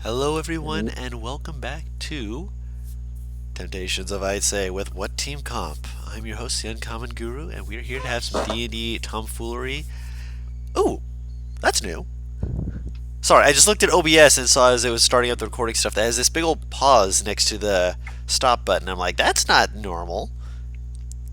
Hello, everyone, and welcome back to Temptations of Ait'seh with What Team Comp. I'm your host, the Uncommon Guru, and we're here to have some D&D tomfoolery. Ooh, that's new. Sorry, I just looked at OBS and saw as it was starting up the recording stuff that has this big old pause next to the stop button. I'm like, that's not normal.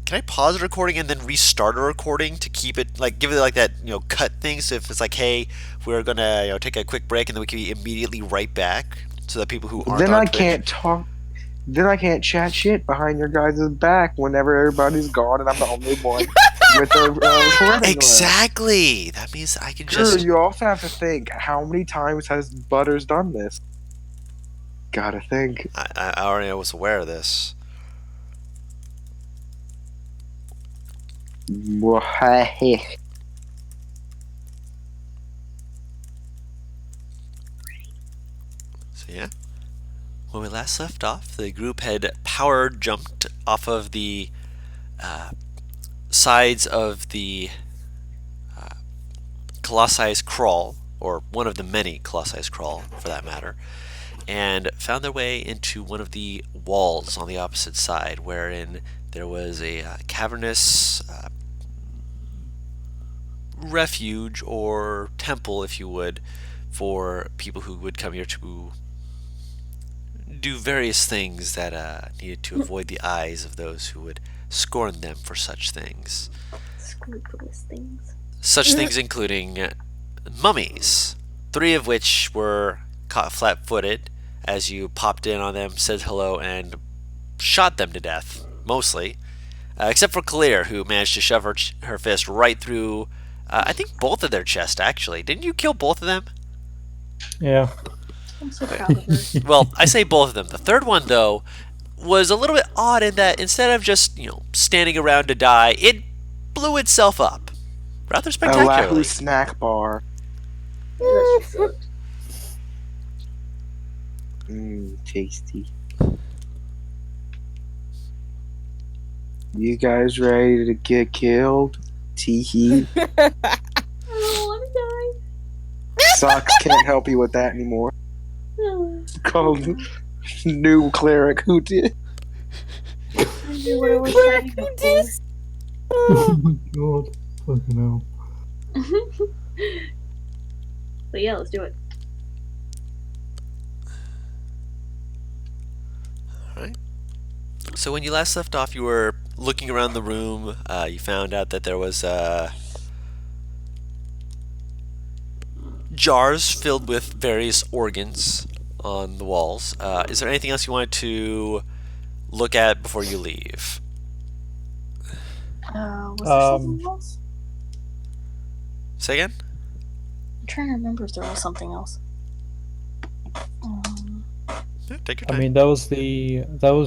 Can I pause a recording and then restart a recording to keep it, like, give it like that, cut thing? So if it's like, hey, we're gonna, take a quick break and then we can be immediately right back, so that people who aren't Then on I Twitch. can't talk. Then I can't chat shit behind your guys' back whenever everybody's gone and I'm the only one with the recording left. Exactly. That means I can Drew, just. you also have to think, how many times has Butters done this? Gotta think. I already was aware of this. So yeah. When we last left off, the group had power jumped off of the sides of the Colossus Crawl, or one of the many Colossus Crawl for that matter, and found their way into one of the walls on the opposite side, wherein there was a cavernous refuge or temple, if you would, for people who would come here to do various things that needed to avoid the eyes of those who would scorn them for such things. Scrupulous things. Such things including mummies, 3 of which were caught flat-footed as you popped in on them, said hello, and shot them to death, mostly. Except for Kalir, who managed to shove her fist right through, I think, both of their chests, actually. Didn't you kill both of them? Yeah. I'm so proud of her. Well, I say both of them. The third one, though, was a little bit odd in that instead of just, standing around to die, it blew itself up. Rather A spectacularly. Lahu snack bar. That shit sucked. Tasty. You guys ready to get killed? Teehee. Oh, I'm Socks can't help you with that anymore. dying. Called new cleric who did. I knew what I was fighting before. Oh my god. Fucking hell. But yeah, let's do it. Alright. So when you last left off, you were looking around the room. You found out that there was jars filled with various organs on the walls. Is there anything else you wanted to look at before you leave? Was there something else? Say again? I'm trying to remember if there was something else. Yeah, take your I time. mean, there was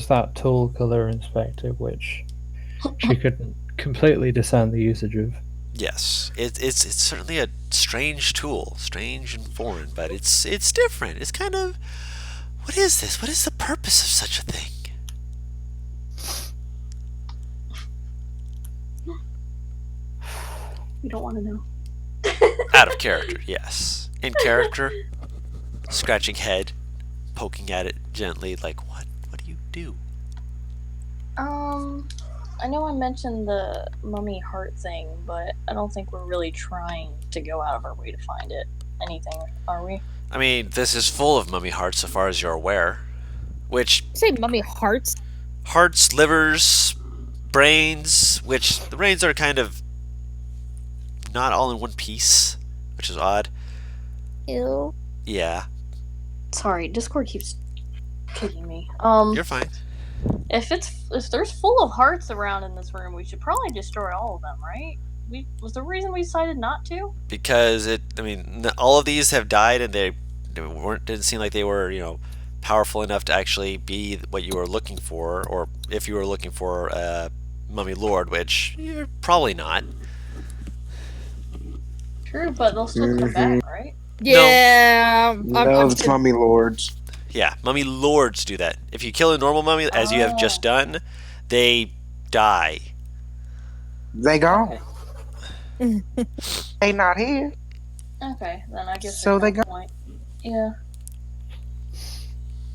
that tool color inspector, which she couldn't completely discern the usage of. Yes, it's certainly a strange tool, strange and foreign, but it's different. It's kind of, what is this? What is the purpose of such a thing? You don't want to know. Out of character, yes. In character, scratching head, poking at it gently, like, what do you do? I know I mentioned the mummy heart thing, but I don't think we're really trying to go out of our way to find it. Anything, are we? I mean, this is full of mummy hearts so far as you're aware. Which, You say mummy hearts? hearts, livers, brains, which the brains are kind of not all in one piece, which is odd. Ew. Yeah, Sorry, Discord keeps kicking me. you're fine. If there's full of hearts around in this room, we should probably destroy all of them, right? Was the reason we decided not to? Because all of these have died, and they didn't seem like they were, powerful enough to actually be what you were looking for, or if you were looking for a mummy lord, which you're probably not. True, but they'll still come back, right? Yeah. No, it's mummy lords. Yeah, mummy lords do that. If you kill a normal mummy, as you have just done, they die. They gone. They not here. Okay, then I guess So there's they no got- point. Yeah.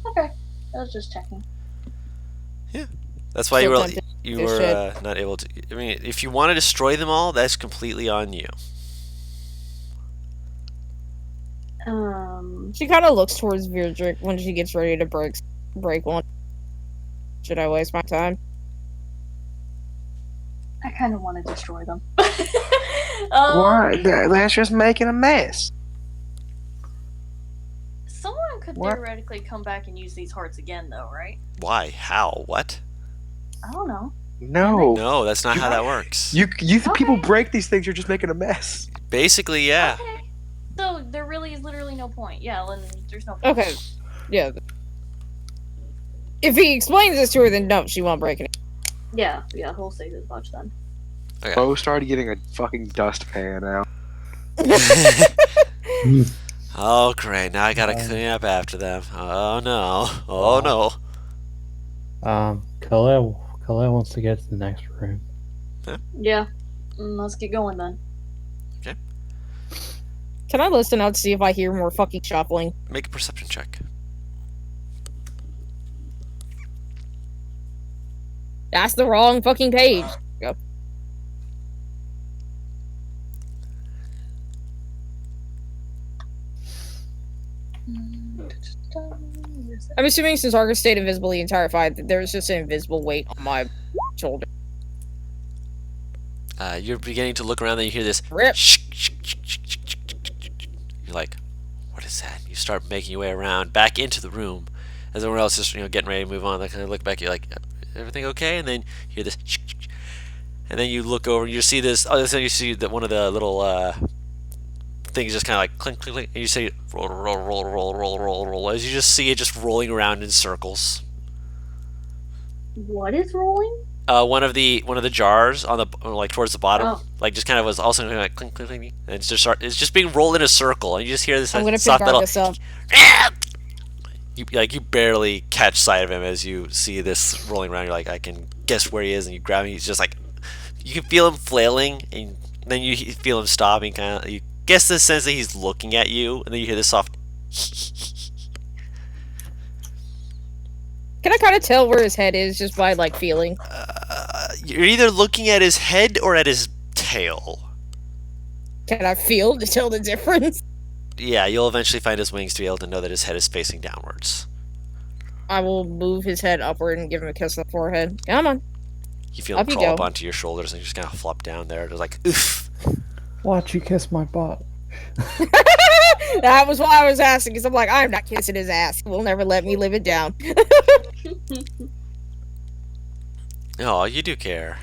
Okay, I was just checking. That's why So you were tempted you this were shit. not able to. I mean, if you want to destroy them all, that's completely on you. She kind of looks towards Virdrick when she gets ready to break one. Should I waste my time? I kind of want to destroy them. Why? That's just making a mess. Someone could What? theoretically come back and use these hearts again, though, right? Why? How? What? I don't know. No. No, that's not You- how that works. You people Okay. break these things, you're just making a mess. Basically, yeah. Okay. So there really is literally no point. Yeah, then there's no point. Okay. Yeah. If he explains this to her, then no, she won't break it. Yeah, he'll say as much then. Bo started getting a fucking dustpan out. Oh, great. Now I gotta clean up after them. Oh, no. Oh, no. Khalil wants to get to the next room. Yeah. Let's get going then. Can I listen out to see if I hear more fucking shuffling? Make a perception check. That's the wrong fucking page. Go. I'm assuming since Argus stayed invisible the entire fight, that there's just an invisible weight on my shoulder. You're beginning to look around and you hear this. Rip. You're like, what is that? You start making your way around back into the room as everyone else is getting ready to move on. They kind of look back. You're like, everything okay? And then you hear this. And then you look over and you see this. Oh, then you see that one of the little things just kind of like clink, clink, clink. And you see roll, roll, roll, roll, roll, roll, roll. As you just see it just rolling around in circles. What is rolling? One of the jars on the like towards the bottom, Oh. like just kind of was also like clink, clink, clink, and it's just being rolled in a circle, and you just hear this I'm gonna pick soft little. Argus up. You barely catch sight of him as you see this rolling around. You're like, I can guess where he is, and you grab him. He's just like, you can feel him flailing, and then you feel him stopping. Kind of, you guess the sense that he's looking at you, and then you hear this soft. Can I kind of tell where his head is just by like feeling? You're either looking at his head or at his tail. Can I feel to tell the difference? Yeah, you'll eventually find his wings to be able to know that his head is facing downwards. I will move his head upward and give him a kiss on the forehead. Come on. You feel him Up you crawl go. up onto your shoulders and you just kind of flop down there. Just like, oof. Watch you kiss my butt. That was why I was asking, because I'm like, I'm not kissing his ass. He will never let me live it down. Oh, you do care.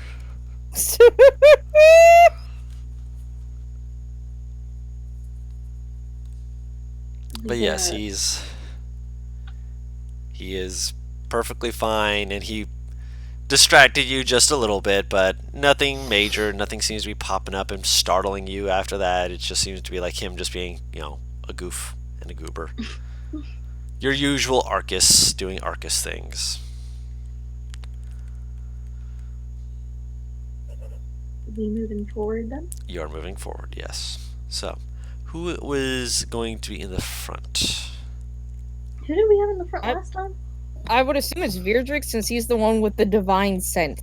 But yes, he is perfectly fine, and he distracted you just a little bit, but nothing major. Nothing seems to be popping up and startling you after that. It just seems to be like him just being, a goof and a goober. Your usual Arcus doing Arcus things. We moving forward then? You're moving forward, yes. So, who was going to be in the front? Who did we have in the front I- last time? I would assume it's Virdrick since he's the one with the divine scent.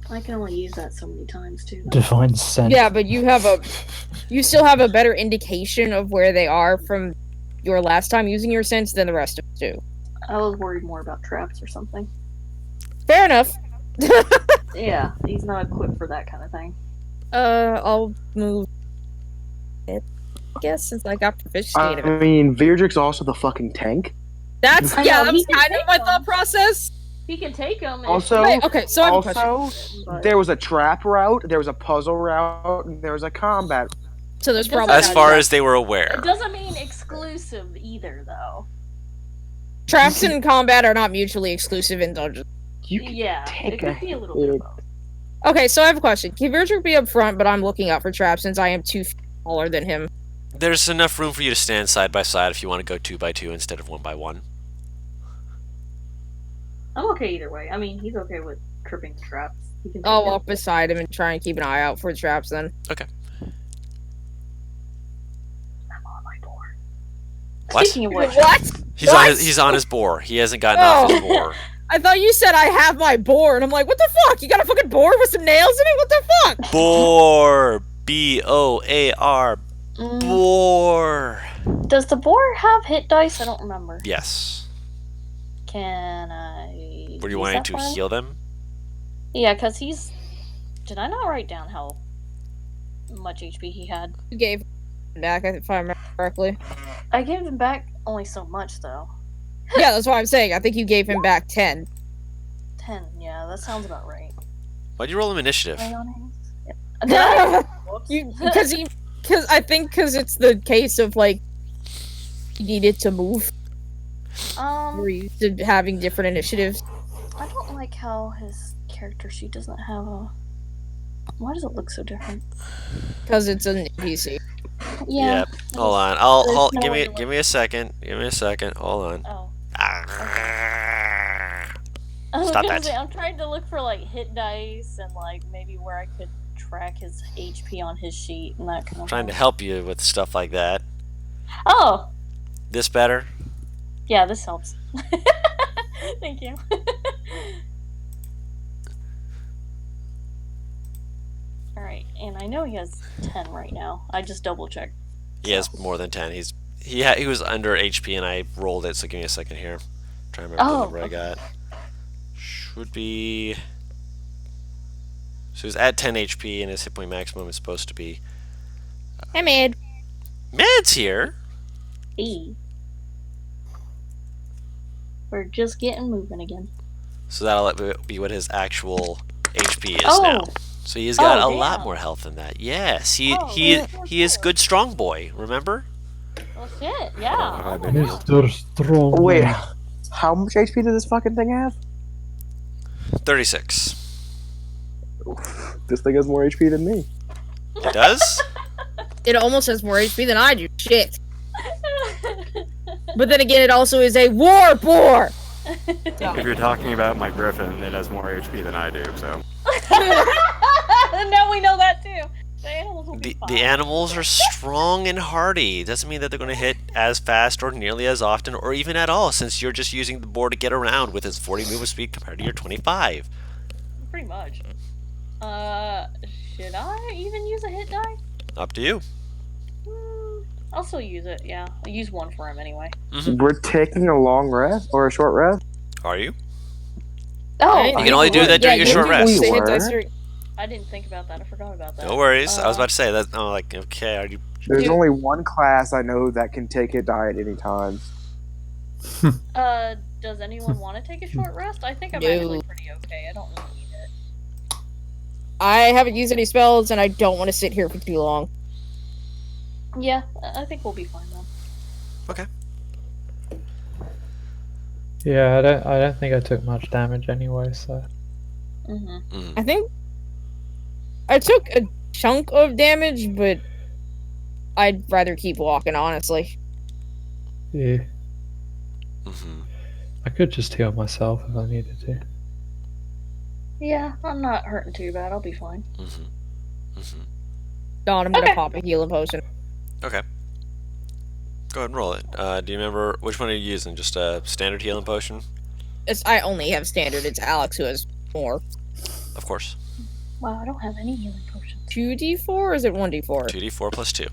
I can only use that so many times too. though. Divine scent. Yeah, but you still have a better indication of where they are from your last time using your sense than the rest of us do. I was worried more about traps or something. Fair enough. Yeah, he's not equipped for that kind of thing. I'll move it, I guess, since I got proficiency in I it. mean, Virdrick's also the fucking tank. That's, I yeah, know, that he was can kind of take my them. thought process. He can take them. Also, Wait, okay, so I have a question. also, But there was a trap route, there was a puzzle route, and there was a combat. So there's It doesn't probably As far as they were aware. it doesn't mean exclusive either, though. traps in combat are not mutually exclusive in dungeons. You can Yeah, take it could a be a little bit of hit. both. Okay, so I have a question. Can Virdrick be up front, but I'm looking out for traps since I am 2 feet taller than him? There's enough room for you to stand side by side if you want to go 2 by 2 instead of 1 by 1. I'm okay either way. I mean, he's okay with tripping the traps. He can take I'll them. walk beside him and try and keep an eye out for traps then. Okay. I'm on my board. What? Speaking of which, What? He's on his boar. He hasn't gotten off his boar. I thought you said I have my boar, and I'm like, what the fuck? You got a fucking boar with some nails in it? What the fuck? Boar. B-O-A-R. Boar. does the boar have hit dice? I don't remember. Yes. Can I? Were you use wanting that to for him? heal them? Yeah, because he's. Did I not write down how much HP he had? You gave him back, if I remember correctly. I gave him back only so much though. Yeah, that's what I'm saying. I think you gave him back 10. 10. Yeah, that sounds about right. Why'd you roll him initiative? Right on hands? Yep. Did I? Whoops. Because it's the case of like you needed to move. We're used to having different initiatives. I don't like how his character sheet doesn't have a. Why does it look so different? Because it's an NPC. Yeah. Yep. Hold on. I'll There's no give way me to give me a second. Give me a second. Hold on. Oh. Ah. I was Stop gonna that. say, I'm trying to look for like hit dice and like maybe where I could track his HP on his sheet and that kind of Trying to thing. help you with stuff like that. Oh! This better? Yeah, this helps. Thank you. Alright, and I know he has 10 right now. I just double checked. He has more than 10. He was under HP and I rolled it, so give me a second here. Try to remember the number I got. Should be. So he's at 10 HP and his hit point maximum is supposed to be. Hey, Mid. Mad's here! E. We're just getting moving again. So that'll be what his actual HP is Oh. now. So he's got a lot damn. more health than that. Yes, he Oh, he yeah. he is good strong boy. Remember? Well, shit, yeah. I've been healed. Mr. Strong. Wait, how much HP does this fucking thing have? 36. This thing has more HP than me. It does? It almost has more HP than I do. Shit. But then again, it also is a war boar. If you're talking about my griffin, it has more HP than I do, so. Now we know that too. The animals will be The fine. animals are strong and hardy. Doesn't mean that they're going to hit as fast or nearly as often or even at all, since you're just using the board to get around with its 40 movement speed compared to your 25. Pretty much. Should I even use a hit die? Up to you. I'll still use it, yeah. I'll use one for him anyway. We're taking a long rest or a short rest? Are you? Oh! You can only do that during your short rest. We were. I didn't think about that. I forgot about that. No worries. I was about to say that. Oh, like, okay, are you? There's only one class I know that can take hit die at any time. Does anyone want to take a short rest? I think I'm No. actually pretty okay. I don't really need it. I haven't used any spells, and I don't want to sit here for too long. Yeah, I think we'll be fine then. Okay. Yeah, I don't think I took much damage anyway, so. Mm-hmm. I think I took a chunk of damage, but I'd rather keep walking, honestly. Yeah. Mm-hmm. I could just heal myself if I needed to. Yeah, I'm not hurting too bad. I'll be fine. Mm-hmm. Mm-hmm. Dawn, I'm gonna Okay. pop a healing potion. Okay. Go ahead and roll it. Do you remember which one are you using? Just a standard healing potion? I only have standard. It's Alex who has more. Of course. Wow, I don't have any healing potions. 2d4 or is it 1d4? 2d4 plus 2.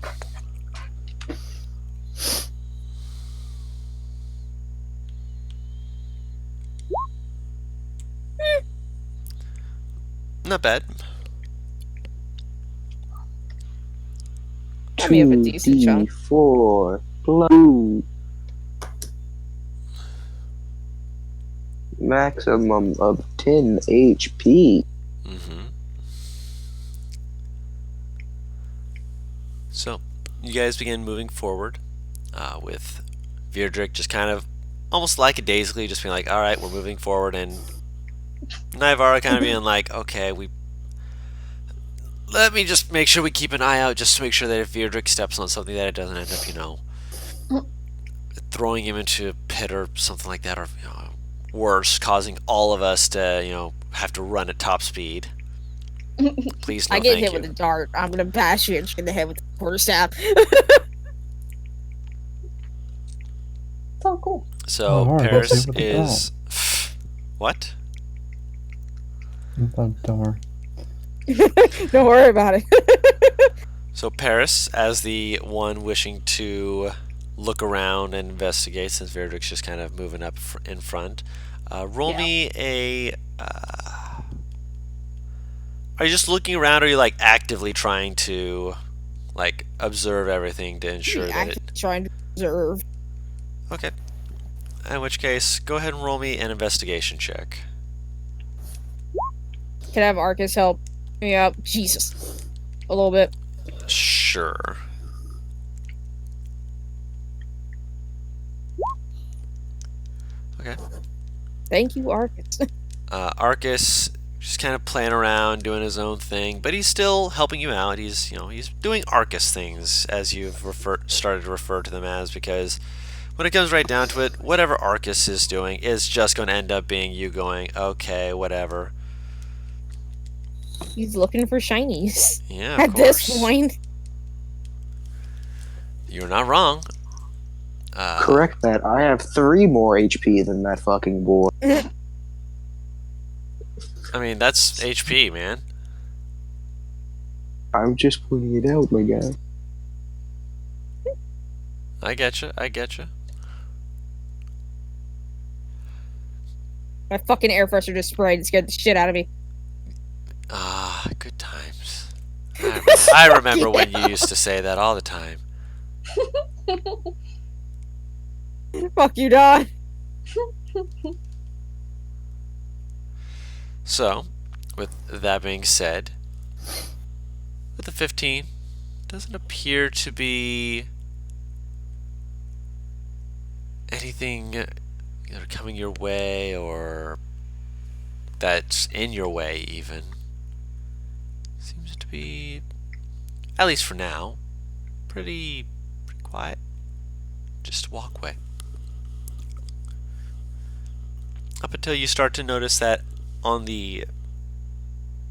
Not bad. I mean, have a decent chunk. 2d4 plus maximum of 10 HP. Mm-hmm. So, you guys begin moving forward with Virdrick just kind of almost like a dazedly just being like, alright, we're moving forward, and Nivara kind of being like, okay, let me just make sure we keep an eye out just to make sure that if Virdrick steps on something that it doesn't end up, throwing him into a pit or something like that, or worse, causing all of us to, have to run at top speed. Please, no, I get thank hit you. with a dart. I'm gonna bash you in the head with the quarterstaff. Oh, cool. So Oh, alright, let's Paris see what the is what? Don't worry. Don't worry about it. So Paris, as the one wishing to look around and investigate, since Verdrick's just kind of moving up in front, roll me a. Are you just looking around, or are you like actively trying to, like, observe everything to ensure that it? Trying to observe. Okay. In which case, go ahead and roll me an investigation check. Can I have Arcus help me out? Jesus. A little bit. Sure. Okay. Thank you, Arcus. Arcus just kind of playing around, doing his own thing, but he's still helping you out. He's doing Arcus things, as you've started to refer to them as, because when it comes right down to it, whatever Arcus is doing is just going to end up being you going, okay, whatever. He's looking for shinies. Yeah, of At course. this point. You're not wrong. Correct that. I have 3 more HP than that fucking boy. I mean, that's HP, man. I'm just pointing it out, my guy. I getcha. I getcha. My fucking air freshener just sprayed and scared the shit out of me. Ah, good times. I remember when you used to say that all the time. Fuck you, Don. So, with that being said, with the 15, doesn't appear to be anything either coming your way or that's in your way even. Seems to be, at least for now, pretty quiet. Just a walkway. Up until you start to notice that on the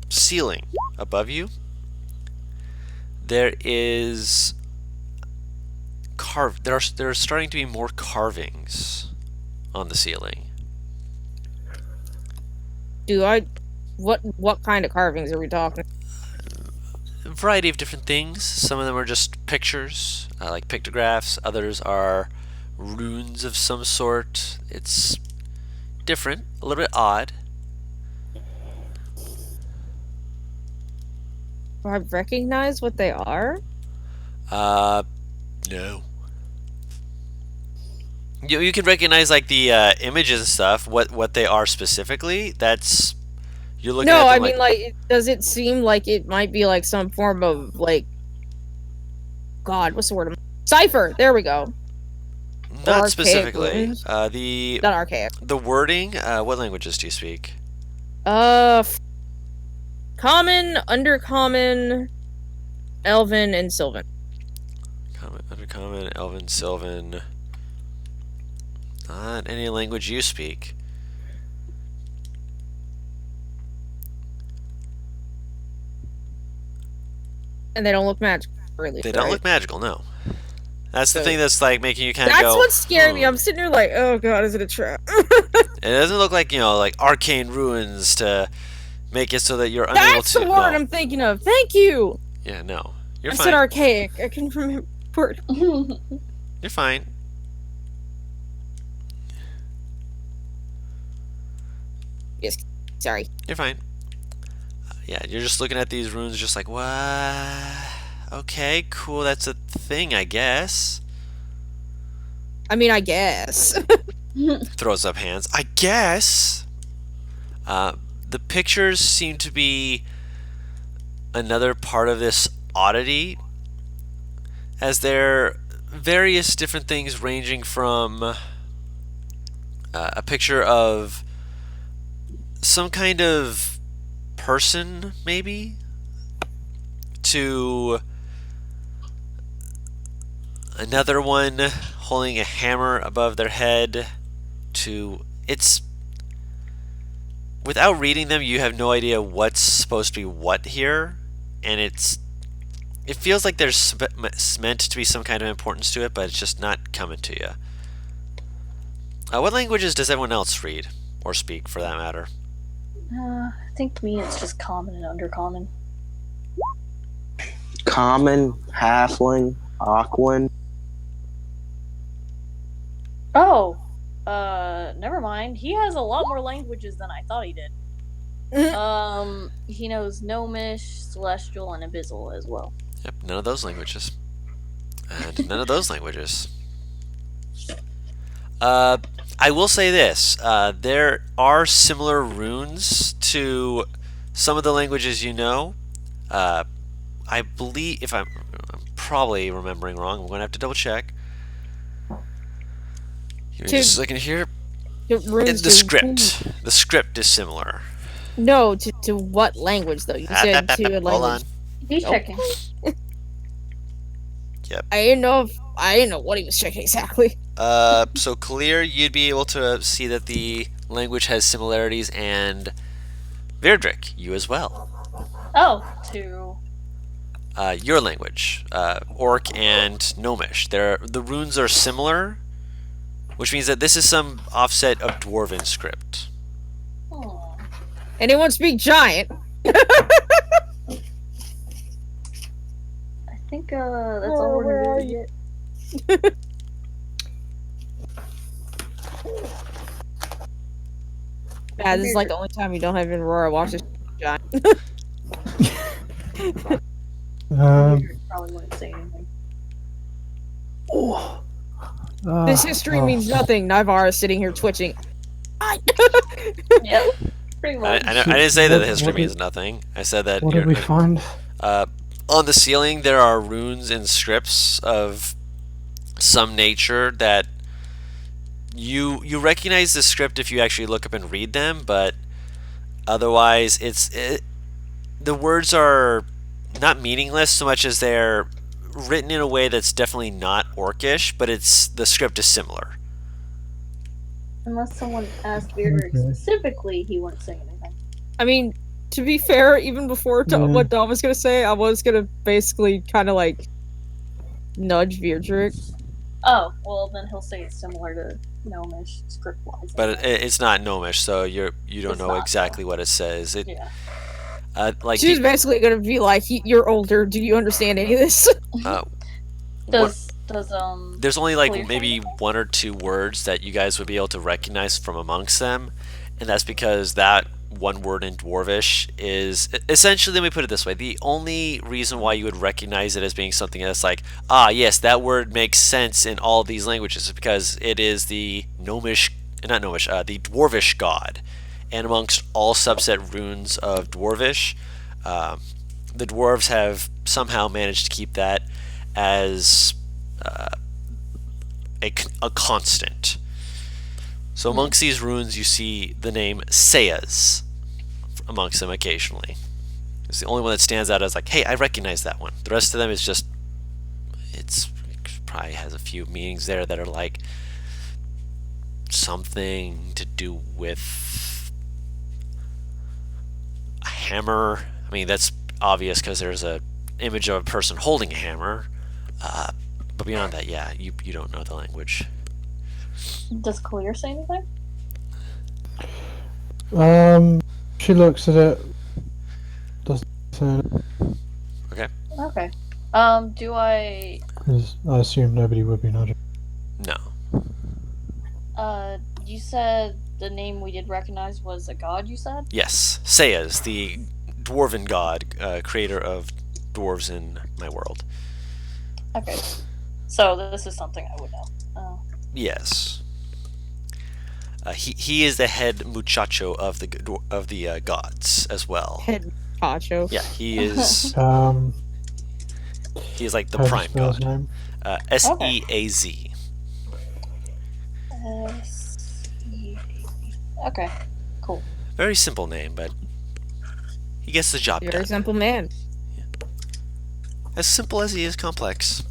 ceiling above you, there is there are starting to be more carvings on the ceiling. What kind of carvings are we talking? A variety of different things. Some of them are just pictures, like pictographs. Others are runes of some sort. It's different, a little bit odd. Do I recognize what they are? No. You can recognize like the images and stuff. What they are specifically. That's you're looking at No, them I mean, like, does it seem like it might be like some form of like, God, what's the word? Cipher. There we go. not archaic specifically. runes? The Not archaic. wording. What languages do you speak? Common, undercommon, Elven, and Sylvan. Common, undercommon, Elven, Sylvan. Not any language you speak. And they don't look magical, really. They don't right? look magical, no. That's the So- thing that's like making you kind of That's go. what scared me. "Hmm." I'm sitting there like, oh God, is it a trap? It doesn't look like like arcane ruins to make it so that you're unable That's to. the word no. I'm thinking of. Thank you. Yeah, no. You're I fine. said archaic. I can remember the word. You're fine. Yes. Sorry. You're fine. Yeah, you're just looking at these runes, just like, what? Okay, cool. That's a thing, I guess. I mean, I guess. Throws up hands. I guess. The pictures seem to be another part of this oddity, as there are various different things ranging from a picture of some kind of person, maybe, to another one holding a hammer above their head, to it's without reading them you have no idea what's supposed to be what here, and it feels like there's meant to be some kind of importance to it, but it's just not coming to you. What languages does everyone else read or speak, for that matter? I think to me it's just common and undercommon. Common, halfling, aquan. Oh, never mind. He has a lot more languages than I thought he did. He knows Gnomish, Celestial, and Abyssal as well. Yep, none of those languages. And none of those languages. I will say this. There are similar runes to some of the languages you know. I believe, if I'm probably remembering wrong, I'm going to have to double check. Give me just a second here. Runes The script. The script is similar. No, to what language though? You said to a Hold language. on. He's Nope. checking. Yep. I didn't know what he was checking exactly. So clear, you'd be able to see that the language has similarities, and Virdrick, you as well. Oh, to Your language, Orc and Gnomish. The runes are similar, which means that this is some offset of Dwarven script. Anyone speak giant? I think that's all we're gonna be able to get. Yeah, this is like the only time you don't have Aurora watch this giant. Probably wouldn't say anything. This history means nothing. Navarre is sitting here twitching. Yep, pretty much. I didn't say that the history What means nothing. I said that What did we find? on the ceiling there are runes and scripts of some nature that you recognize the script if you actually look up and read them, but otherwise the words are not meaningless so much as they're written in a way that's definitely not Orcish, but the script is similar. Unless someone asked Beardrick specifically, he wouldn't say anything. I mean, to be fair, even before what Dom was gonna say, I was gonna basically kind of like nudge Beardrick. Oh, well then he'll say it's similar to Gnomish script-wise. But it's not Gnomish, so you don't It's know not, exactly what it says. Yeah. Like She was basically gonna be like, "You're older. Do you understand any of this?" There's only like Clear maybe something? one or two words that you guys would be able to recognize from amongst them, and that's because that one word in Dwarvish is essentially, let me put it this way, the only reason why you would recognize it as being something that's like, yes, that word makes sense in all of these languages is because it is the Gnomish, not Gnomish, the Dwarvish god. And amongst all subset runes of Dwarvish, the dwarves have somehow managed to keep that as a constant. So amongst these runes, you see the name Sayas amongst them occasionally. It's the only one that stands out as like, hey, I recognize that one. The rest of them is just, it probably has a few meanings there that are like something to do with a hammer. I mean, that's obvious because there's a image of a person holding a hammer. But beyond that, yeah, you don't know the language. Does Clear say anything? She looks at it. Doesn't say anything, Okay. Do I 'cause I assume nobody would be nudging. No. you said the name we did recognize was a god, you said? Yes, Sayas, the dwarven god, creator of dwarves in my world. Okay. So this is something I would know. Yes. He is the head muchacho of the gods as well. Head Pacho. Yeah, he is. He is like the how do you prime spell his god. name? Seaz. Okay. Cool. Very simple name, but he gets the job Very done. simple man. As simple as he is complex.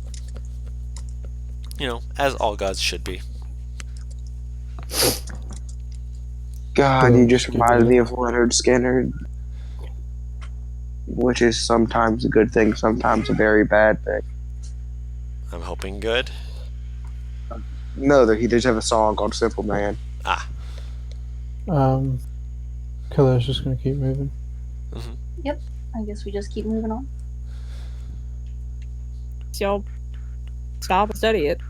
You know, as all gods should be. God, you just reminded me of Leonard Skinner, which is sometimes a good thing, sometimes a very bad thing. I'm hoping good. No, he does have a song called Simple Man. Ah. Killer's just gonna keep moving. Yep. I guess we just keep moving on. So y'all stop and study it.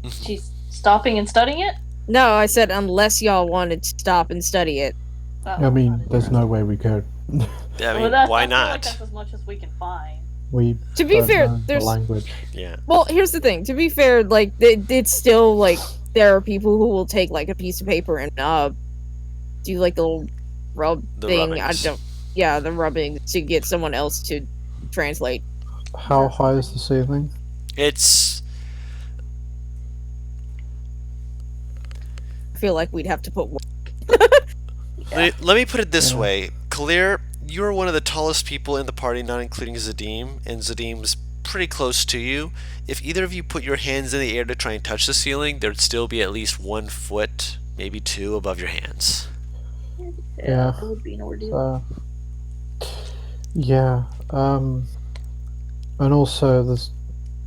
She's stopping and studying it? No, I said unless y'all wanted to stop and study it. Oh, I mean, there's no way we could. I mean, well, why I feel like not? that's as much as we can find. We To be don't fair, know the there's language. Yeah. well, here's the thing. To be fair, like it's still like there are people who will take like a piece of paper and do like the little rub The thing. rubbings. The rubbing to get someone else to translate. How high is the ceiling? It's I feel like we'd have to put one. let me put it this Yeah. way. Kalir, you're one of the tallest people in the party, not including Zadim, and Zadim's pretty close to you. If either of you put your hands in the air to try and touch the ceiling, there'd still be at least 1 foot, maybe 2 above your hands. Yeah. It would be an ordeal. Yeah. And also, there's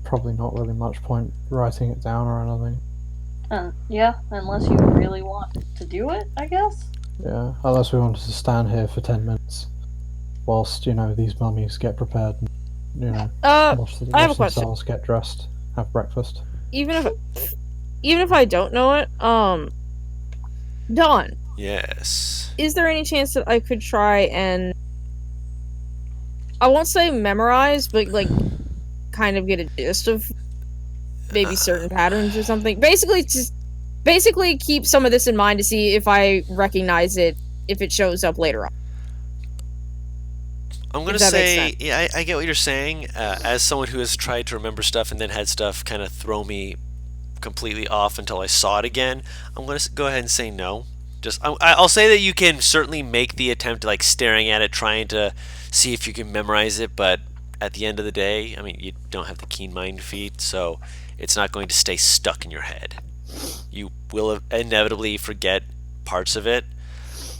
probably not really much point writing it down or anything. Yeah, unless you really want to do it, I guess. Yeah, unless we wanted to stand here for 10 minutes whilst, these mummies get prepared and, watch I have a question. themselves get dressed, have breakfast. Even if I don't know it, Dawn, Yes. is there any chance that I could try and I won't say memorize, but like kind of get a gist of maybe certain patterns or something? Basically keep some of this in mind to see if I recognize it if it shows up later on. I'm going to If that makes say, sense. yeah, I get what you're saying. As someone who has tried to remember stuff and then had stuff kind of throw me completely off until I saw it again, I'm going to go ahead and say no. I'll say that you can certainly make the attempt, like staring at it, trying to see if you can memorize it, but at the end of the day, I mean, you don't have the keen mind feat, so it's not going to stay stuck in your head. You will inevitably forget parts of it.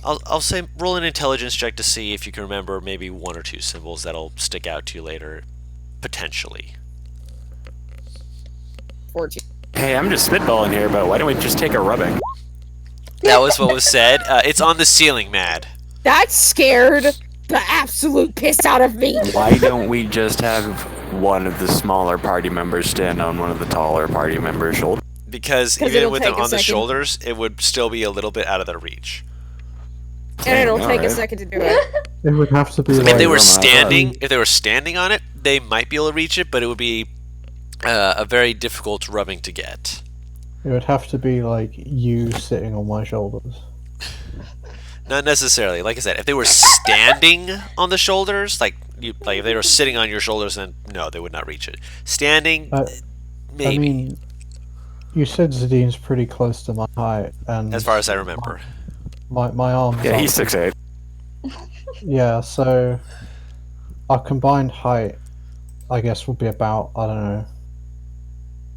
I'll say roll an intelligence check to see if you can remember maybe 1 or 2 symbols that'll stick out to you later, potentially. 14. Hey, I'm just spitballing here, but why don't we just take a rubbing? That was what was said. It's on the ceiling, Mad. That scared the absolute piss out of me. Why don't we just have one of the smaller party members stand on one of the taller party members' shoulders? Because 'Cause even it'll with it take a on the second. shoulders, it would still be a little bit out of their reach. And it'll take a Alright. second to do it. It would have to be If like... they were Roman, I thought. if they were standing on it, they might be able to reach it, but it would be a very difficult rubbing to get. It would have to be like you sitting on my shoulders. Not necessarily. Like I said, if they were standing on the shoulders, like if they were sitting on your shoulders, then no, they would not reach it. Standing, maybe. I mean, you said Zadim's pretty close to my height, and as far as I remember. my arms. Yeah, aren't- he's 6'8". Yeah, so our combined height, I guess, would be about, I don't know.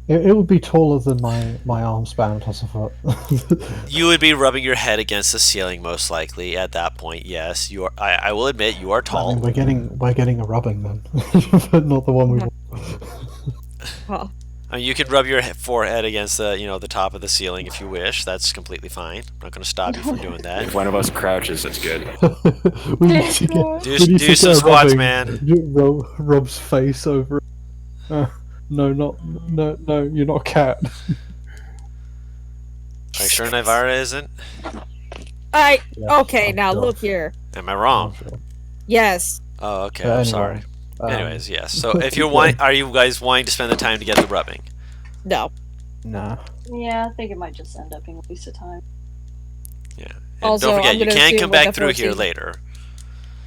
It would be taller than my arm span plus a foot. You would be rubbing your head against the ceiling, most likely. At that point, yes, you are. I will admit, you are I tall. mean, we're getting a rubbing then, but not the one we want. Well, I mean, you can rub your forehead against the top of the ceiling if you wish. That's completely fine. I'm not going to stop you from doing that. If one of us crouches, that's good. We need to get, Do we need to some get a squats, rubbing. man. Rob's face over. No, you're not a cat. Are you sure Nivara isn't? okay, now sure. look here. Am I wrong? Sure. Yes. Oh, okay. But I'm anyway, sorry. um, Anyways, yes. So if you're are you guys wanting to spend the time to get the rubbing? No. Nah. Yeah, I think it might just end up being a waste of time. Yeah. And Also, don't forget, I'm you gonna can assume come with back the through here 14 later.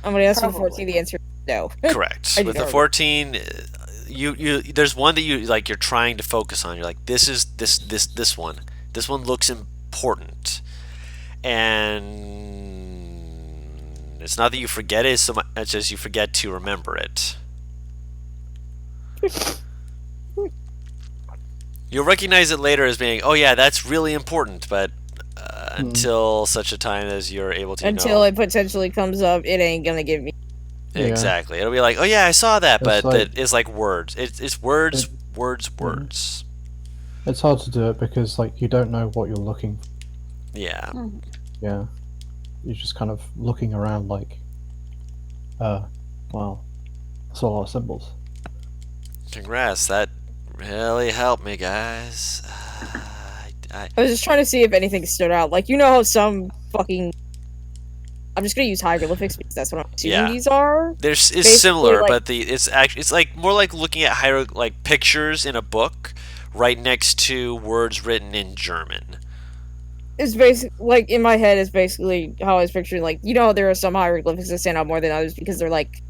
I'm gonna ask you Probably. 14. The answer is no. Correct. I do With the know. 14, you there's one that you're trying to focus on. You're like, this one. This one looks important. And it's not that you forget it so much as you forget to remember it. You'll recognize it later as being, oh yeah, that's really important, but until such a time as you're able to Until it potentially comes up, it ain't gonna give me. Exactly. It'll be like, oh yeah, I saw that, It's but like- that is like words. It's words, It- words, words. It's hard to do it because like you don't know what you're looking for. Yeah. Yeah. You're just kind of looking around like wow. That's a lot of symbols. Congrats. That really helped me, guys. I was just trying to see if anything stood out. Like, you know how some fucking... I'm just gonna use hieroglyphics because that's what I'm assuming Yeah. these are. It's Basically, similar, like- but it's like more like looking at like pictures in a book right next to words written in German. It's basically, like, in my head, it's basically how I was picturing, like, you know, there are some hieroglyphics that stand out more than others because they're like...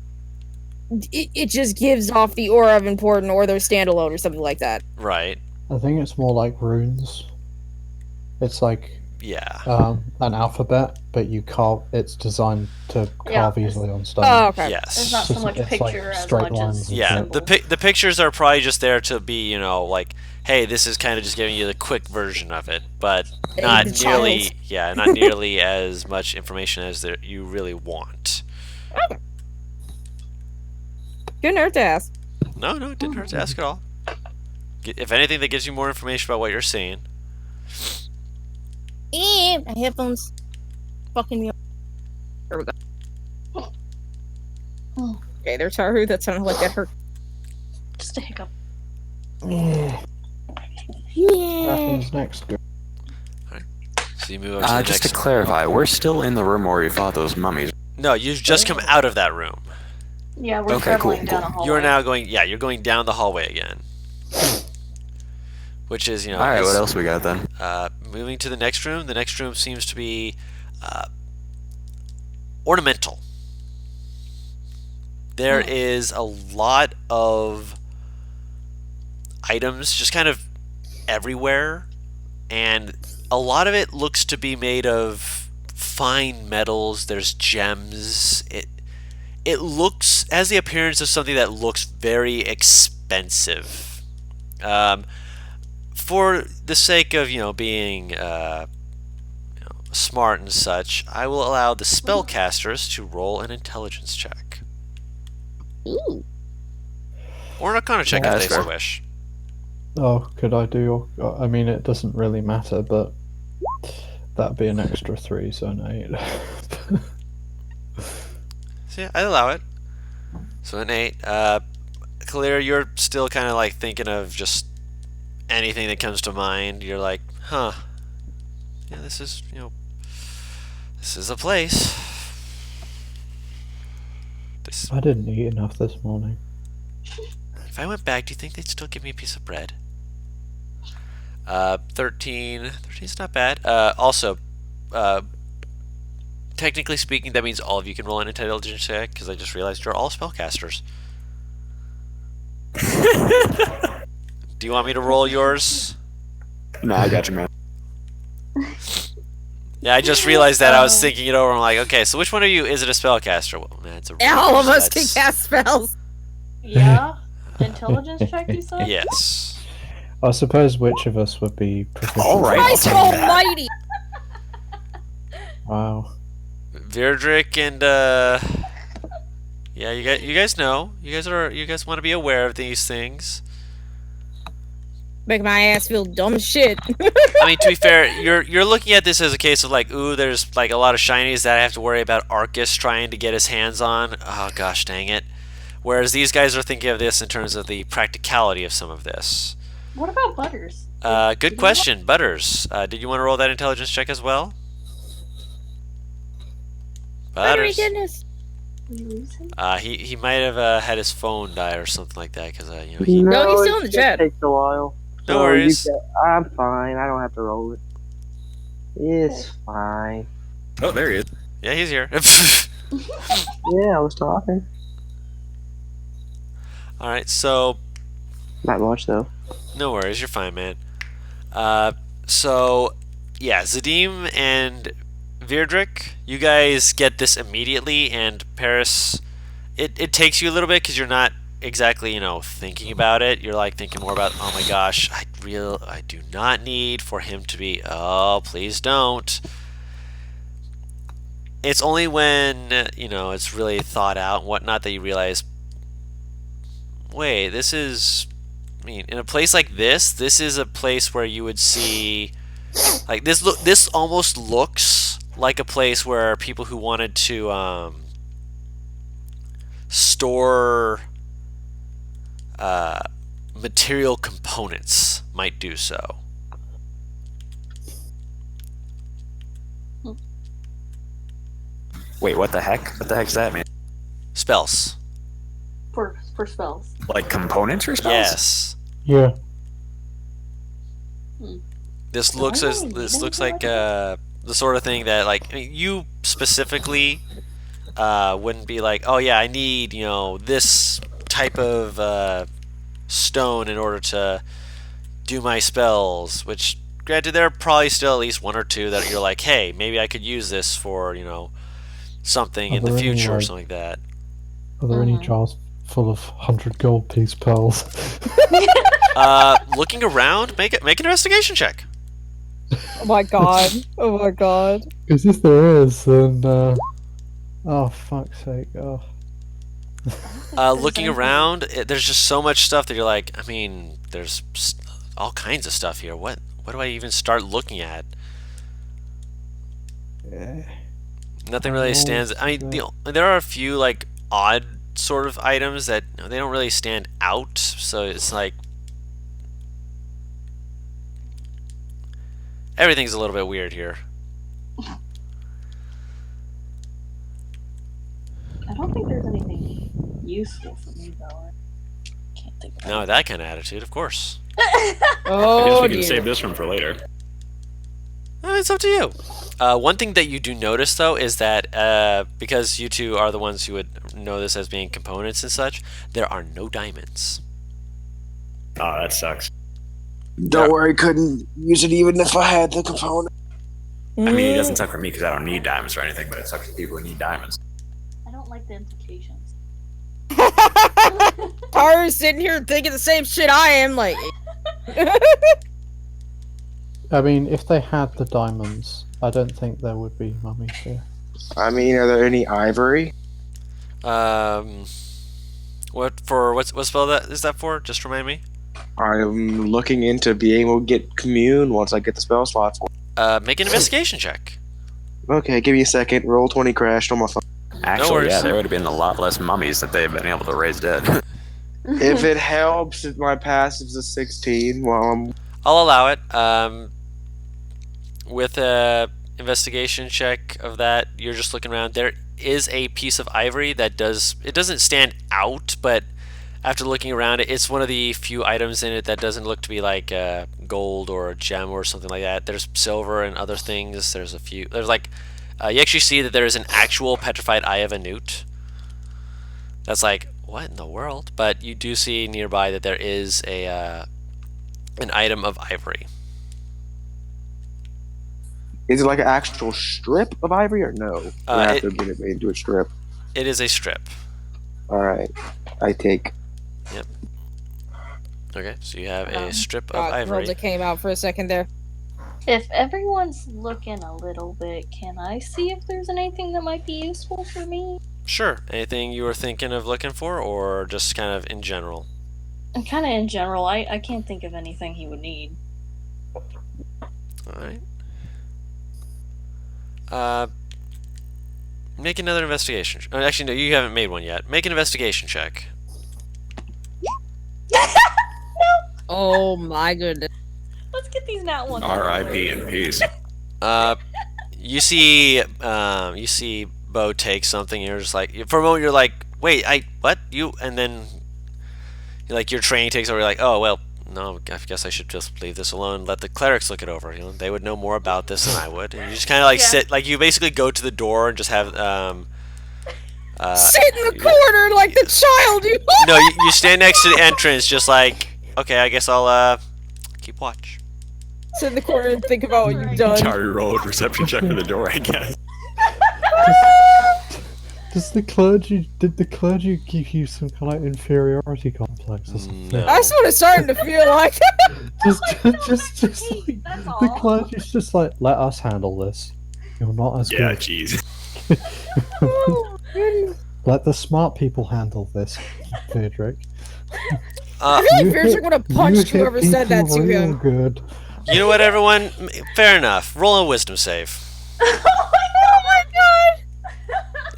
It just gives off the aura of important, or they're standalone, or something like that. Right. I think it's more like runes. It's like Yeah. an alphabet, but you carve. It's designed to carve Yeah. easily on stone. Oh, okay. Yes. There's not so much It's like picture as straight much lines as and Yeah, shit. the pictures are probably just there to be, you know, like, hey, this is kind of just giving you the quick version of it, but not the nearly, child. yeah, not nearly as much information as you really want. Good nerd to ask. No, it didn't hurt to ask at all. If anything, that gives you more information about what you're seeing. My headphones fucking me up. There we go. Okay, there's Haru. That sounded like that hurt. Just a hiccup. What Yeah. happens next? So you move up to the Just next to clarify, we're still in the room where we fought those mummies. No, you've just come out of that room. Yeah, we're Okay, traveling cool, down cool. a hallway. You're now going, you're going down the hallway again. Which is, you know, Alright, it's, what else we got then? moving to the next room. The next room seems to be ornamental. There is a lot of items just kind of everywhere, and a lot of it looks to be made of fine metals. There's gems. It has the appearance of something that looks very expensive. For the sake of, you know, being smart and such, I will allow the spellcasters to roll an intelligence check. Ooh. Or an arcana check Yeah, if that's they so fair. wish. Oh, could I do? I mean, it doesn't really matter, but that'd be an extra 3, so an 8. So yeah, I'd allow it. So an 8. Kalir, you're still kind of like thinking of just anything that comes to mind. You're like, huh. Yeah, this is, you know, this is a place. I didn't eat enough this morning. If I went back, do you think they'd still give me a piece of bread? 13. 13's not bad. Also, technically speaking, that means all of you can roll an intelligence check, because I just realized you're all spellcasters. Do you want me to roll yours? Nah, I got you, man. Yeah, I just realized that. I was thinking it over. I'm like, okay, so which one of you is it a spellcaster? Well, man, it's a Yeah, all of range, us can that's- cast spells. Yeah? Intelligence check, you said? Yes. I suppose which of us would be proficient? Alright. Christ almighty! Wow. Virdrick and yeah, you guys know. You guys want to be aware of these things. Make my ass feel dumb as shit. I mean, to be fair, you're looking at this as a case of like, ooh, there's like a lot of shinies that I have to worry about Arcus trying to get his hands on. Oh gosh, dang it. Whereas these guys are thinking of this in terms of the practicality of some of this. What about Butters? Good question, Butters. Did you want to roll that intelligence check as well? Buttery Butters. goodness. Did you lose him? He might have had his phone die or something like that because you know he. No, he's still in the it chat. takes a while. No So worries. I'm fine. I don't have to roll it. It's fine. Oh, there he is. Yeah, he's here. Yeah, I was talking. All right, so Not much though. no worries, you're fine, man. So yeah, Zadim and Virdrick, you guys get this immediately, and Paris, it takes you a little bit because you're not exactly, you know, thinking about it. You're like thinking more about, oh my gosh, I do not need for him to be, oh, please don't. it's only when it's really thought out and whatnot that you realize, wait, this is. I mean, in a place like this is a place where you would see, like this. This almost looks like a place where people who wanted to store material components might do so. Wait, what the heck? What the heck's that mean? Spells. For spells. Like components or spells? Yes. Yeah. This looks like the sort of thing that, like, I mean, you specifically wouldn't be like, oh yeah, I need this type of stone in order to do my spells. Which, granted, there are probably still at least one or two that you're like, hey, maybe I could use this for something in the future or something like that. Are there any jars full of 100 gold piece pearls? Looking around, make an investigation check. Oh my god. Oh my god. Because if there is, then oh fuck's sake! Oh. Looking around, there's just so much stuff that you're like, I mean, there's all kinds of stuff here. What do I even start looking at? Yeah. Nothing really stands. I mean, there are a few like odd sort of items that they don't really stand out. So it's like everything's a little bit weird here. I don't think there's anything useful for me though. I can't think of No, that kind of attitude, of course. I Oh guess we dear. can save this one for later. It's up to you. One thing that you do notice, though, is that because you two are the ones who would know this as being components and such, there are no diamonds. Oh, that sucks. Don't worry, couldn't use it even if I had the component. I mean, it doesn't suck for me because I don't need diamonds or anything, but it sucks for people who need diamonds. I don't like the implications. Tara's sitting here thinking the same shit I am, like. I mean, if they had the diamonds, I don't think there would be mummies here. I mean, are there any ivory? What spell that is that for? Just remind me. I'm looking into being able to get commune once I get the spell slot for it. Make an investigation check. Okay, give me a second. Roll 20 crashed on my phone. Actually, worries. yeah, there would have been a lot less mummies that they've been able to raise dead. If it helps, if my passive's a 16 while I'm... I'll allow it. With a investigation check of that, you're just looking around. There is a piece of ivory that doesn't stand out, but after looking around, it's one of the few items in it that doesn't look to be like gold or a gem or something like that. There's silver and other things. There's like you actually see that there is an actual petrified eye of a newt. That's like, what in the world? But you do see nearby that there is an item of ivory. Is it like an actual strip of ivory or no? Do I have to get it made into a strip? It is a strip. Alright. I take... Okay, so you have a strip of God, ivory. Hilda came out for a second there. If everyone's looking a little bit, can I see if there's anything that might be useful for me? Sure. Anything you were thinking of looking for, or just kind of in general? And kind of in general, I can't think of anything he would need. Alright. Make another investigation. Actually, no, you haven't made one yet. Make an investigation check. Oh my goodness. Let's get these nat ones. R.I.P. in peace. You see Bo take something, and you're just like, for a moment, you're like, wait, what? You? And then, like, your training takes over. You're like, oh well, no, I guess I should just leave this alone. Let the clerics look it over. They would know more about this than I would. And you just kind of like sit, like you basically go to the door and just have Sit in the corner like the child you are! No, you stand next to the entrance, just like, okay, I guess I'll keep watch. Sit in the corner and think about what you've done. Sorry, roll a perception check for the door, I guess. Did the clergy give you some kind of inferiority complex or something? No. That's what it's starting to feel like. Just like, That's the all. clergy's just like, let us handle this. You're not as Yeah, good. jeez. Oh, goodness. Let the smart people handle this, Friedrich. I feel like Beardrick would have punched hit whoever said that people to real him. good. You know what, everyone? Fair enough. Roll a wisdom save. Oh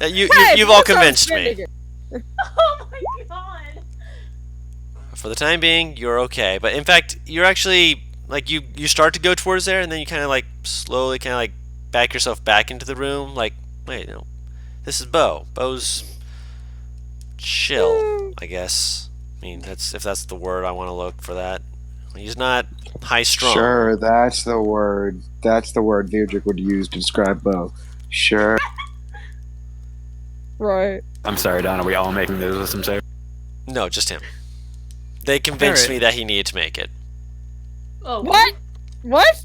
Oh my god! You've all convinced me. Oh my god! For the time being, you're okay. But in fact, you're actually like you start to go towards there, and then you kind of like slowly kind of like back yourself back into the room. Like, wait, no, this is Bo. Bo's chill, I guess. I mean, if that's the word I want to look for that. He's not high strung. Sure, that's the word. That's the word Virdrick would use to describe Bo. Sure. Right. I'm sorry, Don. Are we all making this wisdom save? No, just him. They convinced Alright. me that he needed to make it. Oh, What? What?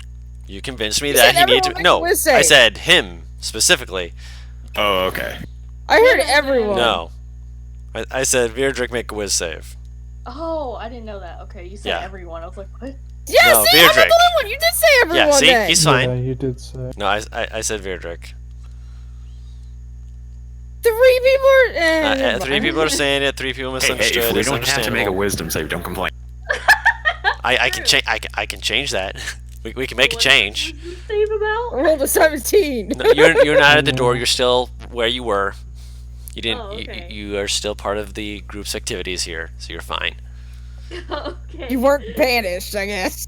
You convinced me You that said he needed to. everyone make No, a wisdom I save. said him specifically. Oh, okay. I heard everyone. No, I said Virdrick make a whiz save. Oh, I didn't know that. Okay, you said Yeah. everyone. I was like, what? Yeah, No, see, I'm not the Beardrick. only one. You did say everyone. Yeah, see, then. he's Yeah, fine. you did say. No, I said Virdrick. 3 people are. never 3 mind. people are saying it. 3 people Hey, misunderstood. if we It's don't have to make a understandable. wisdom save, don't complain. I can change. I can change that. We can make a What change. did you save about? I rolled a 17. No, you're not at the door. You're still where you were. You didn't. Oh, okay. You are still part of the group's activities here, so you're fine. Okay. You weren't banished, I guess.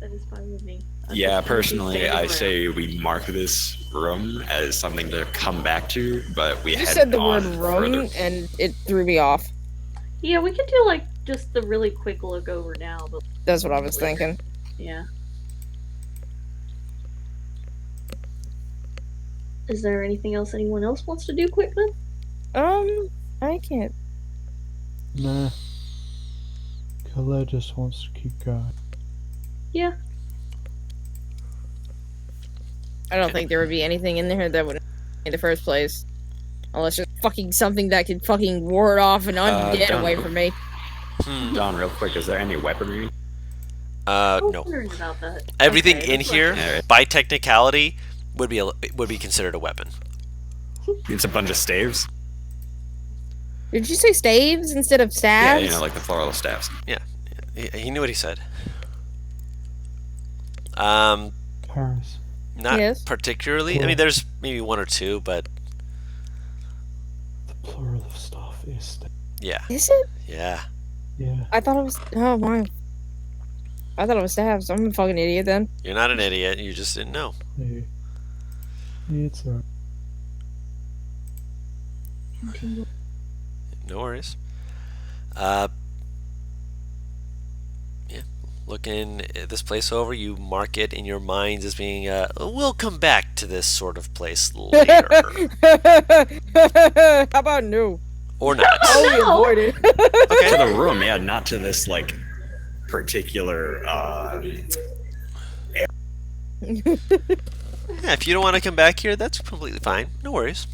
That is fine with me. Yeah, Okay. personally, I Around. say we mark this room as something to come back to, but we You head said the on word room, further. and it threw me off. Yeah, we could do like just the really quick look over now, but That's what I was thinking. yeah. Is there anything else anyone else wants to do quick then? I can't. Nah. Killer just wants to keep going. Yeah. I don't think there would be anything in there that would in the first place. Unless it's fucking something that could fucking ward off an undead don't away know. from me. Don, real quick, is there any weaponry? I was No. wondering about that. Everything Okay, in that's here, Alright. by technicality, would be considered a weapon. It's a bunch of staves? Did you say staves instead of Yeah, stabs? you know, like the floral staffs. He knew what he said. Um, Paris. not Yes. particularly. I mean, there's maybe 1 or 2, but The plural of staff is staff. yeah, Is it? yeah. Yeah. I thought it was. Oh my. I thought it was stabs. I'm a fucking idiot then. You're not an idiot. You just didn't know. Yeah. It's alright. No worries. Yeah. Looking at this place over, you mark it in your minds as being, we'll come back to this sort of place later. How about no? Or not. Oh, we avoided. To the room, yeah, not to this, like, particular, Yeah, if you don't want to come back here, that's completely fine. No worries.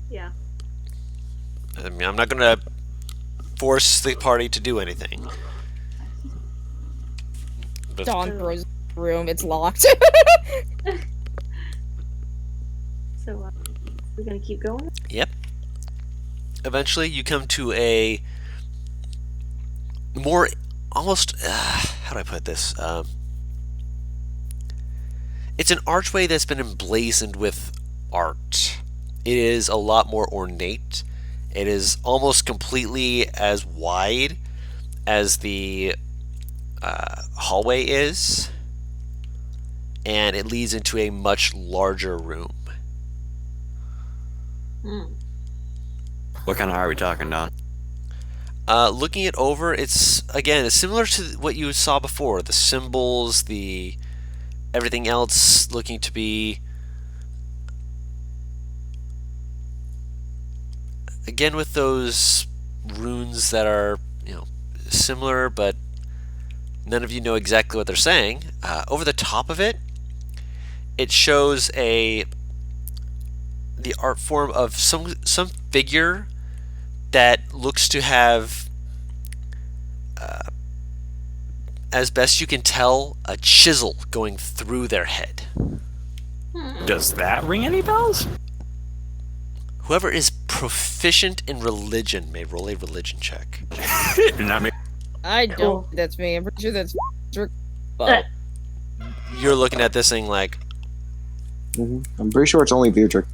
Yeah. I mean, I'm not going to force the party to do anything. But Dawn throws the room. It's locked. So, we're gonna keep going? Yep. Eventually, you come to a more almost. How do I put this? It's an archway that's been emblazoned with art. It is a lot more ornate. It is almost completely as wide as the hallway is, and it leads into a much larger room. Hmm. what kind of art are we talking, Don? Looking it over, it's similar to what you saw before. The symbols, the everything else, looking to be again with those runes that are similar, but none of you know exactly what they're saying. Over the top of it, it shows the art form of some figure that looks to have as best you can tell, a chisel going through their head. Does that ring any bells? Whoever is proficient in religion may roll a religion check. Not me. I Cool. don't think that's me. I'm pretty sure that's but You're looking at this thing like, I'm pretty sure it's only Beatrix.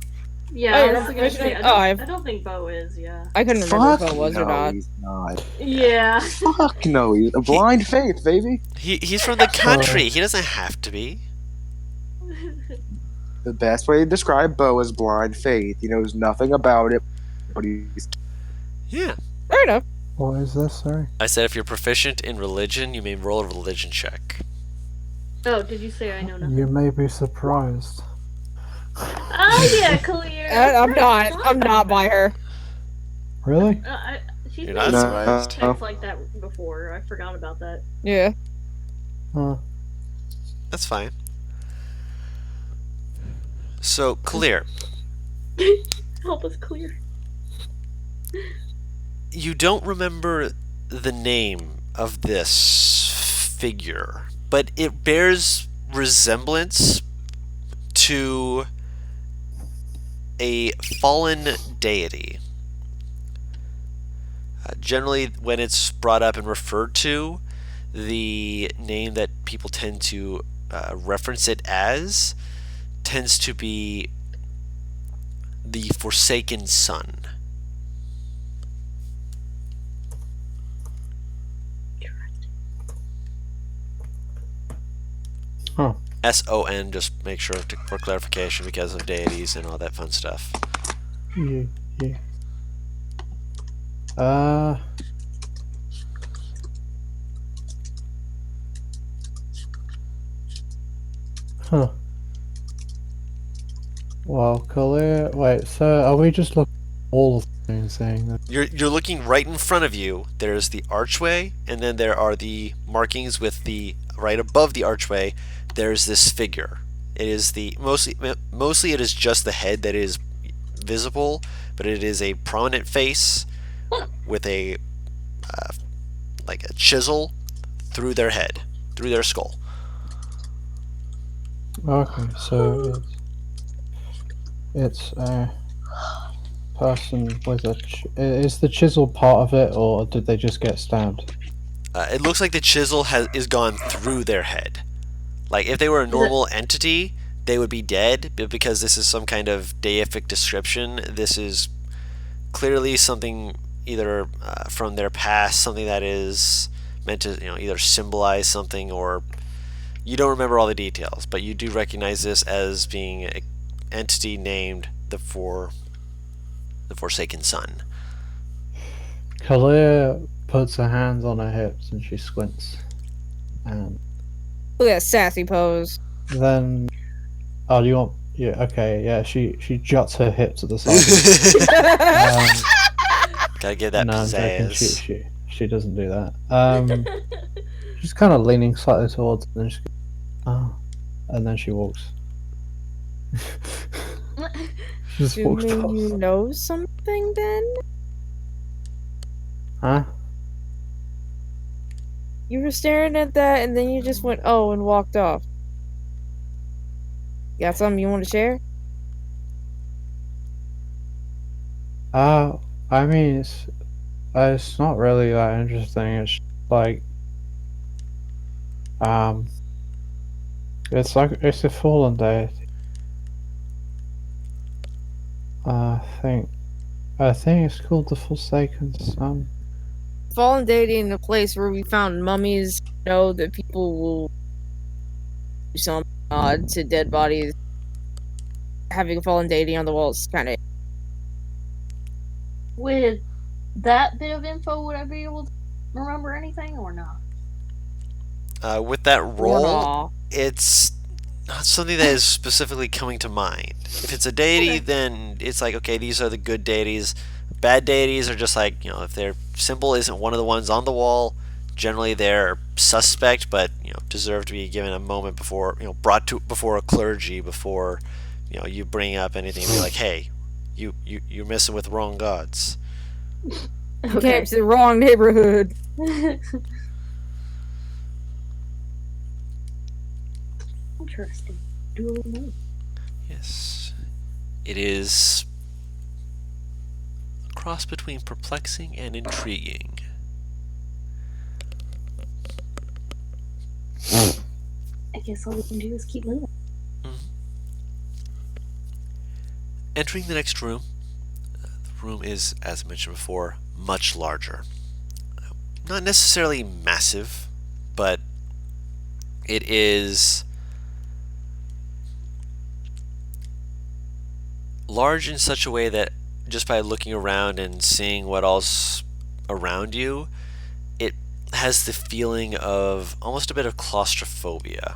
Yeah, Oh, I you're don't think I, proficient? I, don't, I've- I don't think Bo is. Yeah. I couldn't remember Fuck if it was no, or not. he's not. Yeah. Fuck no, he's a blind faith, baby. he's from the country. He doesn't have to be. The best way to describe Bo is blind faith. He knows nothing about it, but he's Yeah. Fair enough. What is this? Sorry. I said if you're proficient in religion, you may roll a religion check. Oh, did you say I know nothing? You may be surprised. Oh yeah, clear. I'm not. I'm not by her. Really? She's You're made not surprised? checks like that before. I forgot about that. Yeah. Huh. That's fine. So, clear. Help us clear. You don't remember the name of this figure, but it bears resemblance to a fallen deity. Generally, when it's brought up and referred to, the name that people tend to reference it as tends to be the Forsaken Son. Huh. S-O-N, just make sure for clarification because of deities and all that fun stuff. Yeah. Yeah. Uh. Huh. Well, clear. Wait. So, are we just looking at all of them and saying that? You're looking right in front of you. There's the archway, and then there are the markings with the right above the archway. There's this figure. It is the mostly it is just the head that is visible, but it is a prominent face with a like a chisel through their head, through their skull. Okay, so it's a person with a. Is the chisel part of it, or did they just get stabbed? It looks like the chisel is gone through their head. Like if they were a normal entity, they would be dead, but because this is some kind of deific description, this is clearly something either from their past, something that is meant to either symbolize something, or you don't remember all the details, but you do recognize this as being an entity named the Forsaken Son. Kalia puts her hands on her hips and she squints, and Look at that sassy pose. then, oh, do you want? Yeah, okay, yeah. She juts her hips at the side. Gotta get that No, I'm joking. pizzazz. She doesn't do that. She's kind of leaning slightly towards, and then she, oh, and then she walks. She just walks Assuming past. you know something, then Huh? you were staring at that, and then you just went oh and walked off. Got something you want to share? I mean, it's not really that interesting. It's like, it's a fallen deity. I think it's called the Forsaken Son. Fallen deity in a place where we found mummies. Know that people will do something odd to dead bodies. Having a fallen deity on the wall is kind of. With that bit of info, would I be able to remember anything or not? With that roll, Aw. it's not something that is specifically coming to mind. If it's a deity, then it's like, okay, these are the good deities. Bad deities are just like, if their symbol isn't one of the ones on the wall, generally they're suspect, but deserve to be given a moment before, brought to before a clergy before, you bring up anything and be like, hey, you're messing with the wrong gods. You came to the wrong neighborhood. Interesting. Do a little more. Yes. It is a cross between perplexing and intriguing. I guess all we can do is keep moving. Entering the next room, the room is, as I mentioned before, much larger. Not necessarily massive, but it is large in such a way that just by looking around and seeing what all's around you, it has the feeling of almost a bit of claustrophobia,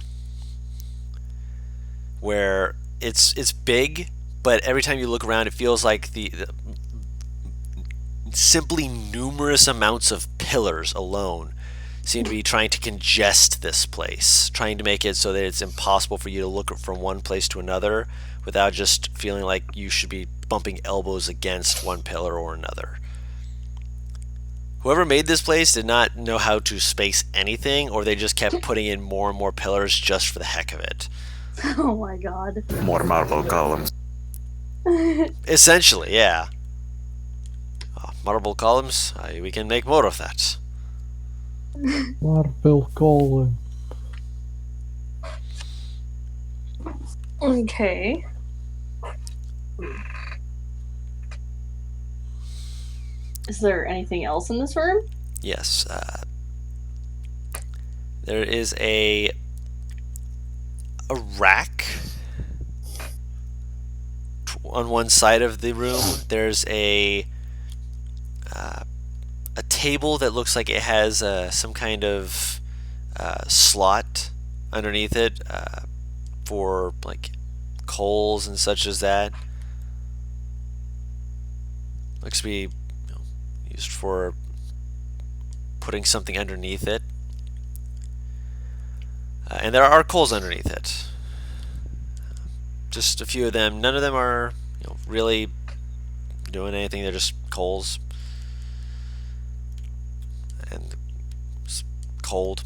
where it's big, but every time you look around, it feels like the simply numerous amounts of pillars alone seem to be trying to congest this place, trying to make it so that it's impossible for you to look from one place to another without just feeling like you should be bumping elbows against one pillar or another. Whoever made this place did not know how to space anything, or they just kept putting in more and more pillars just for the heck of it. Oh my god. More marble columns. Essentially, yeah. Marble columns, we can make more of that. Marble golem. Okay. Is there anything else in this room? Yes. There is a rack on one side of the room. There's a table that looks like it has some kind of slot underneath it for like coals and such as that. Looks to be used for putting something underneath it. And there are coals underneath it. Just a few of them. None of them are really doing anything. They're just coals. And it's cold.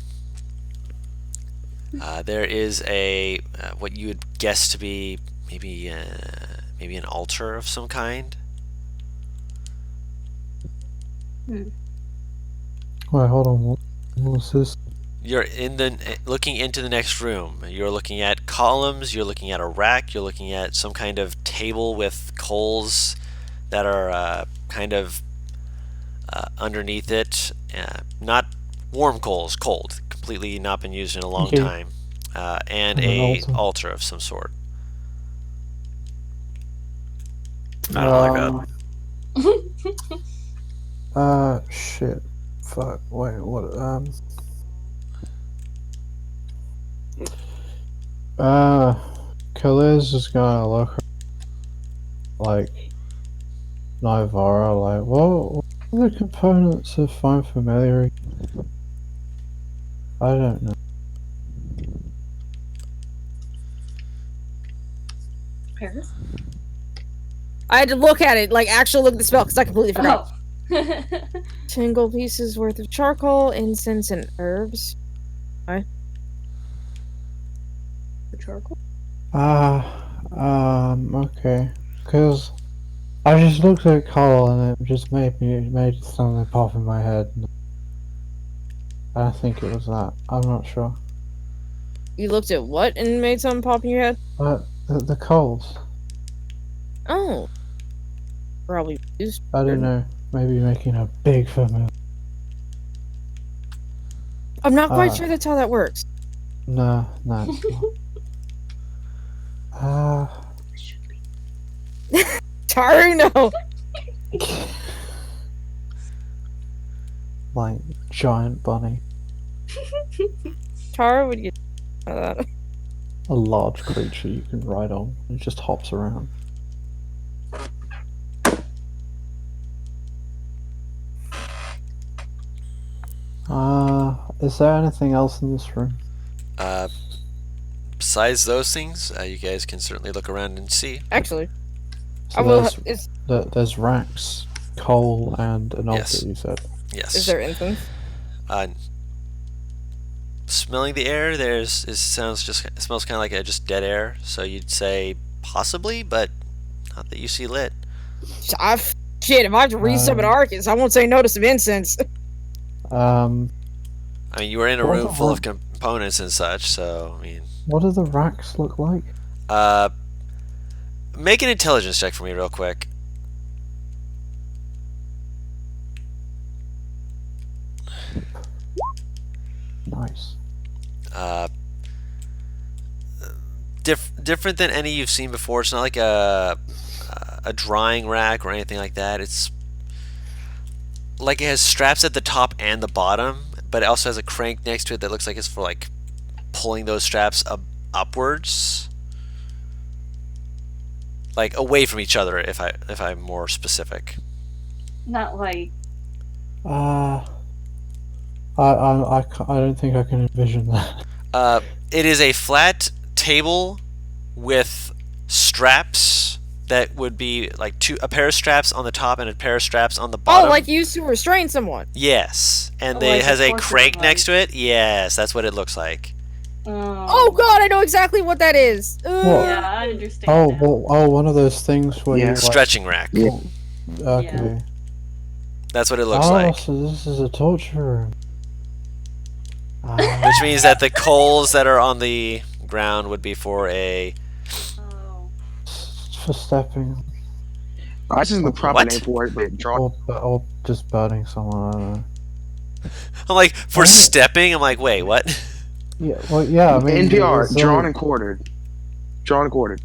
There is a what you would guess to be maybe an altar of some kind. Wait, hold on. What's this? You're looking into the next room. You're looking at columns. You're looking at a rack. You're looking at some kind of table with coals that are kind of underneath it. Not warm coals, cold. Completely not been used in a long time. And a altar of some sort. I don't like that. Shit. Fuck. Wait, what? Khalez is gonna look like Nivara, like, what are the components of Find Familiar? I don't know. Paris? I had to look at it, like actually look at the spell, because I completely forgot. Oh. 10 gold pieces worth of charcoal, incense, and herbs. The charcoal? Okay. Because I just looked at Carl and it just made something pop in my head. I think it was that. I'm not sure. You looked at what and made something pop in your head? The coals. Oh. Probably used. I don't know. Maybe making a big familiar. I'm not quite sure that's how that works. No, it's not. Taru, no! Like, giant bunny. Taru, would you that? A large creature you can ride on. It just hops around. Is there anything else in this room? Besides those things, you guys can certainly look around and see. Actually, So there's racks, coal, and an altar, Yes. you said. Yes. is there incense? smelling the air, it smells kind of like just dead air. So you'd say possibly, but not that you see lit. Shit, if I have to resummon Arcus, I won't say no to some incense. Um, I mean, you were in a What room the full of fuck? components and such. So I mean, what do the racks look like? make an intelligence check for me real quick. Nice. Different than any you've seen before. It's not like a drying rack or anything like that. It's like it has straps at the top and the bottom, but it also has a crank next to it that looks like it's for like pulling those straps upwards, like away from each other. If I'm more specific. Not like I don't think I can envision that. It is a flat table with straps that would be like a pair of straps on the top and a pair of straps on the bottom. Oh, like used to restrain someone. Yes, and Like it has a a torture crank device. next to it. Yes, that's what it looks like. Oh god, I know exactly what that is. What? Yeah, I understand. Oh, now. well, one of those things where Yeah. you like, Stretching rack. Yeah. Okay. That's what it looks Oh, like. so this is a torture room. Which means that the coals that are on the ground would be for a. Oh. For stepping This isn't the proper What? name for it, but drawn. or just burning someone. I don't know. I'm like for Oh. stepping. I'm like, wait, what? Yeah, well, yeah. I mean, NPR, there's, drawn and quartered. Drawn and quartered.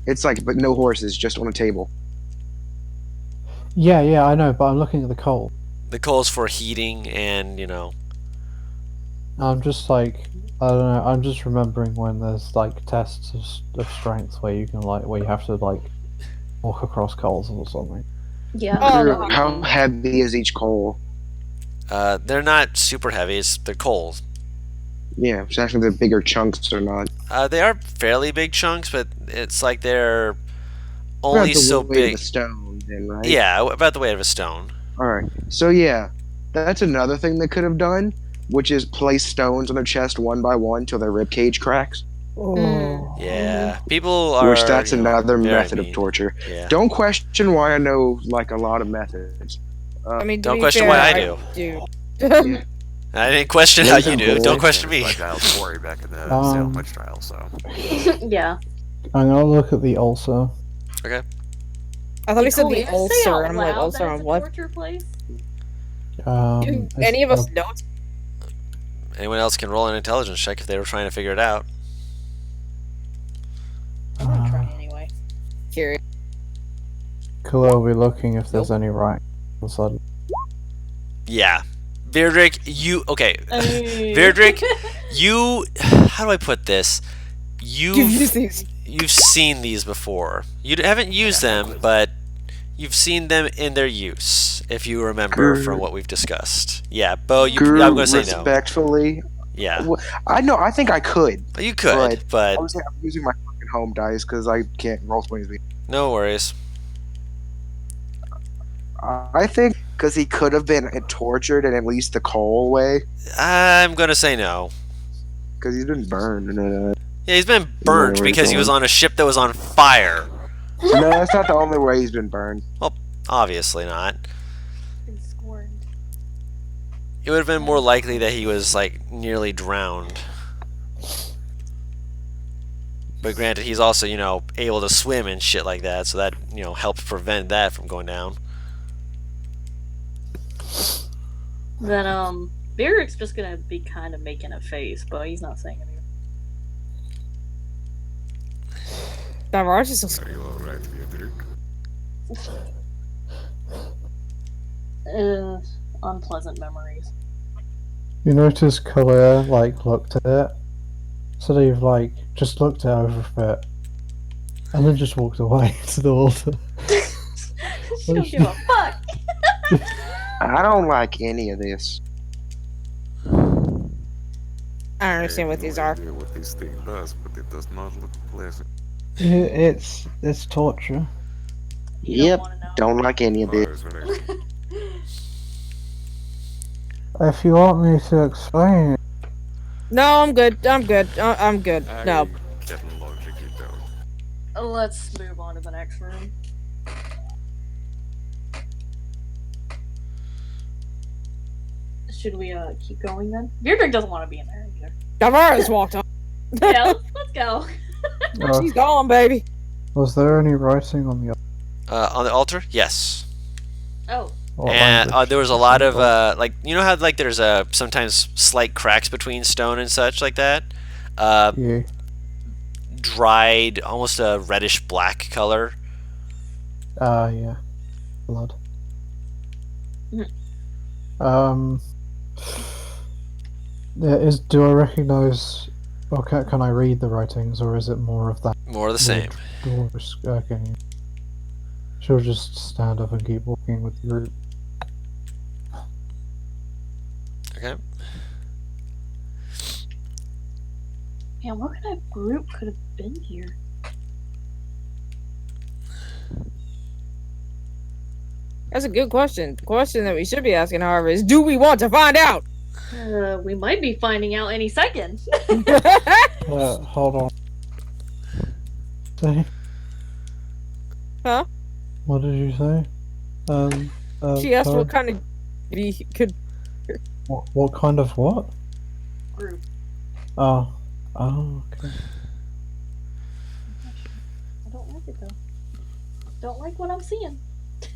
It's like, but no horses, just on a table. Yeah, I know, but I'm looking at the coal. The coals for heating and I'm just like, I don't know. I'm just remembering when there's like tests of strength where you can where you have to walk across coals or something. Yeah. Oh, Drew, no. how heavy is each coal? they're not super heavy. They're coals. Yeah, it's actually the bigger chunks or not. They are fairly big chunks, but it's like they're About only the so weight big. of a stone, then, right? Yeah, about the weight of a stone. Alright. So, yeah, that's another thing they could have done, which is place stones on their chest one by one till their ribcage cracks. Oh. Yeah, people are. Which that's another very method mean. of torture. Yeah. Don't question why I know, like, a lot of methods. I mean, to Don't be question fair, what I do. Yeah. I didn't question how you do. Nathan Don't Boyd. question me. Like Giles Corey back in the Um, Salem witch trial. So Yeah. I'm gonna look at the ulcer. I thought he said Cole, the you say ulcer, out and I'm like, loud ulcer that on it's a what? torture place? Do any of us know? Anyone else can roll an intelligence check if they were trying to figure it out. I'm gonna try anyway. Curious. Cool, are we looking if there's any right all of a sudden? Yeah. Virdrick, you. Okay. Hey. Virdrick, you. How do I put this? You've used these. You've seen these before. You haven't used them, but you've seen them in their use, if you remember from what we've discussed. Yeah, Bo, I'm Guru, going to say no. respectfully, Yeah, I know. I think I could. you could, but Obviously, I'm using my fucking home dice because I can't roll 20s. no worries. I think because he could have been tortured in at least the coal way, I'm going to say no. because he's been burned. No, Yeah, he's been burnt No, because he was don't. on a ship that was on fire. that's not the only way he's been burned. Obviously not. Been scorned. It would have been more likely that he was like nearly drowned. But granted, he's also, able to swim and shit like that, so that, helped prevent that from going down. Then, Byrric's just gonna be kind of making a face, but he's not saying anything. Davarage is just are you all right, Virdrick? Unpleasant memories. You notice Kalia looked at it, so they've just looked at it over a bit, and then just walked away to the altar. She don't give a fuck. I don't like any of this. I don't understand what these are. I have no idea what this thing does, but it does not look pleasant. It's torture. You Yep. don't wanna know. Don't like any of this. Others when I- If you want me to explain it, No, I'm good. I'm good. I'm good. No. Getting logic though. Let's move on to the next room. Should we keep going then? Beardrick doesn't want to be in there either. Tavares walked on. Yeah, let's go. She's gone, baby. Was there any writing on the On the altar, yes. Oh, And language? there was a lot of like, you know how like there's sometimes slight cracks between stone and such like that. Yeah. Dried, almost a reddish black color. Yeah. Blood. Yeah, do I recognize, or can I read the writings, or is it more of that? More of the same. Okay. She'll just stand up and keep walking with the group. Okay. man, what kind of group could have been here? That's a good question. The question that we should be asking, however, is do we want to find out? We might be finding out any second. Hold on. Say? Huh? What did you say? She asked sorry? what kind of he could. What kind of what? Group. Oh, okay. I don't like it though. Don't like what I'm seeing.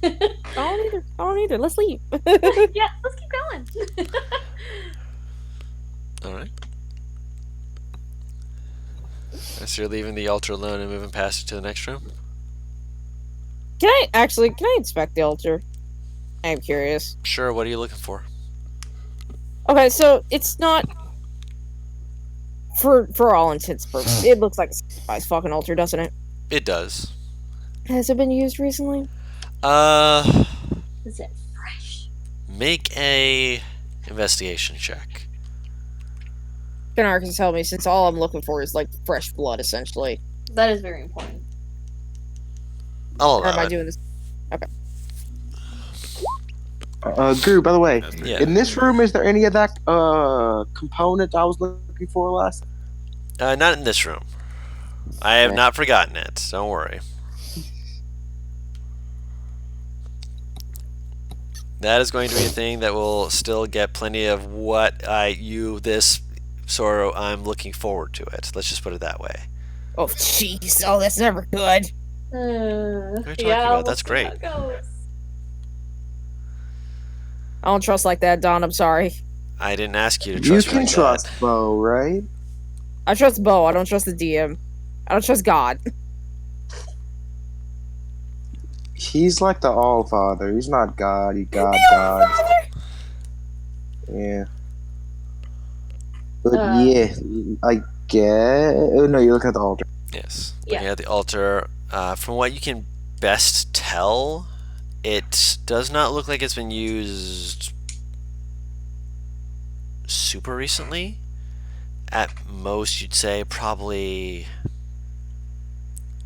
I don't either. Let's leave. Yeah, let's keep going. Alright. So you're leaving the altar alone and moving past it to the next room? Can I inspect the altar? I'm curious. Sure, what are you looking for? Okay, so it's not for all intents and purposes. It looks like a sacrifice fucking altar, doesn't it? It does. Has it been used recently? Is it fresh? Make a investigation check. Can Arcus tell me, since all I'm looking for is like fresh blood, essentially? That is very important. I'll Or am allow I it. doing this? Guru, by the way, Yeah. in this room, is there any of that component I was looking for last? Not in this room. I have Okay. not forgotten it. Don't worry. That is going to be a thing that will still get plenty of what this sort I'm looking forward to it. Let's just put it that way. Oh, jeez. Oh, that's never good. What are you talking Yeah, about? we'll That's see great. how it goes. I don't trust like that, Don. I'm sorry. I didn't ask you to You trust me can like trust Bo, right? I trust Bo. I don't trust the DM. I don't trust God. He's like the All Father. He's not God. He God. Yeah. But yeah, I guess. Oh no, you're looking at the altar. that. Yes. Yeah. Looking at the altar, from what you can best tell, it does not look like it's been used super recently. At most, you'd say probably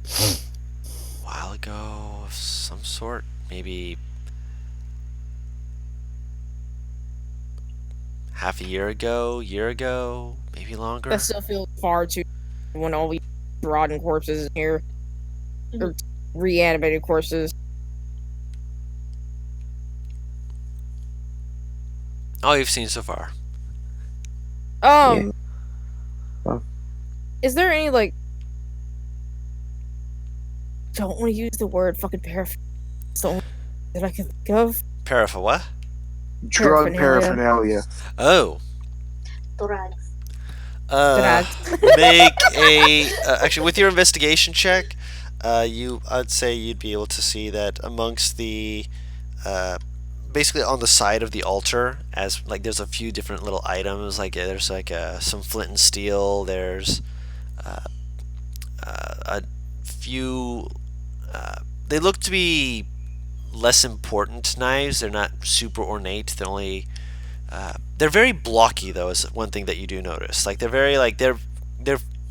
a while ago of some sort. Maybe half a year ago, maybe longer. That still feels far too when all we rotten corpses in here. Or reanimated corpses. All you've seen so far. Oh. Is there any, like... Don't want to use the word fucking paraphernalia. It's the only that I can think of. Parapha what? Drug Paraphernalia. paraphernalia. Oh. Drugs. Make a actually with your investigation check, I'd say you'd be able to see that amongst the basically on the side of the altar, as like there's a few different little items, like there's like some flint and steel, there's a few they look to be less important knives. They're not super ornate. They're very blocky, though, is one thing that you do notice. Like they're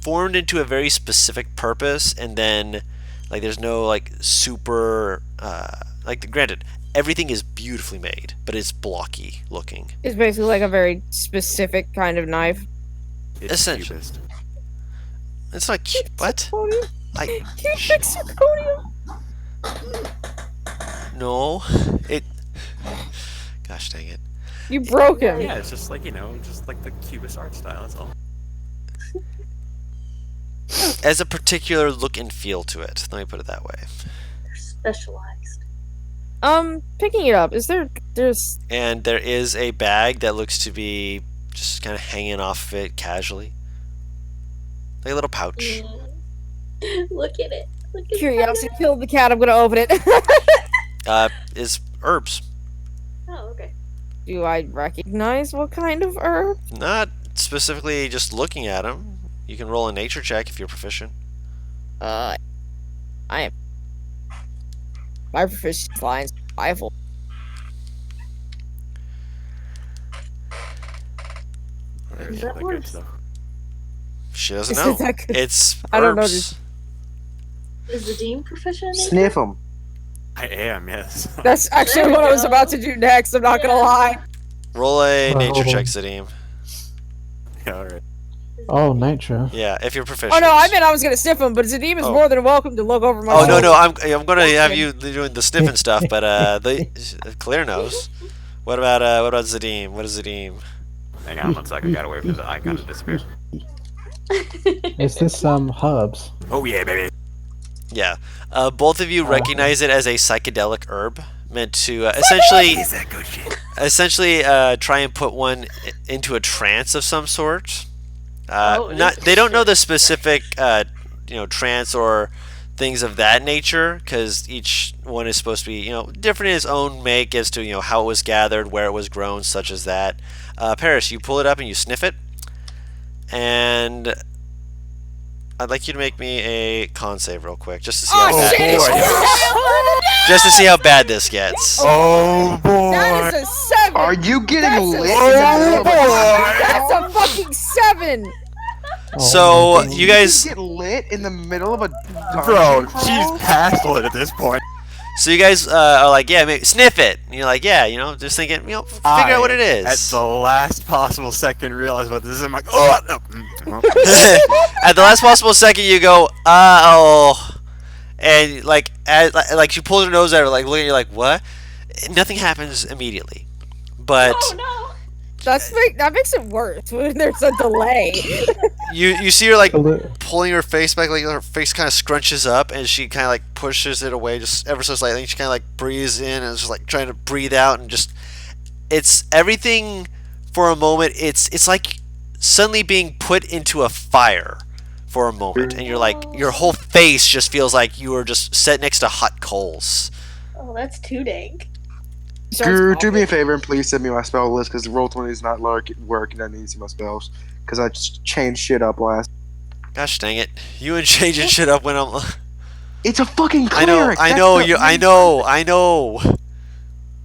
formed into a very specific purpose, and then like there's no like super like granted everything is beautifully made, but it's blocky looking. It's basically like a very specific kind of knife. It's Essentially. cubist. It's not what? Zirconium? I You fix zirconium? no. It. Gosh dang it. You broke him. Yeah, it's just like just like the cubist art style. That's all. Has a particular look and feel to it. Let me put it that way. They're specialized. Picking it up. There's And there is a bag that looks to be just kind of hanging off of it casually, like a little pouch. Look at it. Look at curiosity killed the cat. I'm gonna open it. Is herbs. Oh, okay. Do I recognize what kind of herb? Not specifically just looking at them. You can roll a nature check if you're proficient. I am. My proficiency line's survival. Is that worse? She doesn't Is know. it that good? It's herbs. I don't know this. Is the dean proficient? in Sniff them. I am, yes. That's actually There we what I was go. about to do next. I'm not gonna Yeah. lie. Roll a Oh, nature hold on. check, Zadim. Yeah, all right. Oh, nature. Yeah, if you're proficient. Oh no, I meant I was gonna sniff him, but Zadim is Oh. more than welcome to look over my Oh no, shoulder. no, I'm gonna have you doing the sniffing stuff, but the Claire knows. What about Zadim? What is Zadim? Hang on 1 second. I gotta wait for the icon to disappear. Is this herbs? Oh yeah, baby. Yeah, both of you recognize it as a psychedelic herb meant to essentially Is that good shit? try and put one into a trance of some sort. Oh, They don't know the specific trance or things of that nature, because each one is supposed to be different in its own make as to how it was gathered, where it was grown, such as that. Paris, you pull it up and you sniff it, and I'd like you to make me a con save real quick, just to see how bad shit! this gets. Just to see how bad this gets. Oh boy. That is a 7! Are you getting That's a lit? seven! in the middle of a- That's a fucking 7! So you You guys, get lit in the middle of a Bro, dungeon she's crawl? past lit at this point. are like, yeah, maybe sniff it. And you're like, yeah, just thinking, figure out what it is. At the last possible second, realize what this is. I'm like, oh, no. At the last possible second, you go, oh, and like she pulls her nose out, like looking at you, like what? Nothing happens immediately, but Oh no! That makes it worse when there's a delay. you see her like A li- pulling her face back, like her face kind of scrunches up, and she kind of like pushes it away just ever so slightly. And she kind of like breathes in and is just like trying to breathe out, and just it's everything for a moment. It's like suddenly being put into a fire for a moment, and you're like your whole face just feels like you were just set next to hot coals. Oh, that's too dank. Guru, do me a favor and please send me my spell list because Roll20 is not working. I need to see my spells because I just changed shit up last. Gosh dang it! You and changing shit up when I'm. It's a fucking I know, cleric. I That's know, the you, I main- know, I know.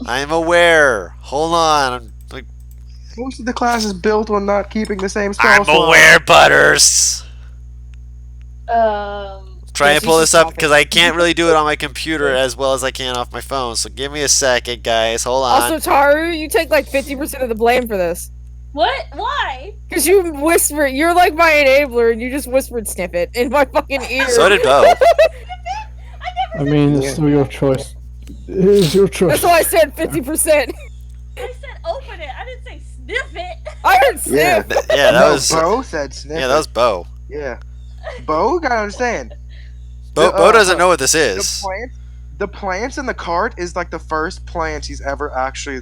I'm aware. Hold on. I'm like, Most of the class is built on not keeping the same spell I'm slot. aware, Butters. Try Yes, and pull you this should up stop it. because I can't really do it on my computer as well as I can off my phone. So give me a second, guys. Hold on. Also, Taru, you take like 50% of the blame for this. What? Why? Because you whispered, you're like my enabler, and you just whispered sniff it in my fucking ear. So did Bo. I mean, it's still your choice. It is your choice. That's why I said 50%. I said open it. I didn't say sniff it. I heard sniff. Yeah, Yeah, that no, was. Bo said sniff. Yeah, that was Bo. Yeah, Bo gotta understand. Bo The, doesn't know what this The is. plants in the cart is like the first plants he's ever actually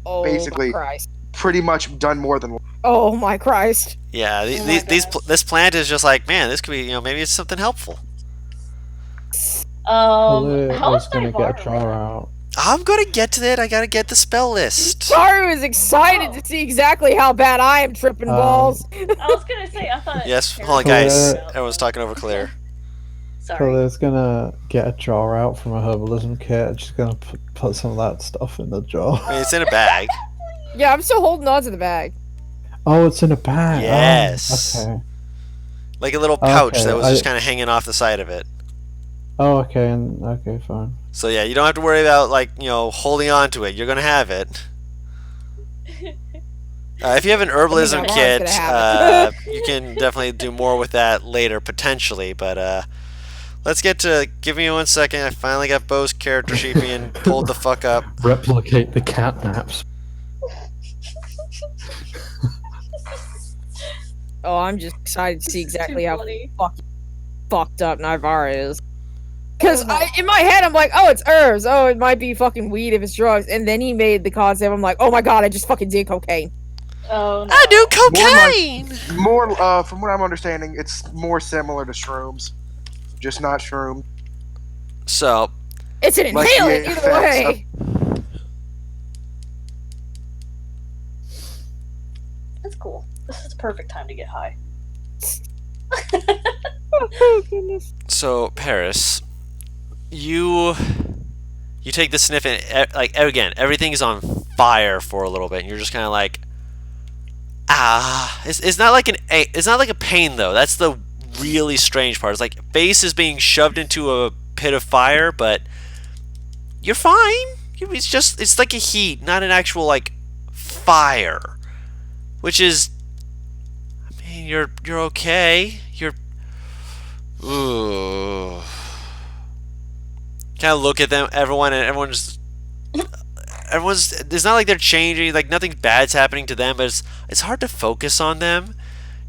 Oh, basically- my Christ. pretty much done more than one. Oh, my Christ. Yeah, Oh my God. this plant is just like, man, this could be, maybe it's something helpful. Khalid How is is my gonna bar? get a jar out. I'm gonna get to that. I gotta get the spell list. Taru is excited to see exactly how bad I am tripping balls. I was gonna say I thought. Yes, Karen hold on, was guys. about- Everyone's talking over Claire. Sorry. Khalid's gonna get a jar out from a herbalism kit. And she's gonna put some of that stuff in the jar. I mean, it's in a bag. Yeah, I'm still holding on to the bag. Oh, it's in a bag. Yes. Oh, okay. Like a little pouch Okay, that was just I- kind of hanging off the side of it. Oh, okay. Okay, fine. So yeah, you don't have to worry about holding on to it. You're gonna have it. If you have an herbalism Navarro's kit, gonna have you can definitely do more with that later, potentially. But let's get to. Give me 1 second. I finally got Bo's character sheet being pulled the fuck up. Replicate the cat naps. Oh, I'm just excited to see exactly Too how funny. fucked up Navarra is. Because in my head, I'm like, oh, it's herbs. Oh, it might be fucking weed if it's drugs. And then he made the concept. I'm like, oh my god, I just fucking did cocaine. Oh no. I do More cocaine. More, from what I'm understanding, it's more similar to shrooms, just not shroom. So It's an Like, inhalant, yeah, either way. That's cool. This is the perfect time to get high. Oh, goodness. So Paris, you take the sniff and like again, everything's on fire for a little bit, and you're just kind of like, it's not like it's not like a pain though. That's the really strange part. It's like face is being shoved into a pit of fire, but you're fine. It's like a heat, not an actual like fire, which is, I mean, you're okay. You're. Ooh. Kind of look at them, everyone, and everyone's. It's not like they're changing, like nothing bad's happening to them, but it's hard to focus on them.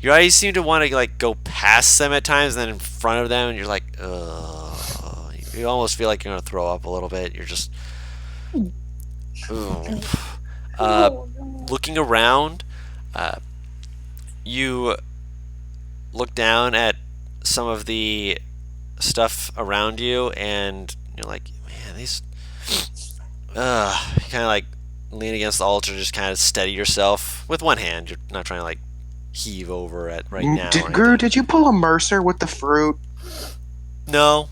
Your eyes seem to want to like go past them at times, and then in front of them, and you're like, ugh. You almost feel like you're gonna throw up a little bit. You're just. Ooh. Looking around, you look down at some of the stuff around you, and you're like, man, these. You kind of like lean against the altar, just kind of steady yourself with one hand. You're not trying to like heave over it right now. Guru, did you pull a Mercer with the fruit? No.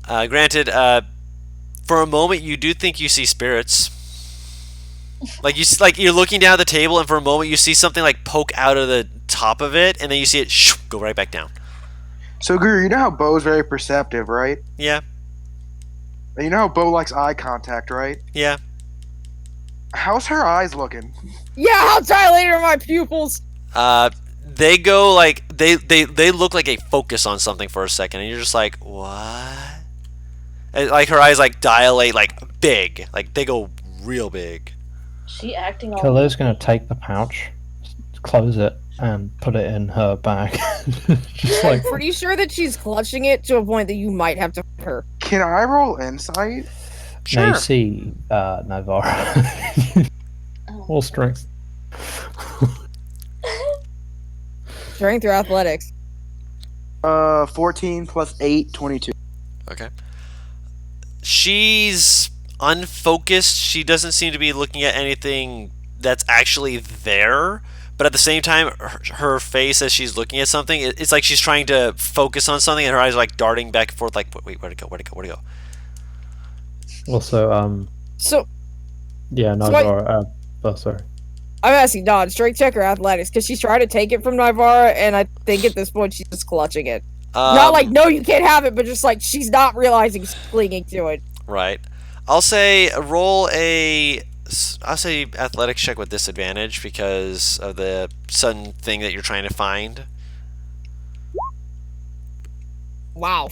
Granted, for a moment you do think you see spirits. Like you're looking down at the table, and for a moment you see something like poke out of the top of it, and then you see it go right back down. So, Guru, you know how Bo's very perceptive, right? Yeah. And you know how Bo likes eye contact, right? Yeah. How's her eyes looking? Yeah, how dilated are my pupils? They go like they look like a focus on something for a second, and you're just like, what? And, like her eyes like dilate like big, like they go real big. She acting all. Khalil's gonna take the pouch, close it, and put it in her bag. Just like, Pretty sure that she's clutching it to a point that you might have to hurt her. Can I roll insight? Sure. now you see Navarra. All strength. Strength or athletics? 14 plus 8, 22. Okay. She's unfocused. She doesn't seem to be looking at anything that's actually there. But at the same time, her face as she's looking at something, it's like she's trying to focus on something, and her eyes are like darting back and forth. Like, wait, where'd it go? Where'd it go? Where'd it go? Also, So, yeah, Navarra. Sorry. I'm asking Don, strength check or athletics? Because she's trying to take it from Navarra, and I think at this point she's just clutching it. Not like, no, you can't have it, but just like she's not realizing she's clinging to it. Right. I'll say roll I'll say athletics check with disadvantage because of the sudden thing that you're trying to find. Wow.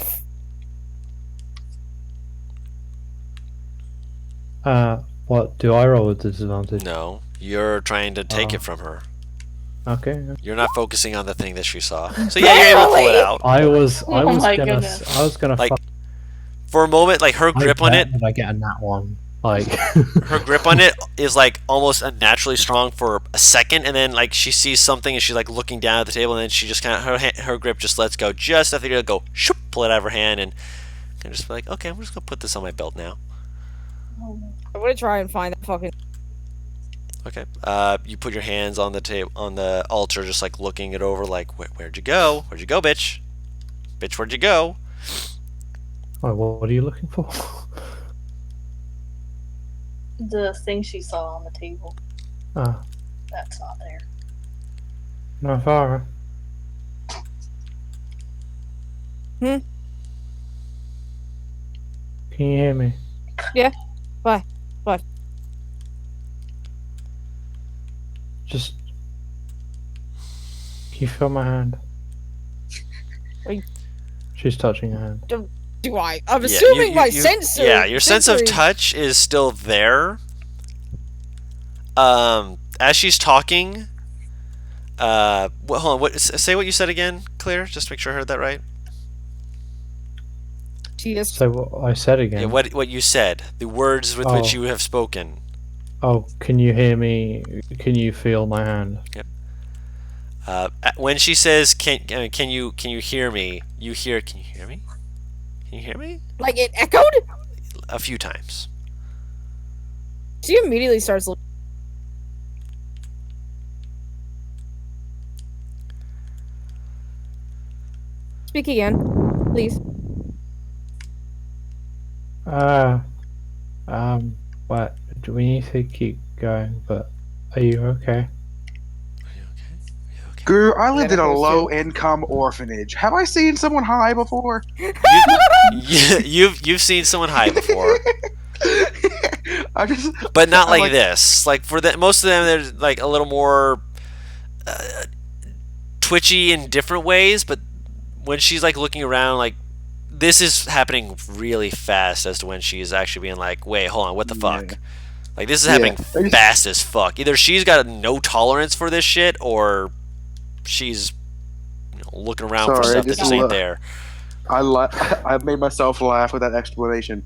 What do I roll with disadvantage? No, you're trying to take it from her. Okay. You're not focusing on the thing that she saw. So yeah, you're able to pull it out. I was my gonna goodness. I was gonna Like, fuck for a moment, like her grip on it, if I get a nat one. Like her grip on it is like almost unnaturally strong for a second, and then like she sees something and she's like looking down at the table, and then she just kind of her grip just lets go just after you go shoop, pull it out of her hand, and just be like, okay, I'm just gonna put this on my belt now. I'm gonna try and find that fucking. Okay. You put your hands on the table on the altar, just like looking it over, like where'd you go? Where'd you go, bitch? Bitch, where'd you go? oh, what are you looking for? The thing she saw on the table. Ah, That's not there. Navarra. Hmm? Can you hear me? Yeah. Why? Just. Can you feel my hand? Are you- She's touching your hand. Do I? I'm Yeah, assuming my sensor. Yeah, your sense of sensory- touch is still there. As she's talking, hold on. Say what you said again, Claire. Just to make sure I heard that right. She just. So what I said again. Yeah, what you said, the words with which you have spoken. Oh, can you hear me? Can you feel my hand? When she says, "Can you hear me?" You hear, "Can you hear me? Can you hear me?" Like it echoed? A few times. She immediately starts looking. Speak again, please. What? Do we need to keep going? But are you okay? Guru, I lived in a Gotta go low-income orphanage. Have I seen someone high before? You've seen someone high before, I just, but not I'm like this. Like most of them, they're like a little more twitchy in different ways. But when she's like looking around, like this is happening really fast as to when she's actually being like, "Wait, hold on, what the fuck?" Yeah. Like this is happening Yeah. fast as fuck. Either she's got no tolerance for this shit, or she's looking around for Sorry, I stuff that just just ain't lo- there. I made myself laugh with that explanation.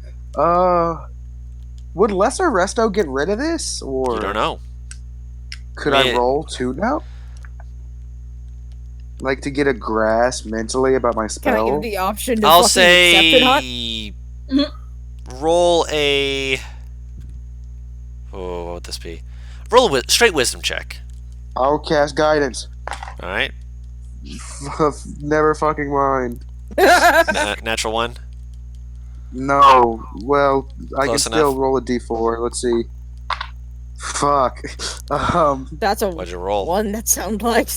Would Lesser Resto get rid of this, or You don't know. could I mean, I roll to know? Like to get a grasp mentally about my Can I spell? give the option to I'll fucking accept it, huh? say Mhm. roll a. Oh, what would this be? Roll a straight wisdom check. I'll cast guidance. All right, Never fucking mind. natural one. No. Well, I can Close still enough. roll a d4. Let's see. Fuck. That's a What'd you roll? one that sounds like.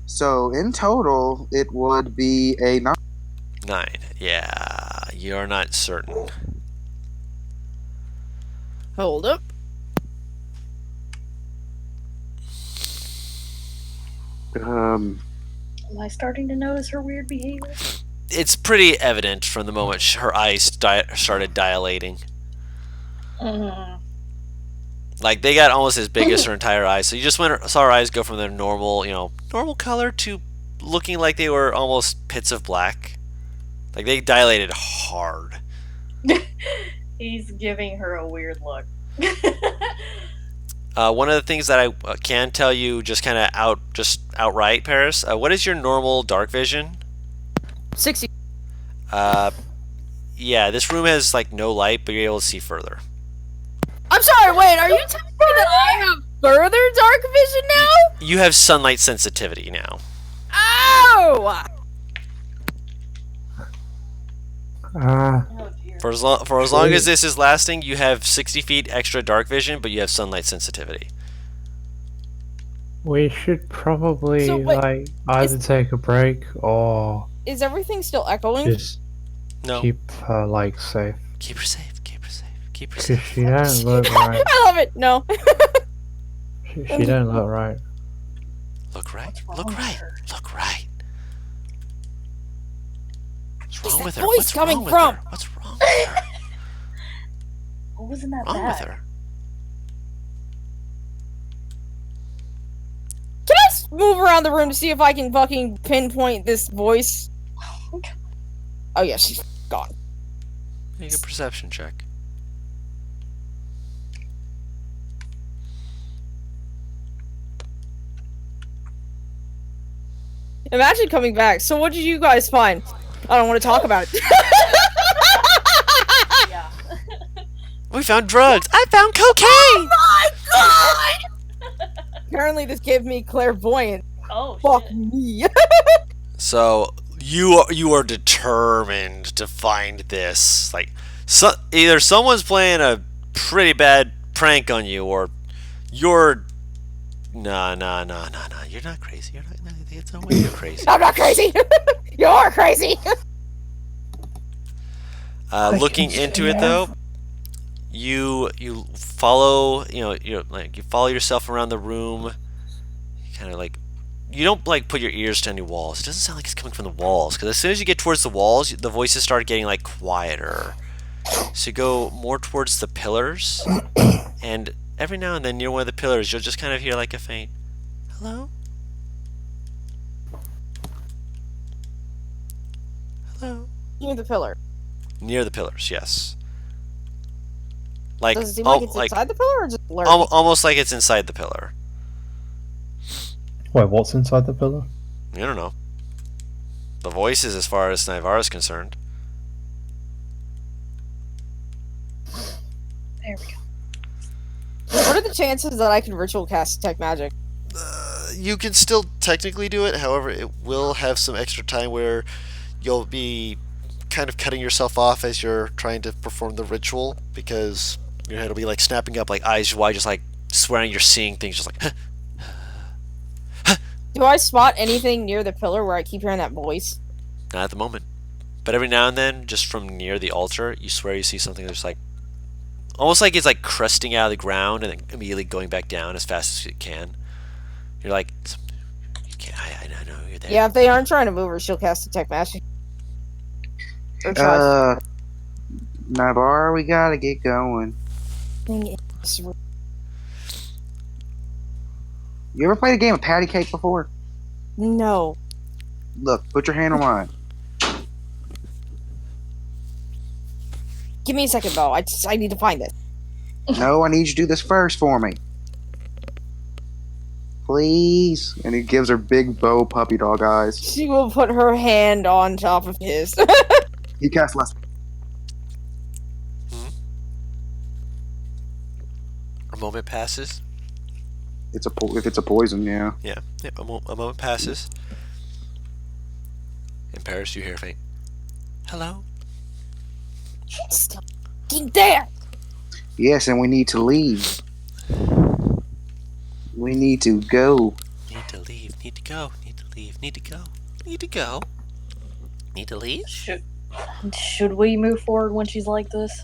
So in total, it would be a 9. 9. Yeah, you're not certain. Hold up. Am I starting to notice her weird behavior? It's pretty evident from the moment her eyes started dilating. Mm. Like they got almost as big as her entire eyes. So you just saw her eyes go from their normal, normal color to looking like they were almost pits of black. Like they dilated hard. He's giving her a weird look. One of the things that I can tell you, just kind of outright, Paris. What is your normal dark vision? 60. Yeah, this room has like no light, but you're able to see further. I'm sorry, wait, are you telling me that I have further dark vision now? You have sunlight sensitivity now. Oh! Ah, Oh dear. For as long as this is lasting, you have 60 feet extra dark vision, but you have sunlight sensitivity. we should probably So, wait, like either take a break or Is everything still echoing? just No, keep her like safe. keep her safe. Keep her safe. Keep her Cause safe. she don't look right. I love it. No. She don't look right. Look right. What's wrong Look with right. her? Look right. What's Where's wrong that with her? voice What's coming wrong with from? her? What's wrong with her? What was in that Wrong with bag? her? Can I move around the room to see if I can fucking pinpoint this voice? Oh yeah, she's gone. Make a perception check. Imagine coming back. So what did you guys find? I don't want to talk about it. Yeah. We found drugs. I found cocaine. My God! Apparently this gave me clairvoyance. Oh Fuck shit. me. So you are determined to find this. Like, either someone's playing a pretty bad prank on you, or you're no. You're not crazy. You're not. It's no way you're crazy. I'm not crazy. You're crazy. Looking into it though, you follow, you follow yourself around the room. Kind of like you don't like put your ears to any walls. It doesn't sound like it's coming from the walls because as soon as you get towards the walls, the voices start getting like quieter. So you go more towards the pillars, and every now and then near one of the pillars, you'll just kind of hear like a faint hello, hello. Near the pillar. Near the pillars, yes. Like Does it seem like it's inside the pillar or just lurking? almost like it's inside the pillar. Wait, what's inside the pillar? I don't know. The voices, as far as Nyvar is concerned. There we go. What are the chances that I can ritual cast detect magic? You can still technically do it, however, it will have some extra time where you'll be kind of cutting yourself off as you're trying to perform the ritual because your head will be like snapping up, like eyes wide, just like swearing you're seeing things, just like. Do I spot anything near the pillar where I keep hearing that voice? Not at the moment. But every now and then, just from near the altar, you swear you see something that's like almost like it's like crusting out of the ground and then immediately going back down as fast as it can. You're like, you can't, I know you're there. Yeah, if they aren't trying to move her, she'll cast detect magic. Or try. Navarre, we gotta get going. You ever played a game of patty cake before? No. Look, put your hand on mine. Give me a second, Bo. I need to find it. No, I need you to do this first for me. Please. And he gives her big bow puppy dog eyes. She will put her hand on top of his. He casts less. A moment passes. If it's a poison, yeah. Yeah, a moment passes. In Paris, you hear a faint hello. Still fucking there. Yes, and we need to leave. We need to go. Need to leave. Need to go. Need to leave. Need to go. Need to go. Need to leave. Should we move forward when she's like this?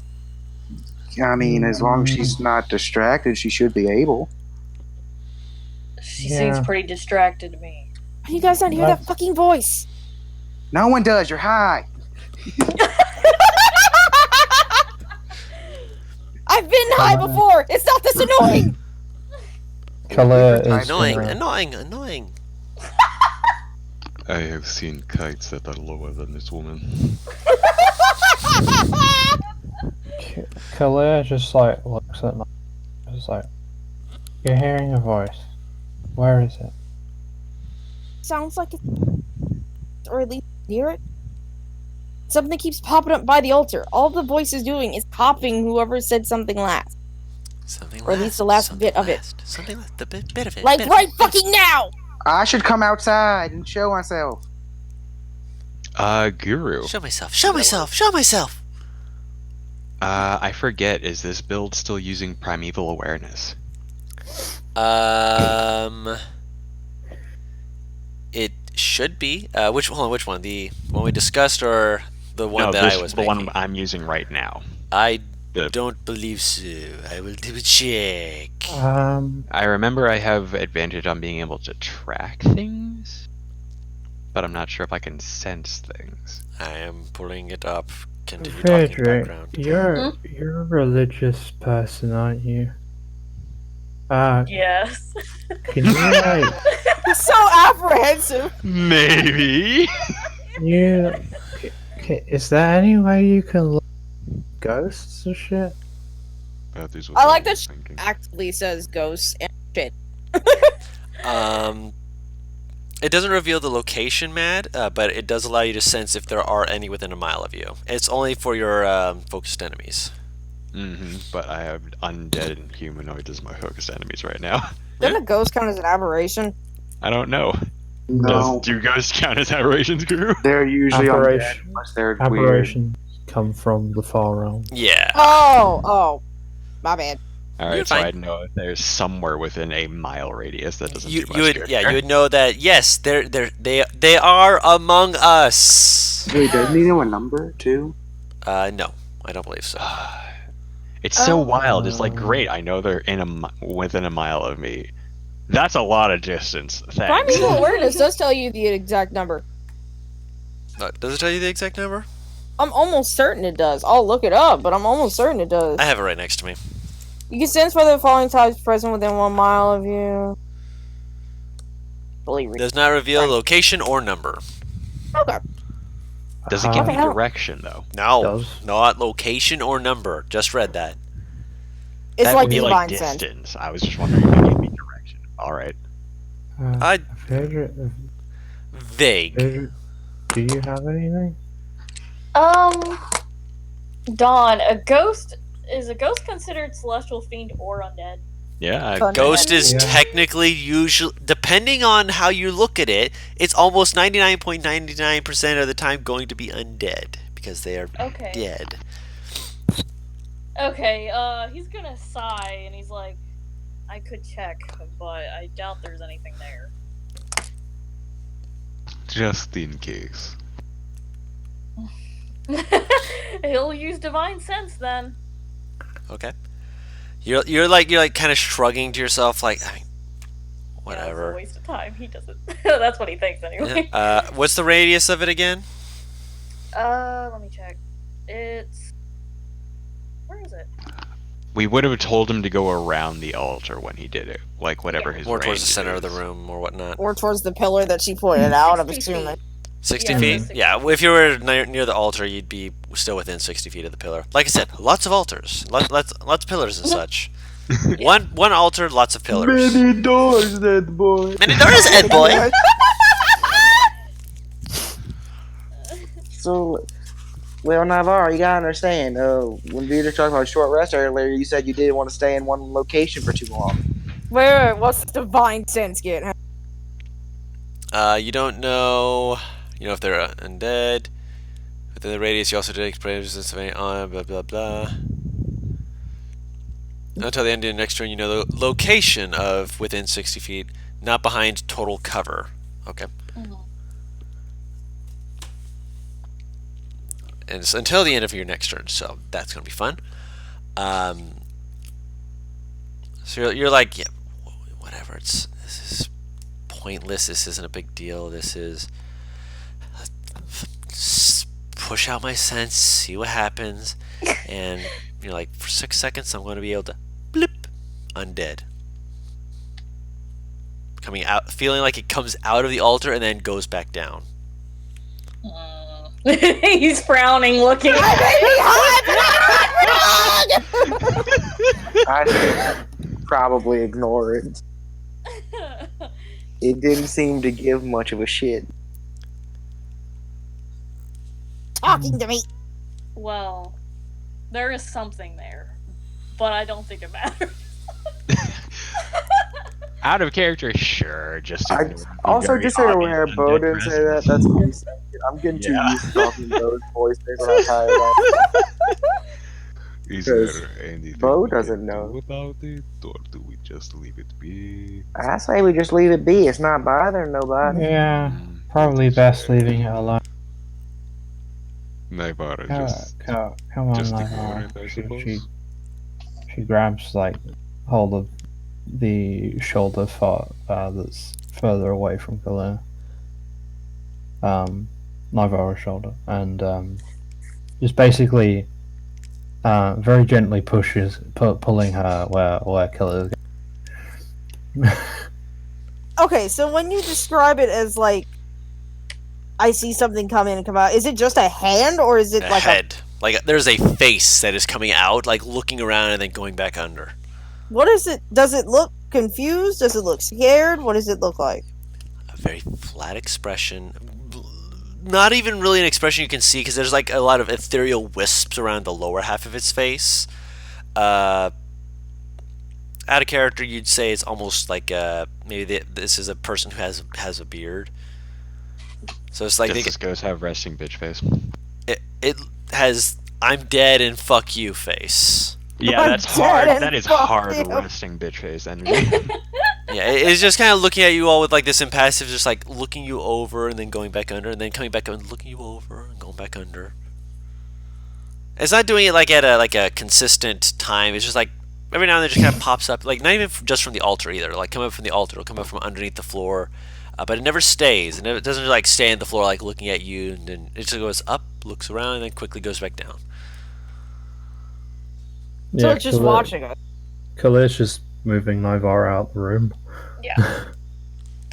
I mean, as long as she's not distracted, she should be able. She Yeah. seems pretty distracted to me. How do you guys not hear that fucking voice? No one does. You're high. I've been high before. It's not this annoying. Kalea is Annoying. I have seen kites that are lower than this woman. Kalea just like looks at me. Just like, you're hearing a voice. Where is it? Sounds like it's, or at least near it. Something keeps popping up by the altar. All the voice is doing is copying whoever said something last. Something Or at least the last bit of it. Something last. The bit of it. Like bit of right it. fucking now! I should come outside and show myself. Guru. Show myself. I forget, is this build still using primeval awareness? It should be. Which one? The one we discussed or the one No, that I was the making? one I'm using right now. I The- don't believe so. I will do a check. I remember I have advantage on being able to track things, but I'm not sure if I can sense things. I am pulling it up. Continue talking in the Frederick, background. you're a religious person, aren't you? Yes. Can you like He's so apprehensive. Maybe. you? Is there any way you can look at ghosts or shit? That is what I like I'm that she thinking. actively says ghosts and shit. It doesn't reveal the location, Mad, but it does allow you to sense if there are any within a mile of you. It's only for your focused enemies. But I have undead and humanoid as my focused enemies right now. Doesn't a ghost count as an aberration? I don't know. No, Do you guys count as aberrations, Guru? they're usually undead Aberration. unless they're weird. Aberrations come from the far realm. Yeah. Oh, my bad. All You're right, so fine. I know if there's somewhere within a mile radius that doesn't You do much. would good. you would know that yes, they are among us. Wait, doesn't he know a number too? No, I don't believe so. It's so Oh. wild. It's like, great, I know they're within a mile of me. That's a lot of distance. Thanks. Primeval awareness does tell you the exact number. Does it tell you the exact number? I'm almost certain it does. I'll look it up, but I'm almost certain it does. I have it right next to me. You can sense whether the following types present within 1 mile of you. Does not reveal location or number. Okay. Does it give Okay, me how- direction, though? No, Does. not location or number. Just read that. It's That like would be divine like sense. distance. I was just wondering if it gave me direction. Alright. I- Phaedra, Vague. do you have anything? Dawn, is a ghost considered celestial fiend or undead? Yeah, Fun. Ghost is Yeah. technically usually, depending on how you look at it, it's almost 99.99% of the time going to be undead because they are Okay. dead. Okay, he's gonna sigh and he's like, I could check, but I doubt there's anything there. just in case. He'll use divine sense then. Okay. You're like kind of shrugging to yourself, like, I mean, Yeah, whatever. it's a waste of time. He doesn't. That's what he thinks anyway. What's the radius of it again? Let me check. It's where is it? We would have told him to go around the altar when he did it. Like, whatever his More towards the range center of the is. room or whatnot. Or towards the pillar that she pointed out, I'm 60 assuming. feet. 60 Yeah, feet? 60 Yeah, if you were near the altar, you'd be still within 60 feet of the pillar. Like I said, lots of altars. Lots of pillars and such. One altar, lots of pillars. Many doors, that boy. Many doors, Ed boy! So, well, Navarre, you gotta understand. When we were talking about short rest earlier, you said you didn't want to stay in one location for too long. Wait, what's the divine sense get? You don't know. You know if they're undead. Within the radius, you also detect presence of any blah blah blah. Until the end of the next turn, you know the location of within 60 feet, not behind total cover. Okay. And it's until the end of your next turn, so that's gonna be fun. So you're like, yeah, whatever. This is pointless. This isn't a big deal. This is push out my sense, see what happens, and you're like, for 6 seconds, I'm going to be able to blip, undead. Coming out, feeling like it comes out of the altar and then goes back down. He's frowning, looking at I should probably ignore it. It didn't seem to give much of a shit. Talking to me. Well, there is something there, but I don't think it matters. Out of character, sure. Just I also just so you're aware, Bo didn't say that. That's what he said. I'm getting too Yeah. used to talking Bo's voice when I tired of Is 'Cause there anything Bo we doesn't can know. do about it, or do we just leave it be? I say we just leave it be. It's not bothering nobody. Yeah, Hmm, probably best leaving it alone. Naivara Come just on, just like, ignore it, I suppose. she grabs like hold of the shoulder that's further away from Galena. Naivara's shoulder, and just basically very gently pulling her where Killer is. Okay, so when you describe it as like, I see something come in and come out, is it just a hand or is it A like head. Like there's a face that is coming out, like looking around and then going back under. what is it? Does it look confused? Does it look scared? What does it look like? A very flat expression. Not even really an expression you can see because there's like a lot of ethereal wisps around the lower half of its face. Out of character, you'd say it's almost like maybe this is a person who has a beard. So it's like Does this ghost have resting bitch face? it has I'm dead and fuck you face. Yeah, I'm that's dead hard. and That is fuck hard you. resting bitch face energy. Yeah, it's just kind of looking at you all with like this impassive, just like looking you over and then going back under, and then coming back and looking you over and going back under. It's not doing it like at a consistent time. It's just like every now and then it just kind of pops up. Like not even just from the altar either. Like come up from the altar, it'll come up from underneath the floor, but it never stays. And it doesn't like stay on the floor like looking at you. And then it just goes up, looks around, and then quickly goes back down. So it's just watching us. Khalid's just moving Nivara out the room. Yeah.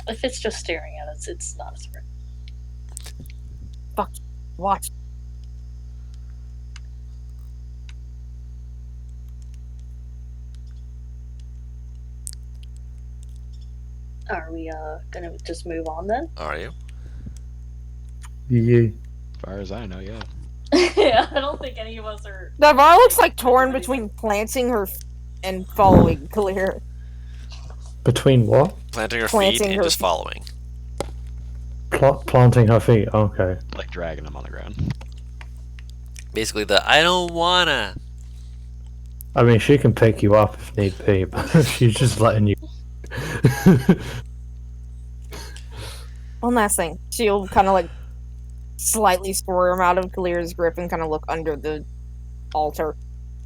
If it's just staring at us, it's not a threat. Fuck. Watch. Are we gonna just move on then? Are you? Yeah. As far as I know, yeah. Yeah, I don't think any of us are. Navara looks like torn between planting her and following Clear. Between what? Planting her feet Planting and her just feet. following. Planting her feet. Okay. Like dragging them on the ground. Basically, I don't wanna. I mean, she can pick you up if need be, but she's just letting you. One last thing. She'll kind of like slightly squirm out of Clear's grip and kind of look under the altar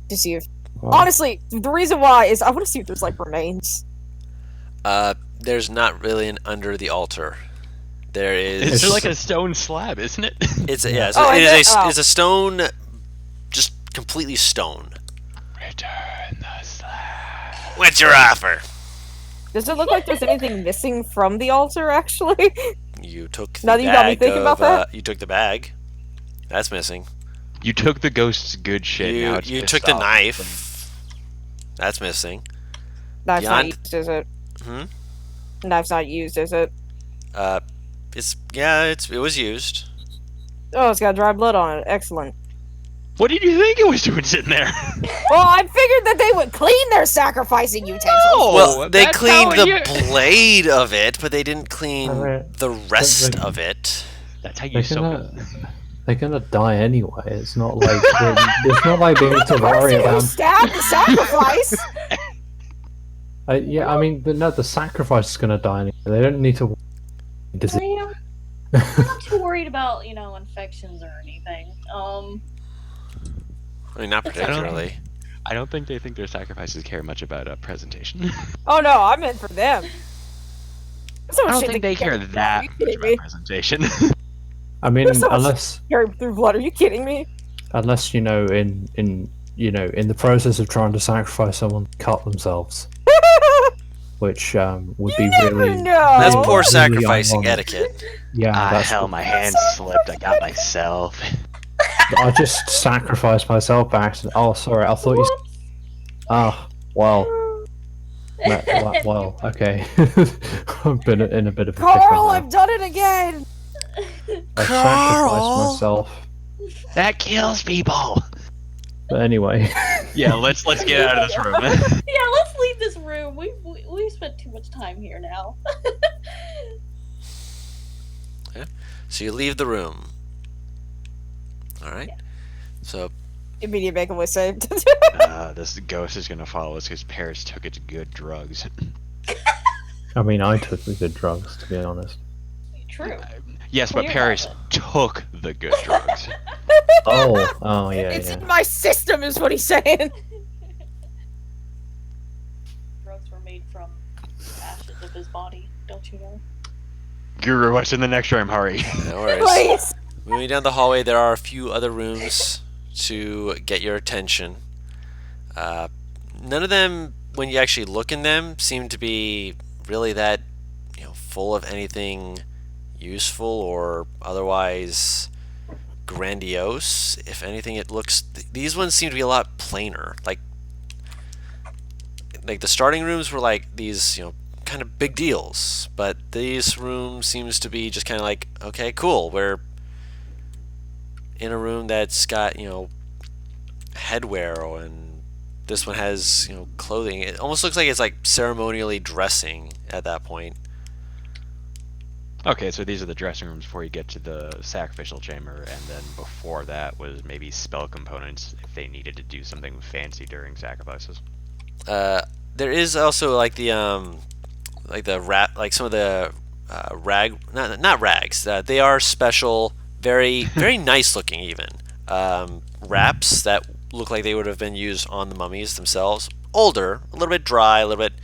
to see if. Honestly, the reason why is I want to see if there's like remains. There's not really an under the altar. There is. It's like a stone slab, isn't it? It's yeah. Oh, It's a stone, just completely stone. Return the slab. What's your offer? Does it look like there's anything missing from the altar? Actually, You took the Now that you got me bag thinking of, about that? You took the bag. That's missing. You took the ghost's good shit. Now it's You pissed took the off. knife. That's missing. knife's not Beyond- used, is it? Hmm. Knife's not used, is it? It was used. Oh, it's got dry blood on it. Excellent. What did you think it was doing sitting there? Well, I figured that they would clean their sacrificing utensils. Well, they that's cleaned how the you- blade of it, but they didn't clean Alright. the rest of it. That's how you They're soak gonna, it. they're gonna die anyway. It's not like it's not like they need to The worry person who about. stabbed the sacrifice. Yeah, I mean, the sacrifice is gonna die anyway. They don't need to. Does it? I'm not too worried about infections or anything. I mean, not particularly. I don't think they think their sacrifices care much about presentation. Oh no, I meant for them. That's I not don't shit think they care Are that you much kidding about me? presentation. I mean, There's so much- unless Carry through blood. Are you kidding me? you know, in the process of trying to sacrifice someone, cut themselves, which would be Never really. know. That's poor really sacrificing ironic. etiquette. Yeah, that's. hell, my hand slipped. I got myself. I just sacrificed myself by accident. Oh, sorry. I thought you. Ah, well. Well, okay. I've been in a bit of a pickle Carl, now. I've done it again. I sacrificed Carl! myself. That kills people. But anyway, Yeah, let's get out of this room. Yeah, let's leave this room. We've spent too much time here now. So you leave the room. All right. So Immediate make-a-way saved. This ghost is gonna follow us because Paris took its good drugs. I mean, I took the good drugs, to be honest. True. Yes, but Clear Paris about took the good drugs. Oh, yeah, It's yeah. in my system, is what he's saying. Drugs were made from ashes of his body, don't you know? Guru, what's in the next room? Hurry. no worries. Please. Moving down the hallway, there are a few other rooms to get your attention. None of them, when you actually look in them, seem to be really that full of anything useful or otherwise grandiose. If anything, it looks. These ones seem to be a lot plainer. Like the starting rooms were like these, kind of big deals, but this room seems to be just kind of like, okay, cool. We're in a room that's got headwear, and this one has clothing. It almost looks like it's like ceremonially dressing at that point. Okay, so these are the dressing rooms before you get to the sacrificial chamber, and then before that was maybe spell components if they needed to do something fancy during sacrifices. There is also like the some of the not rags. They are special, very very nice looking even. wraps that look like they would have been used on the mummies themselves. Older, a little bit dry, a little bit,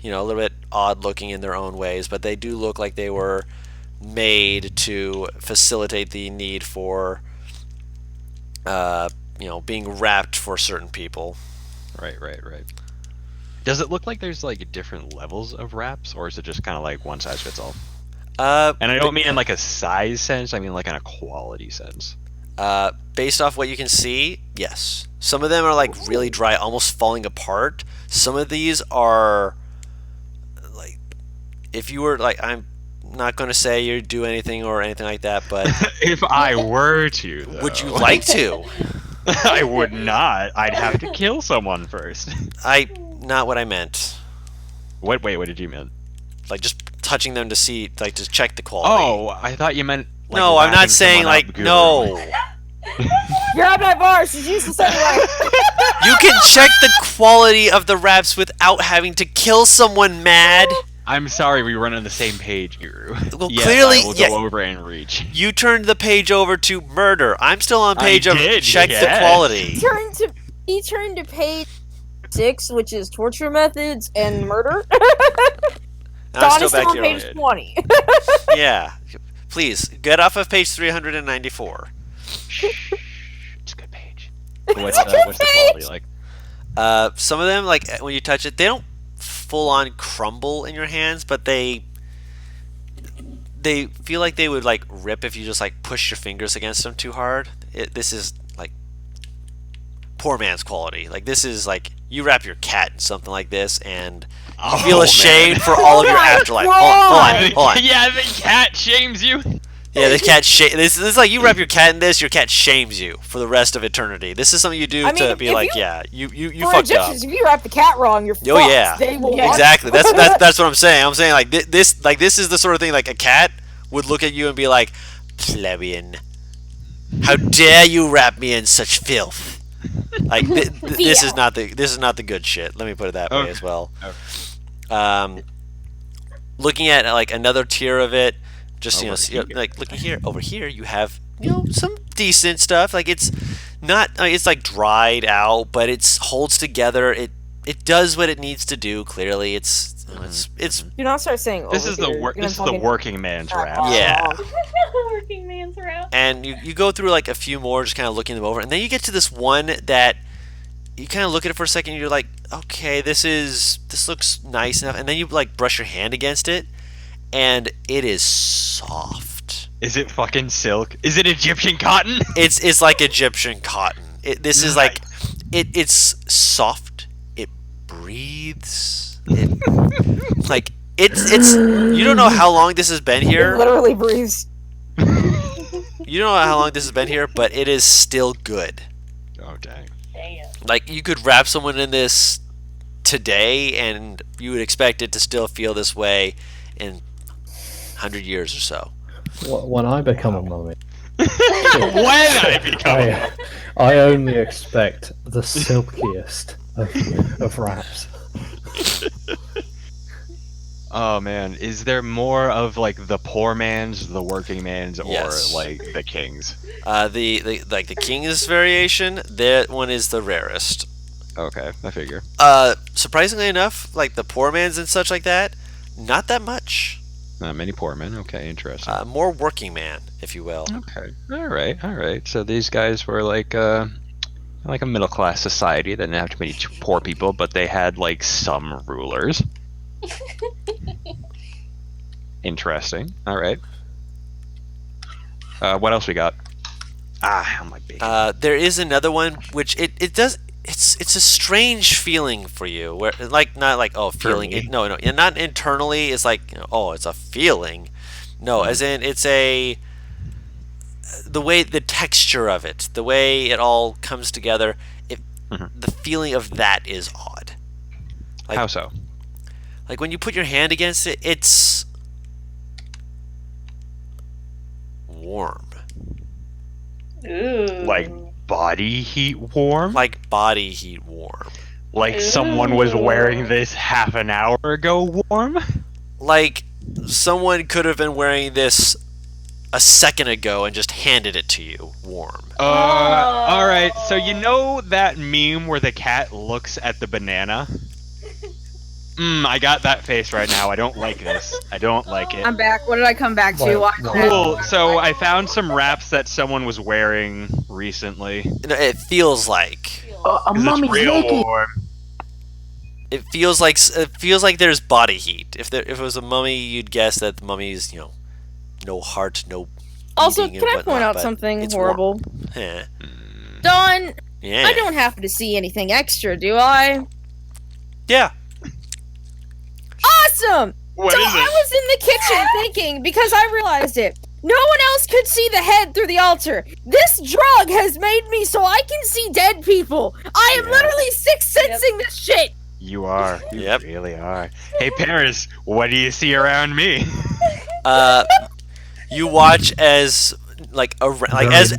a little bit odd looking in their own ways, but they do look like they were made to facilitate the need for, being wrapped for certain people. Right. Does it look like there's like different levels of wraps, or is it just kind of like one size fits all? And I don't mean in like a size sense. I mean like in a quality sense. Based off what you can see, yes. Some of them are like really dry, almost falling apart. Some of these are like, if you were like, I'm not going to say you do anything or anything like that, but If I were to, though, would you like to? I would not. I'd have to kill someone first. Not what I meant. Wait, what did you mean? Like just touching them to see, like to check the quality. Oh, I thought you meant. Like, no, I'm not wrapping saying someone up, like Guru. no. Grab that bar. She's useless anyway. You can check the quality of the wraps without having to kill someone, mad. I'm sorry, we run on the same page, Guru. Well, Yes, clearly, I will go over and reach. You turned the page over to murder. I'm still on page of check the yes. quality. He turned to page 6, which is torture methods and murder. I'm Donnie's still back on here. page 20. Yeah. Please, get off of page 394. It's a good page. What's the quality like? Some of them, like when you touch it, they don't full on crumble in your hands, but they feel like they would like rip if you just like push your fingers against them too hard. This is like poor man's quality. Like this is like you wrap your cat in something like this and you feel ashamed for all of your afterlife. Hold on. Yeah, the cat shames you. Yeah, the cat this is like you wrap your cat in this, your cat shames you for the rest of eternity. This is something you do to be like, you For fucked up. Egyptians, if you wrap the cat wrong, you're fucked. Oh yeah, They will exactly. That's what I'm saying. I'm saying like this is the sort of thing like a cat would look at you and be like, plebeian, how dare you wrap me in such filth? Like this is not the good shit. Let me put it that way as well. Okay. Looking at like another tier of it, just like looking here over here, you have some decent stuff. Like it's not it's like dried out, but it holds together. It does what it needs to do. Clearly, it's Do not start saying. This is the working man's wrap. Yeah. Working man's route. And you go through like a few more, just kind of looking them over, and then you get to this one that you kind of look at it for a second, and you're like, okay, this looks nice enough, and then you like brush your hand against it, and it is soft. Is it fucking silk? Is it Egyptian cotton? It's like Egyptian cotton. This is like it's soft. It breathes. Like it's you don't know how long this has been here. It literally breathes. You don't know how long this has been here, but it is still good. Oh dang. Damn. Like you could wrap someone in this today, and you would expect it to still feel this way in 100 years or so. When I become a mummy, I only expect the silkiest of wraps. Oh man, is there more of like the poor man's, the working man's, or Yes. like the king's? The king's variation, that one is the rarest. Okay, I figure. Surprisingly enough, like the poor man's and such like that, not that much. Not many poor men. Okay, interesting. More working man, if you will. Okay, all right. So these guys were like a middle class society. They didn't have too many poor people, but they had like some rulers. Interesting. All right. What else we got? Oh my baby. There is another one which it does. It's a strange feeling for you, where like not like feeling it. No, and not internally. It's like it's a feeling. No, as in it's the way the texture of it, the way it all comes together. The feeling of that is odd. Like, How so? Like when you put your hand against it, it's warm. Ooh. Like body heat warm? Like body heat warm. Like someone was wearing this half an hour ago warm? Like someone could have been wearing this a second ago and just handed it to you warm. All right. So you know that meme where the cat looks at the banana? I got that face right now. I don't like this. I don't like it. I'm back. What did I come back to? Cool. So I found some wraps that someone was wearing recently. It feels like A mummy's real naked. warm. it feels like there's body heat. If it was a mummy, you'd guess that the mummy's no heart, no. Also, beating can and I point whatnot, out but something it's horrible? warm. Yeah. Dawn, Yeah. I don't have to see anything extra, do I? Yeah. Awesome! What so is it? I was in the kitchen thinking, because I realized it. No one else could see the head through the altar. This drug has made me so I can see dead people. I am literally sixth sensing this shit. You are. You Yep. really are. Hey, Paris, what do you see around me? You watch as as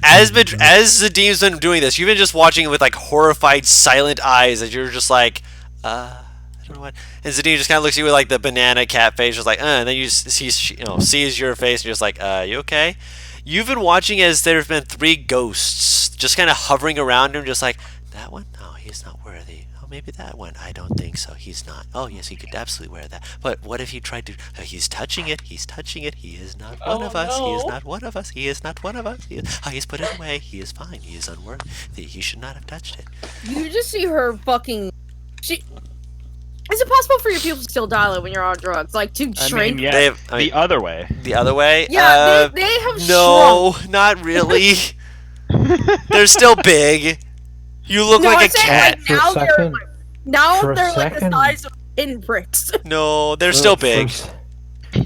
Zadim's been doing this. You've been just watching it with like horrified, silent eyes, as you're just like, I don't know what. And Zadim just kind of looks at you with like the banana cat face, just like, and then you sees your face, and you're just like, you okay? You've been watching as there's been 3 ghosts just kind of hovering around him, just like that one. No, he's not worthy. Oh, maybe that one. I don't think so. He's not. Oh, yes, he could absolutely wear that. But what if he tried to? He's touching it. He's touching it. He is not one of us. He is not one of us. He is not one of us. He's put it away. He is fine. He is unworthy. He should not have touched it. You just see her fucking. Is it possible for your pupils to still dilate when you're on drugs? Like to shrink? Yeah, the other way. The other way? Yeah, they have no, not really. They're still big. You look like a cat. Like, now they're like the second. size of pinpricks. No, they're still big.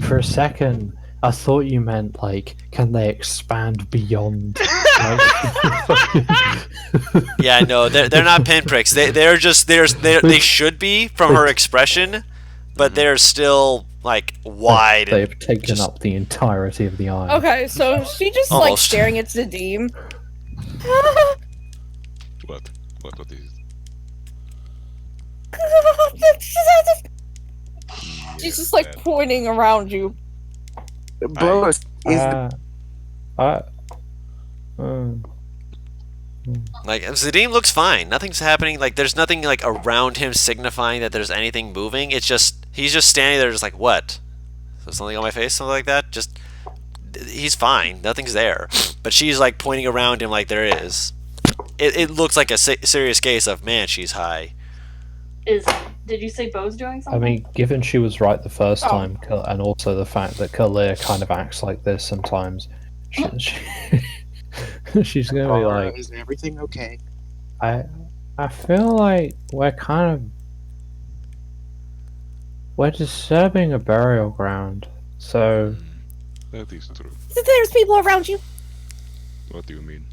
For a second, I thought you meant like, can they expand beyond? Yeah, no, they're not pinpricks. They should be from her expression, but they're still like wide. They've taken up the entirety of the eye. Okay, so she just like Almost. staring at Zadim. What? What is it? She's just like pointing around you. Bro, is Like Zadim looks fine. Nothing's happening. Like there's nothing like around him signifying that there's anything moving. It's just he's just standing there, just like what? So something on my face, something like that. Just he's fine. Nothing's there. But she's like pointing around him like there is. It looks like a serious case of man. She's high. Did you say Bo's doing I something? mean, given she was right the first time, and also the fact that Kalia kind of acts like this sometimes, she's gonna be like, is everything okay? I feel like we're disturbing a burial ground. So That is true. There's people around you. What do you mean?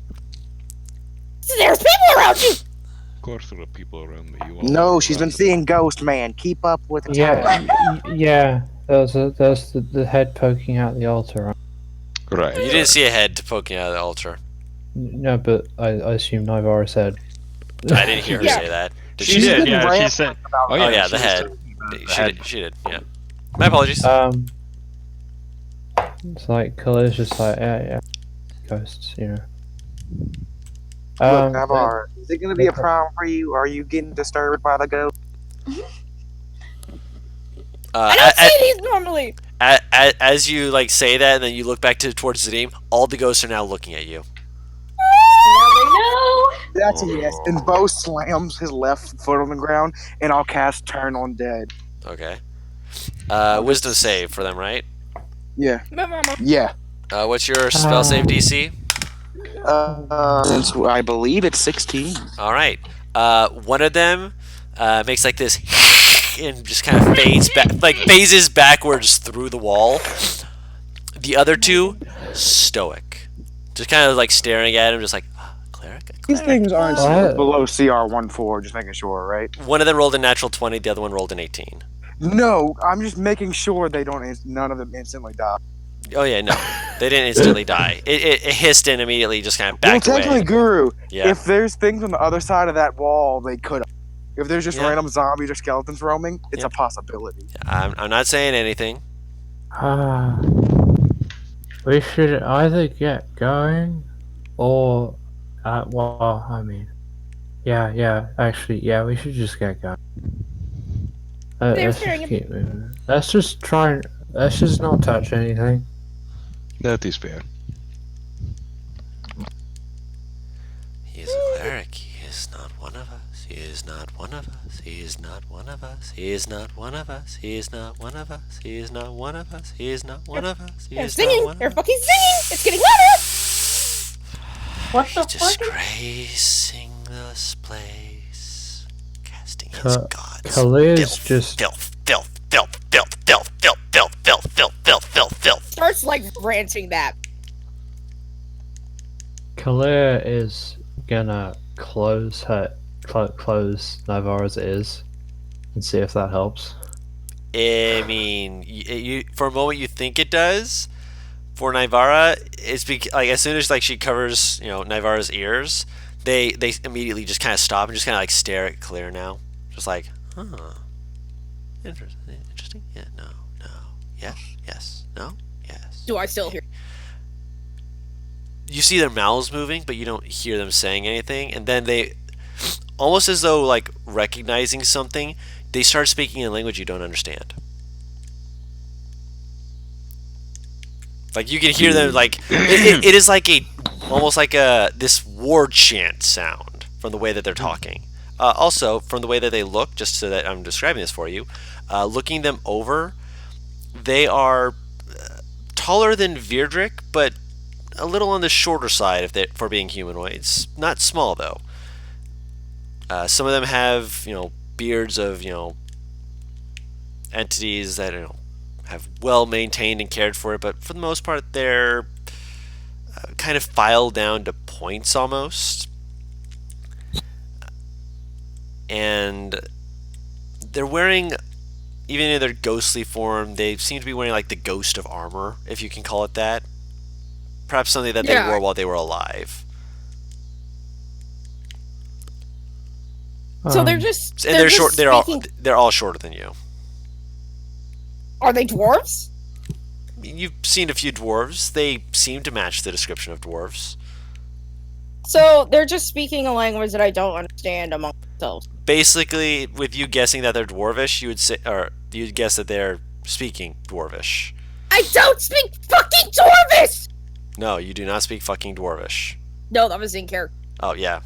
There's people around you. Of course there are people around me. You all No, know she's that. been seeing Ghost Man. Keep up with the yeah, yeah. There's the head poking out the altar. Right. You didn't see a head poking out of the altar. No, but I assume Nivara said. I didn't hear her Yeah. say that. Did She she? did, been yeah. She ranting said. about Oh yeah, the she head. was She did. Yeah. My apologies. It's like Kalia's just like yeah, ghosts, you know. Look, Navarre, is it going to be a problem for you? Are you getting disturbed by the ghost? I don't see these normally. As you like say that, and then you look back towards Zadim, all the ghosts are now looking at you. Now they know. That's a yes. And Bo slams his left foot on the ground, and I'll cast Turn on Dead. Okay. Wisdom save for them, right? Yeah. Yeah. What's your spell save DC? Since I believe it's 16. All right. One of them makes like this and just kind of phases backwards through the wall. The other 2, stoic, just kind of like staring at him, just like cleric. These things aren't What? below CR 1-4, just making sure, right? One of them rolled a natural 20. The other one rolled an 18. No, I'm just making sure they don't. None of them instantly die. Oh yeah, no, they didn't instantly die. It hissed and immediately just kind of backed Well, technically, away. Guru, Yeah. if there's things on the other side of that wall, they could. If there's just Yeah. random zombies or skeletons roaming, it's Yeah. a possibility. I'm not saying anything. We should either get going, or, well, I mean, actually, we should just get going. They're Let's staring just at keep moving. Let's just not touch anything. That is fair. He is a cleric. He is not one of us. He is not one of us. He is not one of us. He is not one of us. He is not one of us. He is not one of us. He is not one of us. He They're is not singing. one of They're us. fucking singing. It's getting louder. What the He's fuck? disgracing this place, casting his gods. Khalid's just filth. Starts like ranting that. Kalia is gonna close Nivara's ears and see if that helps. I mean, for a moment you think it does. For Nivara, it's like as soon as like she covers, Nivara's ears, they immediately just kind of stop and just kind of like stare at Claire now, just like, interesting. Yeah, no, yes, no, yes. Do I still hear? You see their mouths moving, but you don't hear them saying anything, and then they, almost as though like recognizing something, they start speaking in a language you don't understand. Like you can hear them like it is like almost like this war chant sound from the way that they're talking. Also from the way that they look, just so that I'm describing this for you, looking them over, they are taller than Virdrick, but a little on the shorter side for being humanoids. Not small though. Some of them have beards of entities that have well maintained and cared for it, but for the most part they're kind of filed down to points almost, and they're wearing, even in their ghostly form, they seem to be wearing like the ghost of armor, if you can call it that. Perhaps something that they wore while they were alive. So they're just And they're short. speaking... They're all shorter than you. Are they dwarves? You've seen a few dwarves. They seem to match the description of dwarves. So they're just speaking a language that I don't understand among themselves. Basically, with you guessing that they're dwarvish, you'd guess that they're speaking dwarvish. I don't speak fucking dwarvish! No, you do not speak fucking dwarvish. No, that was in character. Oh yeah.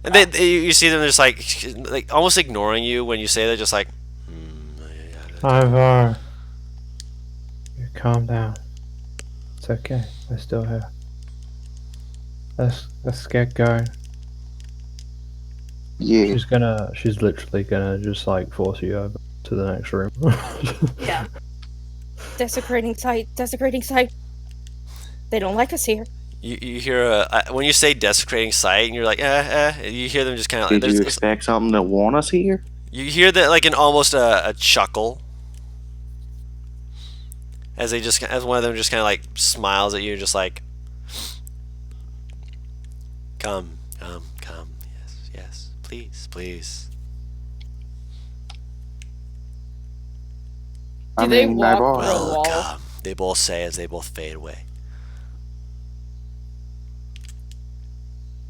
And you see them just like almost ignoring you when you say that, just like. Ivar, you calm down. It's okay. We're still here. Let's get going. Yeah. She's literally gonna just like force you over to the next room. Yeah. Desecrating site. They don't like us here. You hear when you say desecrating sight, and you're like, you hear them just kind of. Did you expect something to want us here? You hear that like almost a chuckle, as one of them just kind of like smiles at you, just like, come, yes, please. Do they walk through a wall? Welcome, they both say as they both fade away.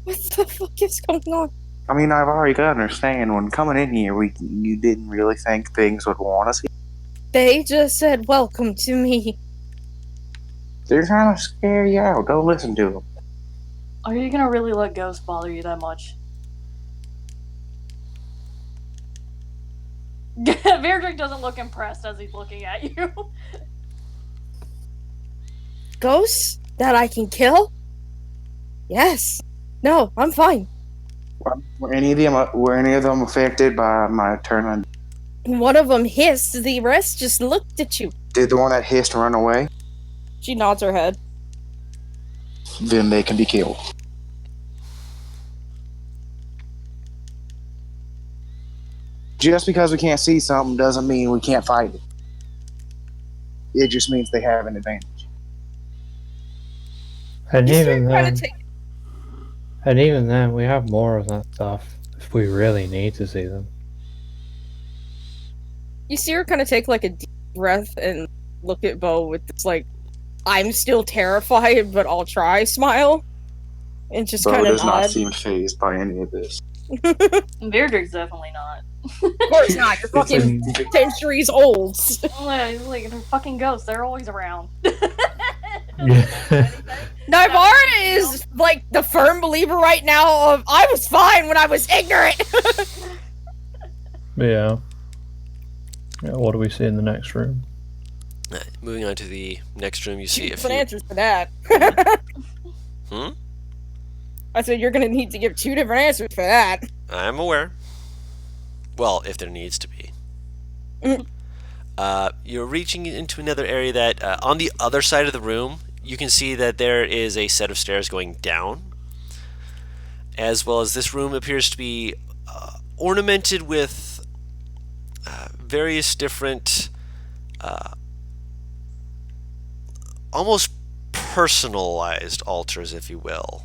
What the fuck is going on? I mean, I've already got to understand, when coming in here, you didn't really think things would want us here. They just said, welcome to me. They're trying to scare you out. Don't listen to them. Are you gonna really let ghosts bother you that much? Virdrick doesn't look impressed as he's looking at you. Ghosts that I can kill? Yes. No, I'm fine. Were any of them affected by my turn on? One of them hissed, the rest just looked at you. Did the one that hissed run away? She nods her head. Then they can be killed. Just because we can't see something doesn't mean we can't fight it. It just means they have an advantage. And even Even then, we have more of that stuff if we really need to see them. You see her kind of take like a deep breath and look at Bo with this like I'm still terrified, but I'll try smile. And just Bo kind of does not nod. seem phased by any of this. Beardrig's definitely not. Of course not. You're fucking centuries old. Like, they're fucking ghosts. They're always around. Yeah. Nivara is like the firm believer right now of I was fine when I was ignorant. Yeah. What do we see in the next room? Moving on to the next room, you see a Different few. answers for that. Hmm? I said you're gonna need to give 2 different answers for that. I'm aware. Well, if there needs to be. You're reaching into another area that, on the other side of the room, you can see that there is a set of stairs going down. As well as this room appears to be ornamented with various different, almost personalized altars, if you will.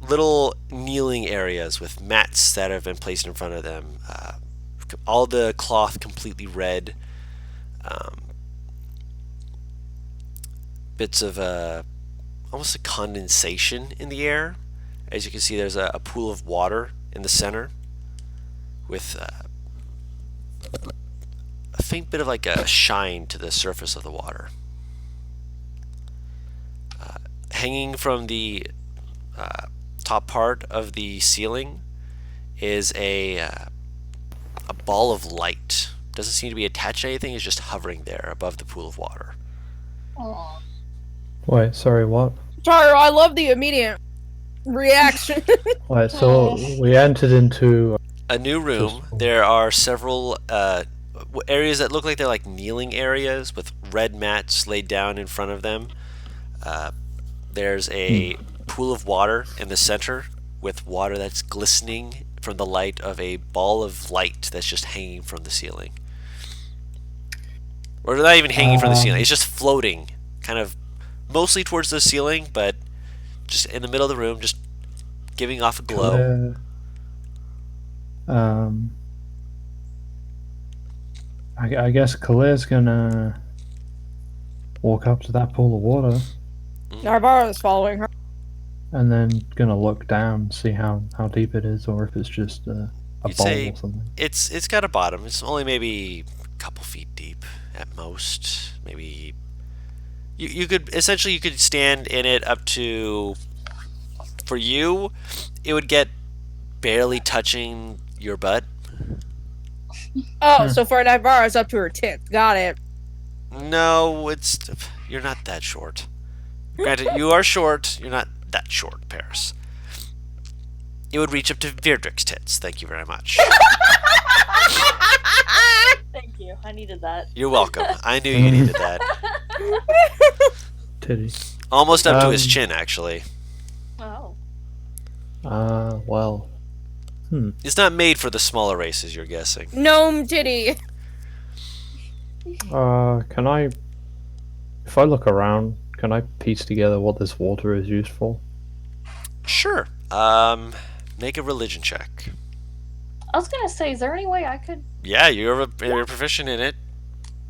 Little kneeling areas with mats that have been placed in front of them. All the cloth completely red. Bits of almost a condensation in the air. As you can see, there's a pool of water in the center with a faint bit of like a shine to the surface of the water. Hanging from the top part of the ceiling is a ball of light. Doesn't seem to be attached to anything. It's just hovering there above the pool of water. Aww. Wait, sorry, what? Taro, I love the immediate reaction. Wait, so we entered into A new room. There are several areas that look like they're like kneeling areas with red mats laid down in front of them. There's a pool of water in the center with water that's glistening from the light of a ball of light that's just hanging from the ceiling. Or not even hanging from the ceiling, it's just floating, kind of mostly towards the ceiling, but just in the middle of the room, just giving off a glow. I guess Kaleer's gonna walk up to that pool of water Nivara is following her. and then gonna look down, see how deep it is, or if it's just a You'd bowl say or something. it's got a bottom. It's only maybe a couple feet deep at most. Maybe you could essentially stand in it up to, for you, it would get barely touching your butt. Oh, so for Nivara, it's up to her tits. Got it. No, you're not that short. Granted, you are short. You're not that short, Paris. It would reach up to Virdrik's tits. Thank you very much. Thank you. I needed that. You're welcome. I knew you needed that. Titty. Almost up to his chin, actually. Oh. Well. It's not made for the smaller races, you're guessing. Gnome titty. Can I... If I look around, can I piece together what this water is used for? Sure. Make a religion check. I was gonna say, is there any way I could? Yeah, you're proficient in it.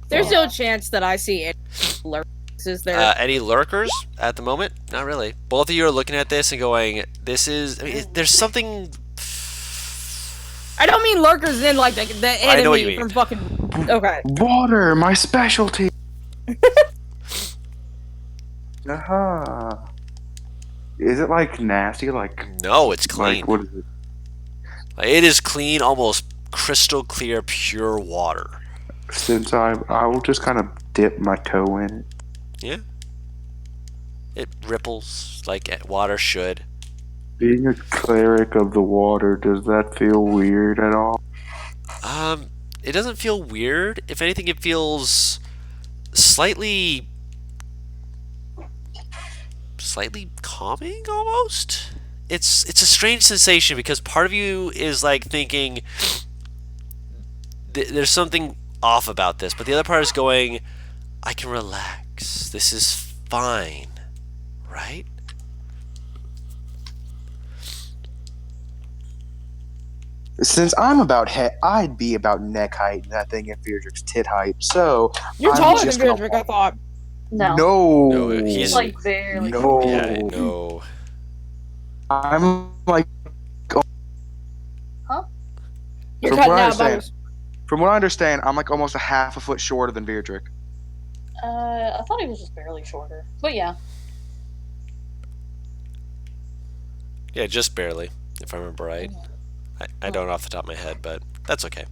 There's no chance that I see any lurks, is there? Any lurkers at the moment? Not really. Both of you are looking at this and going, "This is." I mean, there's something. I don't mean lurkers in like the enemy I know what you mean. from fucking. Okay. Water, my specialty. Aha. Is it like nasty? Like No, it's clean. Like what is it? It is clean, almost crystal clear, pure water. Since I will just kind of dip my toe in it. Yeah. It ripples like water should. Being a cleric of the water, does that feel weird at all? It doesn't feel weird. If anything, it feels slightly calming almost. It's a strange sensation because part of you is like thinking there's something off about this, but the other part is going, I can relax. This is fine, right? Since I'm about I'd be about neck height and that thing at Beardrick's tit height, so You're I'm taller than just gonna Virdrick, I thought. No. No. No, he's Like barely. No. yeah, no. I'm like, Huh? You're From cutting what I out, understand- Bubbles. from what I understand, I'm like almost a half a foot shorter than Beardrick. I thought he was just barely shorter. But yeah. Yeah, just barely, if I remember right. I don't off the top of my head, but that's okay.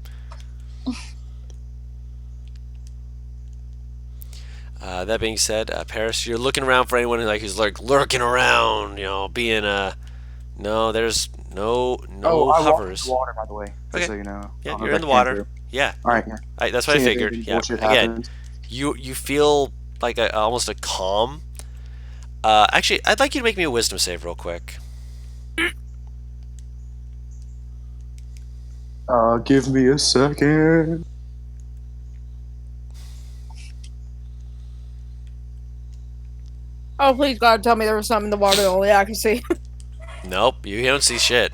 That being said, Paris, you're looking around for anyone who's like lurking around, being no, there's no I walked in hovers. the water, by the way, just Okay. so you know. Yeah, I don't know you're if in the that came water. through. Yeah. All right, yeah. That's what I See if figured. any Yeah. bullshit Again, happens. you feel like almost a calm. Actually, I'd like you to make me a wisdom save real quick. Give me a second. Oh, please, God, tell me there was something in the water that only I can see. Nope, you don't see shit.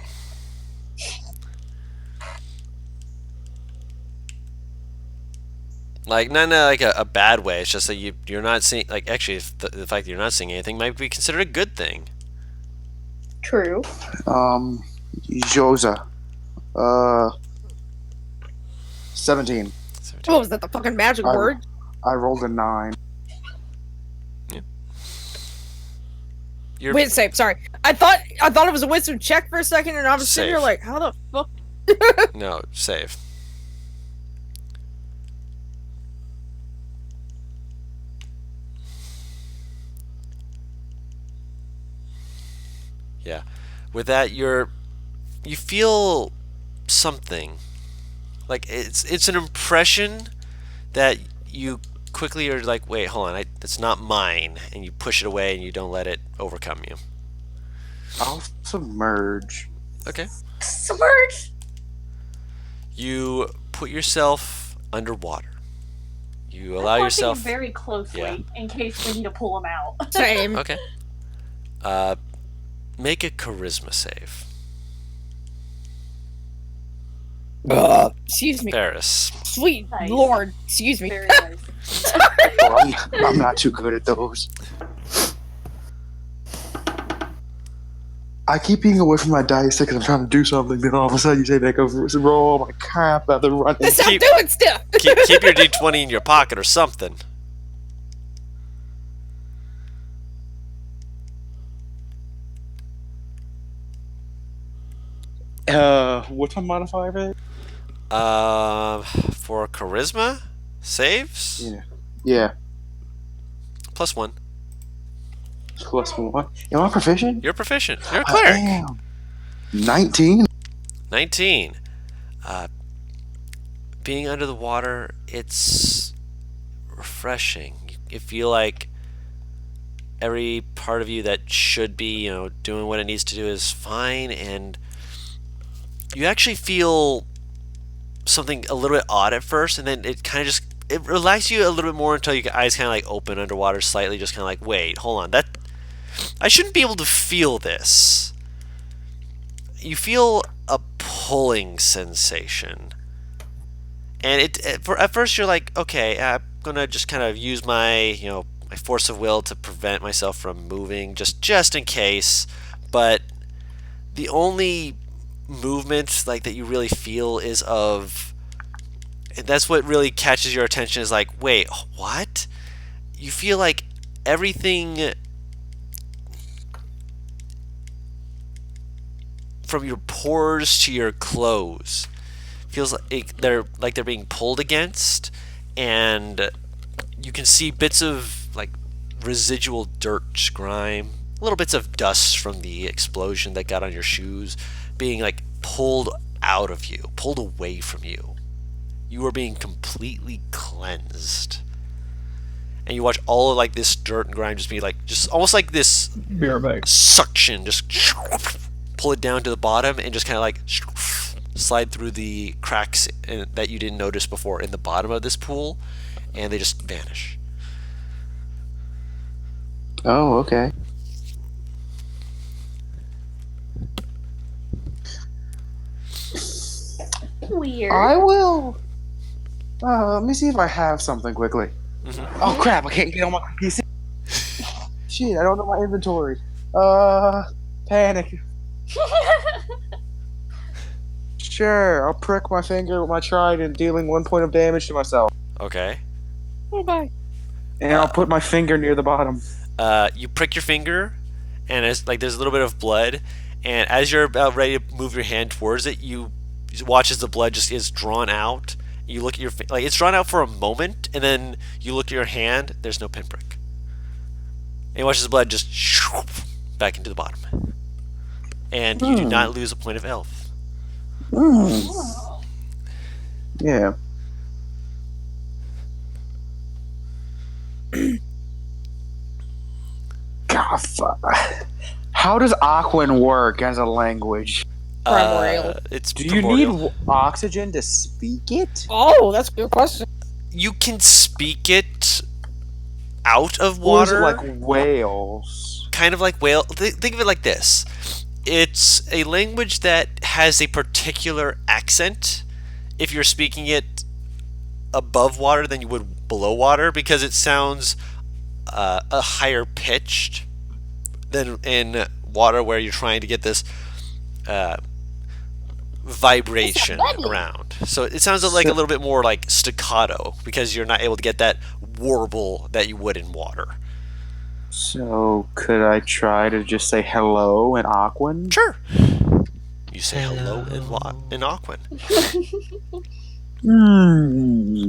Like, not in like a bad way. It's just that you're not seeing. Like, actually, the fact that you're not seeing anything might be considered a good thing. True. Josa. 17. What was that, the fucking magic word? I rolled a 9. Wait, save, sorry. I thought it was a wisdom check for a second, and I was sitting here Save. like, how the fuck? No, save. Yeah. With that, you feel something. Like it's an impression that you quickly are like, wait, hold on, it's not mine, and you push it away and you don't let it overcome you. I'll submerge. Okay. Submerge. You put yourself underwater. You allow I'm yourself. watching very closely Yeah. in case we need to pull him out. Same. Okay. Make a charisma save. Excuse me. Paris. Sweet Nice. Lord. Excuse me. Very nice. Oh, I'm not too good at those. I keep being away from my dice because I'm trying to do something. Then all of a sudden you say make a roll. I'm like, crap, I've been running. Stop Keep- doing stuff. keep your d20 in your pocket or something. What's my modifier for it? For charisma saves, Yeah. +1. +1. Am I proficient? You're proficient. You're a I cleric. am. 19. 19. Being under the water, it's refreshing. You feel like every part of you that should be, doing what it needs to do is fine, and you actually feel something a little bit odd at first, and then it kind of it relaxes you a little bit more until your eyes kind of like open underwater slightly, just kind of like, wait, hold on, I shouldn't be able to feel this. You feel a pulling sensation, and at first you're like, okay, I'm gonna just kind of use my my force of will to prevent myself from moving, just in case. But the only movement like that you really feel is and that's what really catches your attention, is like, wait, what? You feel like everything from your pores to your clothes feels like they're being pulled against, and you can see bits of like residual dirt, grime, little bits of dust from the explosion that got on your shoes being like pulled out of you, pulled away from you. You are being completely cleansed, and you watch all of like this dirt and grime just be like, just almost like this Be right back. suction, just pull it down to the bottom and just kind of like slide through the cracks that you didn't notice before in the bottom of this pool, and they just vanish. Oh, okay. Weird. I will. Let me see if I have something quickly. Mm-hmm. Oh crap! I can't get on my PC. Shit! I don't know my inventory. Panic. Sure, I'll prick my finger with my trident, dealing 1 point of damage to myself. Okay. Okay. And I'll put my finger near the bottom. You prick your finger, and there's a little bit of blood. And as you're about ready to move your hand towards it, you watch as the blood just is drawn out. You look at your it's drawn out for a moment, and then you look at your hand. There's no pinprick. And you watch as the blood just back into the bottom. And you do not lose a point of health. Yeah. God, fuck. How does Aquan work as a language? Primordial. It's Do you primordial. need oxygen to speak it? Oh, that's a good question. You can speak it out of Or is it water. like whales? Kind of like whale. Think of it like this. It's a language that has a particular accent if you're speaking it above water than you would below water, because it sounds a higher pitched than in water, where you're trying to get this vibration around. So it sounds like a little bit more like staccato, because you're not able to get that warble that you would in water. So, could I try to just say hello in Aquan? Sure. You say hello in Aquan.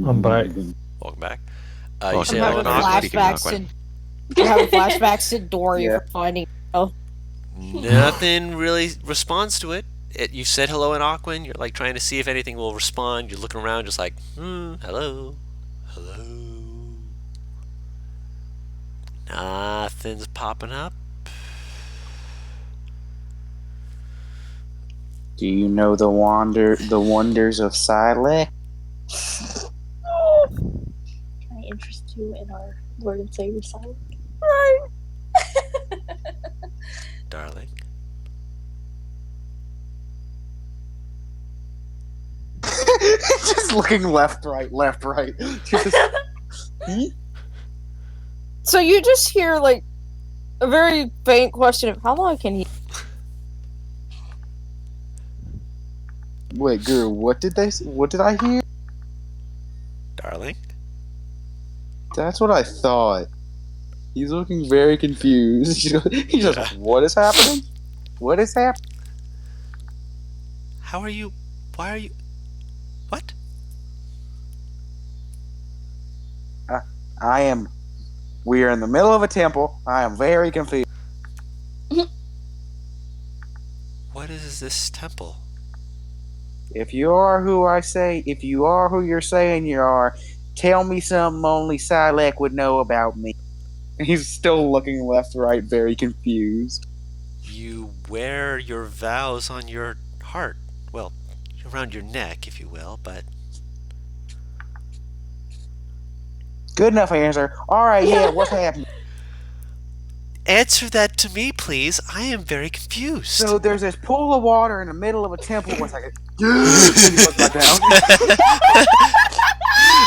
I'm back. Welcome back. You Welcome say back. hello in having Aquan. Speaking flashbacks to having flashbacks to Dory Yeah. for finding. Oh, Nothing really responds to it. You said hello in Aquan. You're like trying to see if anything will respond. You're looking around, just like, hello, hello. Nothing's popping up. Do you know the wonders of Silek? Can I interest you in our Lord and Savior side? Darling. Just looking left, right. Just, so you just hear like a very faint question of how long can he? wait, Guru, what did I hear? Darling. That's what I thought. He's looking very confused. He's just like, what is happening? What is happening? How are you? Why are you? What? We are in the middle of a temple. I am very confused. What is this temple? If you are who you're saying you are, tell me something only Silek would know about me. He's still looking left, right, very confused. You wear your vows on your heart. Well, around your neck, if you will, but... Good enough answer. Alright, yeah, what's happening? Answer that to me, please. I am very confused. So there's this pool of water in the middle of a temple where it's like and he goes back down.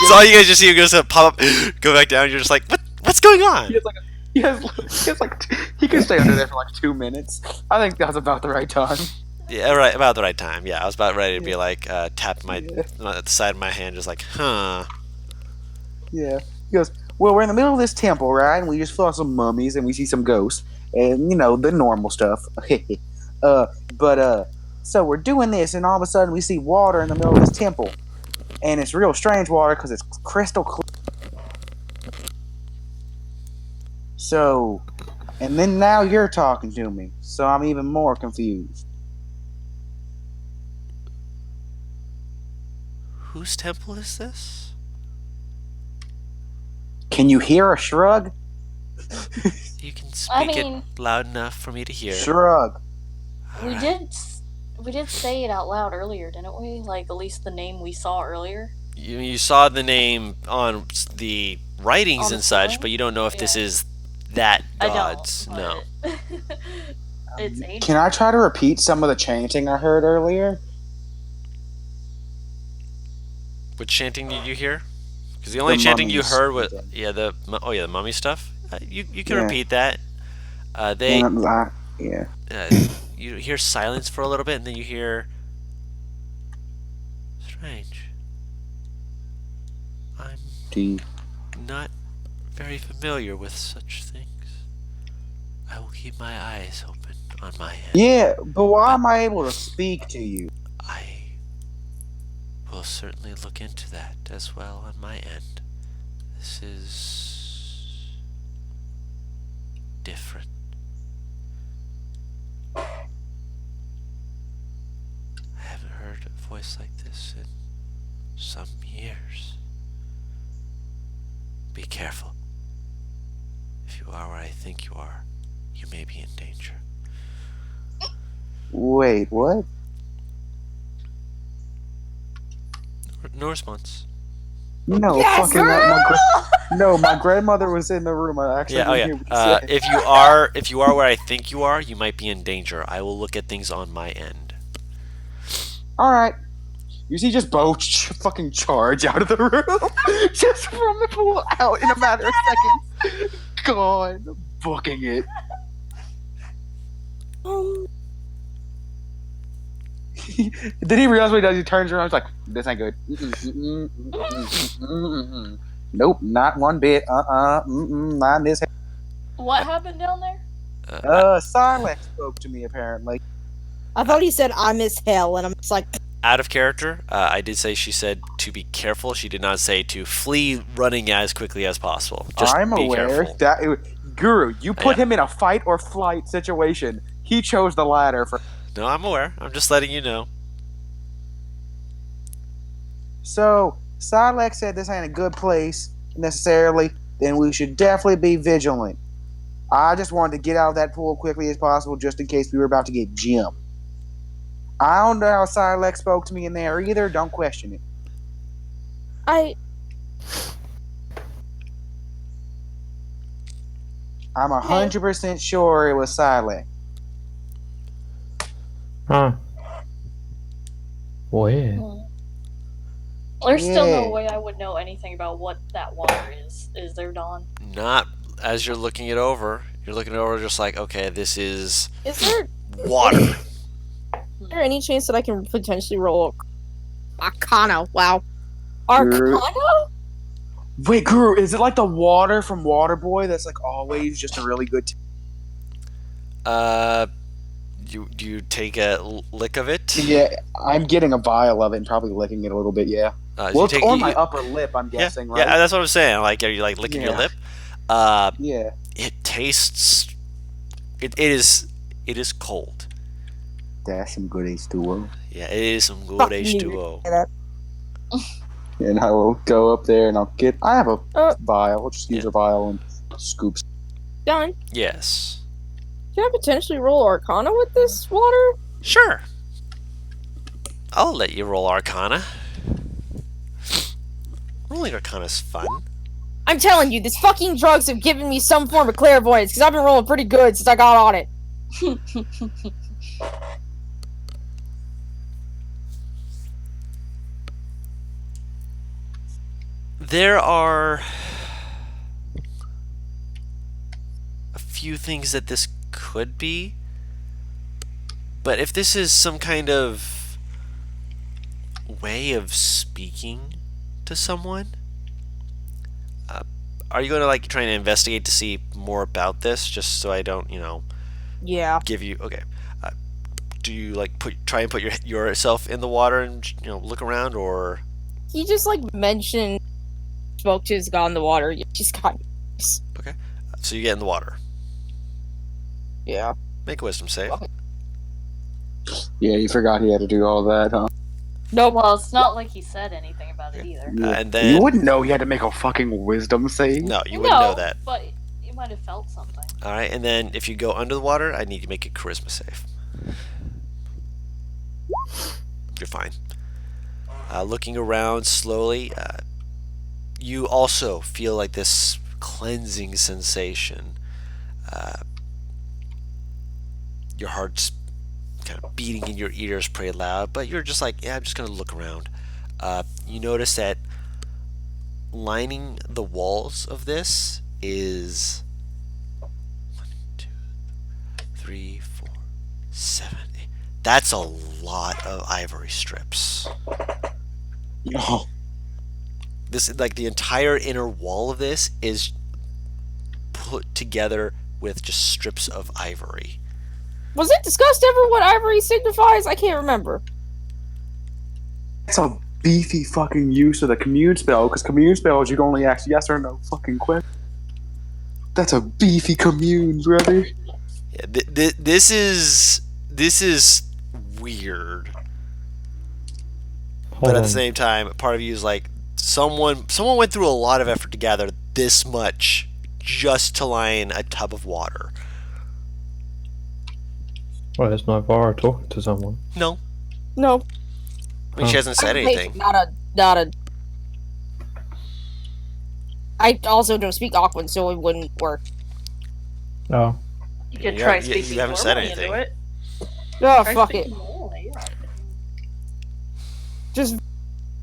So all you guys just see goes to pop up, go back down. You're just like, what's going on? He can stay under there for like 2 minutes. I think that's about the right time. Yeah, right, about the right time. Yeah, I was about ready to be like, tap the side of my hand, just like, huh. Yeah. He goes, well, we're in the middle of this temple, right? And we just saw some mummies and we see some ghosts. And, the normal stuff. So we're doing this and all of a sudden we see water in the middle of this temple. And it's real strange water because it's crystal clear. So, and then now you're talking to me. So I'm even more confused. Whose temple is this? Can you hear a shrug? You can speak mean- it loud enough for me to hear. Shrug. We did say it out loud earlier, didn't we? Like, at least the name we saw earlier. You saw the name on the writings On the and such, stone? but you don't know if this Yeah. is that I don't. god's. No. but- It's ancient. Can I try to repeat some of the chanting I heard earlier? What chanting did you hear? Because the only The chanting you mummies heard was thing. the mummy stuff. You can Yeah. repeat that. Yeah. You hear silence for a little bit, and then you hear strange. I'm not very familiar with such things. I will keep my eyes open on my end. Yeah, but why am I able to speak to you? I will certainly look into that as well on my end. This is different. I haven't heard a voice like this in some years. Be careful. If you are where I think you are, you may be in danger. Wait, what? No response. No, Yes, fucking no. My grandmother was in the room. I actually didn't hear what he said. If you are where I think you are, you might be in danger. I will look at things on my end. All right. You see, just fucking charge out of the room, just from the pool out in a matter of seconds. Gone, booking it. Then he realized what he does. He turns around. He's like, "This ain't good. Nope, not one bit. Not in this." What happened down there? Sarlacc spoke to me apparently. I thought he said I miss hell, and I'm just like, Out of character, I did say she said to be careful. She did not say to flee running as quickly as possible. Just I'm be aware careful. that Guru, you put Yeah. him in a fight or flight situation. He chose the latter for. No, I'm aware. I'm just letting you know. So Sarlacc said this ain't a good place necessarily. Then we should definitely be vigilant. I just wanted to get out of that pool quickly as possible, just in case we were about to get Jim. I don't know how Sarlacc spoke to me in there either. Don't question it. I'm 100% sure it was Sarlacc. Huh. Weird. There's still Yeah. no way I would know anything about what that water is. Is there, Dawn? Not as you're looking it over. You're looking it over just like, okay, this is is there water. any chance that I can potentially roll Arcana? Wow. Arcana? Wait, Guru, is it like the water from Waterboy that's like always just a really good Do you take a lick of it? Yeah, I'm getting a vial of it and probably licking it a little bit, yeah. Well, it's on my upper lip, I'm guessing, right? Yeah, that's what I'm saying. Like, are you like licking your lip? Yeah. It tastes. It is cold. That's some good H2O. Yeah, it is some good Fuck H2O. And I will go up there and I have a vial. I'll just use Yeah. a vial and scoop. Done. Yes. Can I potentially roll Arcana with this water? Sure. I'll let you roll Arcana. Rolling Arcana's fun. I'm telling you, these fucking drugs have given me some form of clairvoyance, because I've been rolling pretty good since I got on it. There are a few things that this could be, but if this is some kind of way of speaking to someone, are you going to like try and investigate to see more about this, just so I don't, Yeah. give you okay? Do you like try and put yourself in the water and look around, or He just mentioned spoke to his god in the water. Yeah, she's got. okay? So you get in the water. Yeah. Make a wisdom save. Yeah, you forgot he had to do all that, huh? Nope. Well, it's not like he said anything about it either. And then You wouldn't know he had to make a fucking wisdom save. no, you wouldn't know that. But you might have felt something. All right, and then if you go under the water, I need you to make a charisma save. You're fine. Looking around slowly, you also feel like this cleansing sensation. Your heart's kind of beating in your ears pretty loud, but you're just like, yeah, I'm just going to look around. You notice that lining the walls of this is 1, 2, 3, 4, 7, 8. That's a lot of ivory strips. Oh, This, like, the entire inner wall of this is put together with just strips of ivory. Was it discussed ever what ivory signifies? I can't remember. that's a beefy fucking use of the commune spell, because commune spells you can only ask yes or no fucking question. That's a beefy commune, brother. Yeah, this is weird. But at the same time, part of you is like, someone went through a lot of effort to gather this much just to line a tub of water. Well, is Nivara talking to someone? No, No. I mean, she hasn't said anything. Not a. I also don't speak Aquan, so it wouldn't work. Oh. You could You try haven't- speaking you haven't said normally into anything. it. Oh, Try fuck it. speaking normally, yeah. Just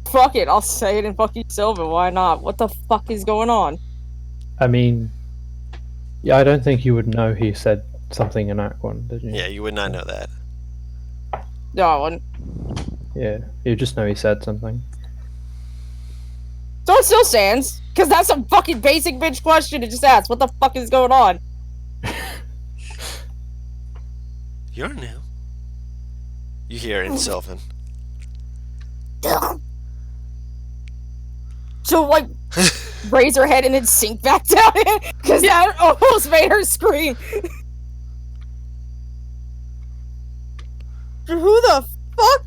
fuck it. I'll say it in fucking Sylvan. Why not? What the fuck is going on? I mean, yeah, I don't think you would know he said something in Aquan, did you? Yeah, you would not know that. No, I wouldn't. Yeah, you just know he said something. So it still stands. Because that's a fucking basic bitch question to just ask. What the fuck is going on? You're new. You hear it in Sylvan. She'll, like, raise her head and then sink back down because that almost made her scream. Who the fuck?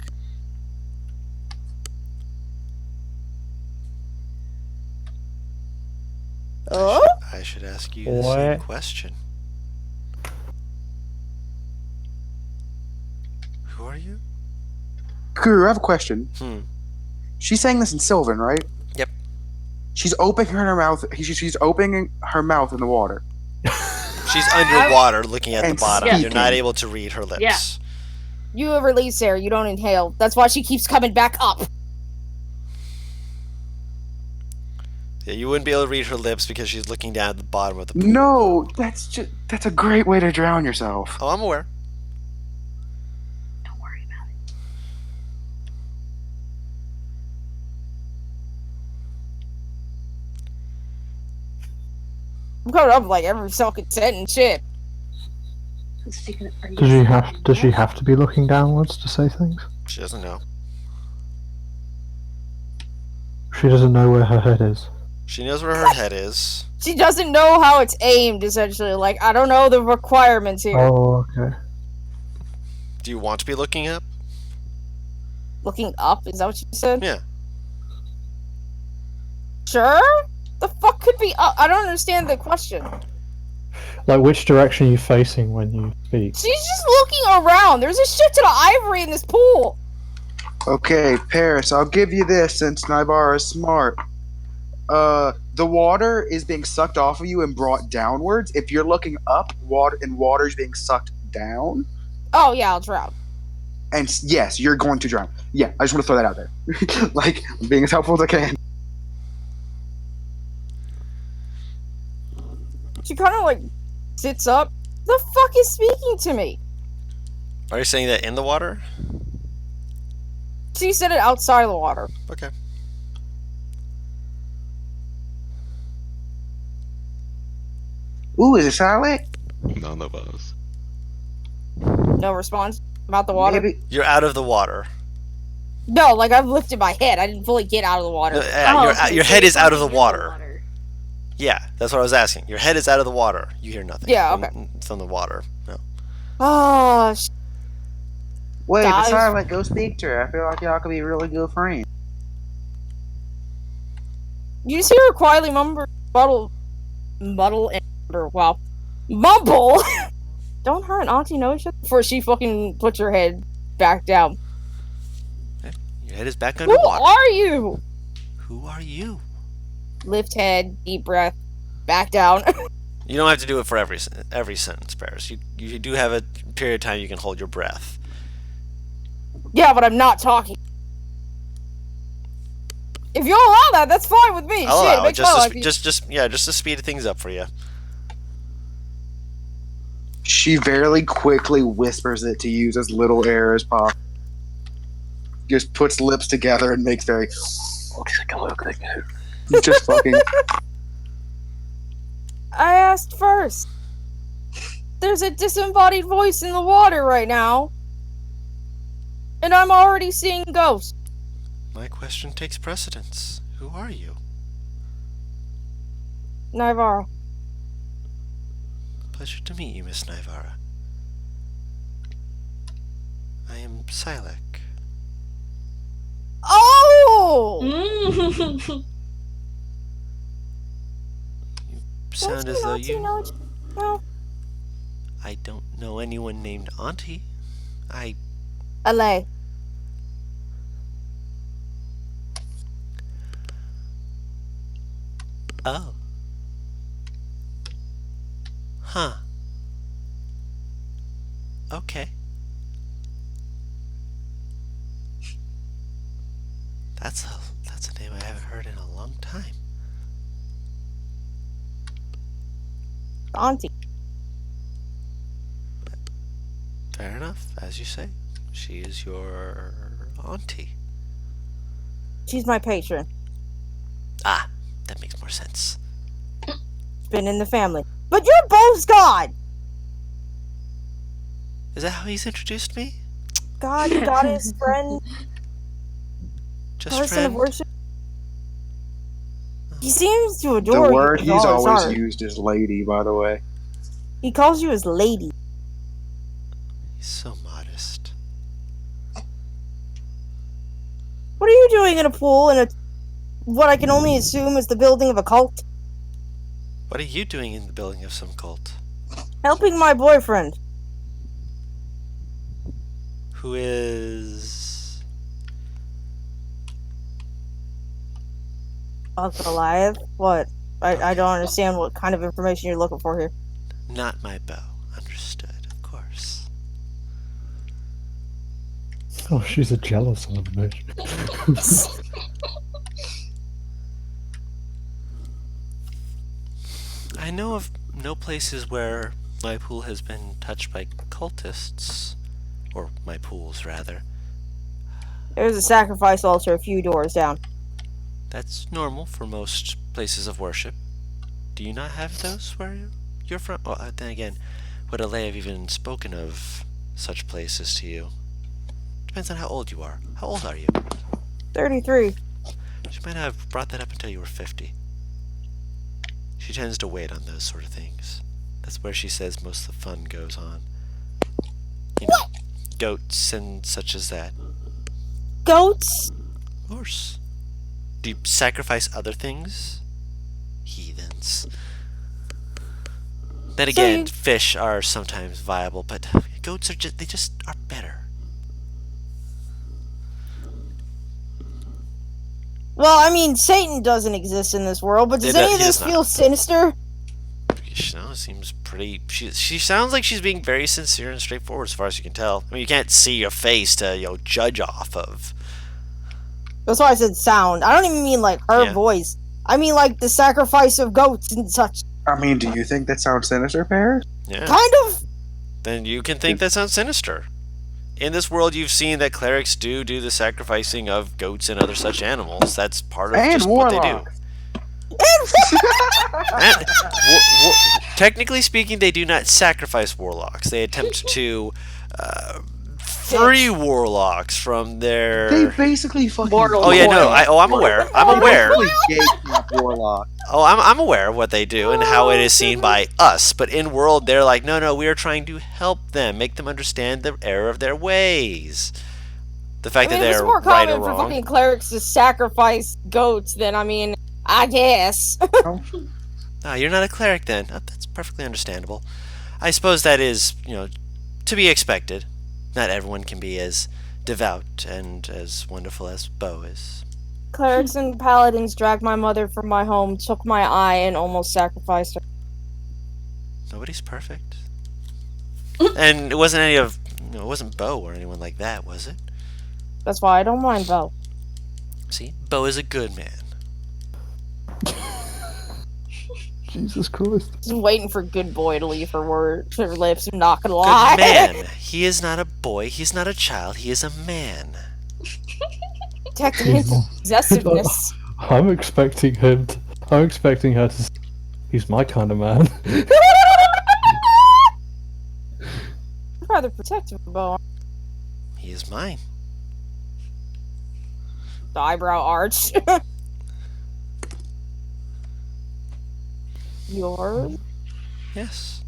Oh? I should ask you the same What? question. Who are you? Guru, I have a question. Hmm. She's saying this in Sylvan, right? Yep. She's opening her mouth. She's opening her mouth in the water. She's underwater looking at the And bottom. speaking. You're not able to read her lips. Yeah. You release air, you don't inhale. That's why she keeps coming back up. Yeah, you wouldn't be able to read her lips because she's looking down at the bottom of the pool. No, that's a great way to drown yourself. Oh, I'm aware. Don't worry about it. I'm coming up like every second and shit. Speaking of, are you Does she have to be looking downwards to say things? She doesn't know. She doesn't know where her head is. She knows where her head is. She doesn't know how it's aimed, essentially. Like, I don't know the requirements here. Oh, okay. Do you want to be looking up? Looking up? Is that what you said? Yeah. Sure? The fuck could be up? I don't understand the question. Like, which direction are you facing when you speak? She's just looking around. There's a shit ton of ivory in this pool. Okay, Paris, I'll give you this since Nybara is smart. The water is being sucked off of you and brought downwards. If you're looking up, water's being sucked down. Oh, yeah, I'll drown. And yes, you're going to drown. Yeah, I just want to throw that out there. Like, I'm being as helpful as I can. She kind of, like, sits up. The fuck is speaking to me? Are you saying that in the water? She said it outside of the water. Okay. Ooh, is it silent? None of us. No response about the water. Maybe. You're out of the water. No, like, I've lifted my head. I didn't fully get out of the water. No, Oh, okay, your so head you're is out of the fucking in water. Yeah, that's what I was asking. Your head is out of the water. You hear nothing. Yeah, from- okay. From the water. No. Oh, Wait, if Guys. it's silent, go speak to her. I feel like y'all could be really good friends. you just hear her quietly muddle, and wow, mumble. Don't her and Auntie know each other? Before she fucking puts her head back down. Your head is back Who underwater. are you? Who are you? Lift head, deep breath, back down. You don't have to do it for every sentence, Paris. You do have a period of time you can hold your breath. Yeah, but I'm not talking. If you allow that, that's fine with me. I'll Shit, allow it makes my life easier. just to speed things up for you. She very quickly whispers it to use as little air as possible. Just puts lips together and makes very. Just fucking. I asked first. There's a disembodied voice in the water right now. And I'm already seeing ghosts. My question takes precedence. Who are you? Naivara. Pleasure to meet you, Miss Naivara. I am Silek. Oh! Sound as though you... No. I don't know anyone named Auntie. LA. Oh. Huh. Okay. That's a name I haven't heard in a long time. Auntie. Fair enough, as you say. She is your auntie. She's my patron. Ah, that makes more sense. Been in the family. But you're both God! Is that how he's introduced me? God, goddess, friend, Just person friend? of worship. He seems to adore The you word with he's all his always heart. used is lady, by the way. He calls you his lady. He's so modest. What are you doing in a pool in what I can only assume is the building of a cult? What are you doing in the building of some cult? Helping my boyfriend. Who is... Goliath? What? I don't understand what kind of information you're looking for here. Not my beau. Understood, of course. Oh, she's a jealous one, bitch. I know of no places where my pool has been touched by cultists. Or my pools, rather. There's a sacrifice altar a few doors down. That's normal for most places of worship. Do you not have those where you're from? Well, then again, would Alea have even spoken of such places to you? Depends on how old you are. How old are you? 33. She might not have brought that up until you were 50. She tends to wait on those sort of things. That's where she says most of the fun goes on. You know, goats and such as that. Goats? Of course. Do you sacrifice other things? Heathens. Then again, fish are sometimes viable, but goats are they just are better. Well, I mean, Satan doesn't exist in this world, but does any of this feel sinister? It seems pretty... She sounds like she's being very sincere and straightforward as far as you can tell. I mean, you can't see your face to, judge off of. That's why I said sound. I don't even mean, like, her voice. I mean, like, the sacrifice of goats and such. I mean, do you think that sounds sinister, Paris? Yeah. Kind of. Then you can think that sounds sinister. In this world, you've seen that clerics do the sacrificing of goats and other such animals. That's part of just what they do. Technically speaking, they do not sacrifice warlocks. They attempt to free warlocks from their... They basically fucking... Oh yeah, no. I'm aware. I'm aware. Warlock. Oh, I'm aware of what they do and how it is seen by us. But in world, they're like, no, we are trying to help them, make them understand the error of their ways. The fact that they're right or wrong. It's more common for fucking clerics to sacrifice goats than, I guess. Oh, you're not a cleric then. Oh, that's perfectly understandable. I suppose that is, to be expected. Not everyone can be as devout and as wonderful as Bo is. Clerics and paladins dragged my mother from my home, took my eye, and almost sacrificed her. Nobody's perfect. And it wasn't it wasn't Bo or anyone like that, was it? That's why I don't mind Bo. See, Bo is a good man. Jesus Christ. Just waiting for good boy to leave her lips. I'm not gonna Good lie. man. He is not a boy. He's not a child. He is a man. Protecting his possessiveness. I'm expecting her to say, he's my kind of man. I'm rather protective of Bo. He is mine. The eyebrow arch. Yours? Yes.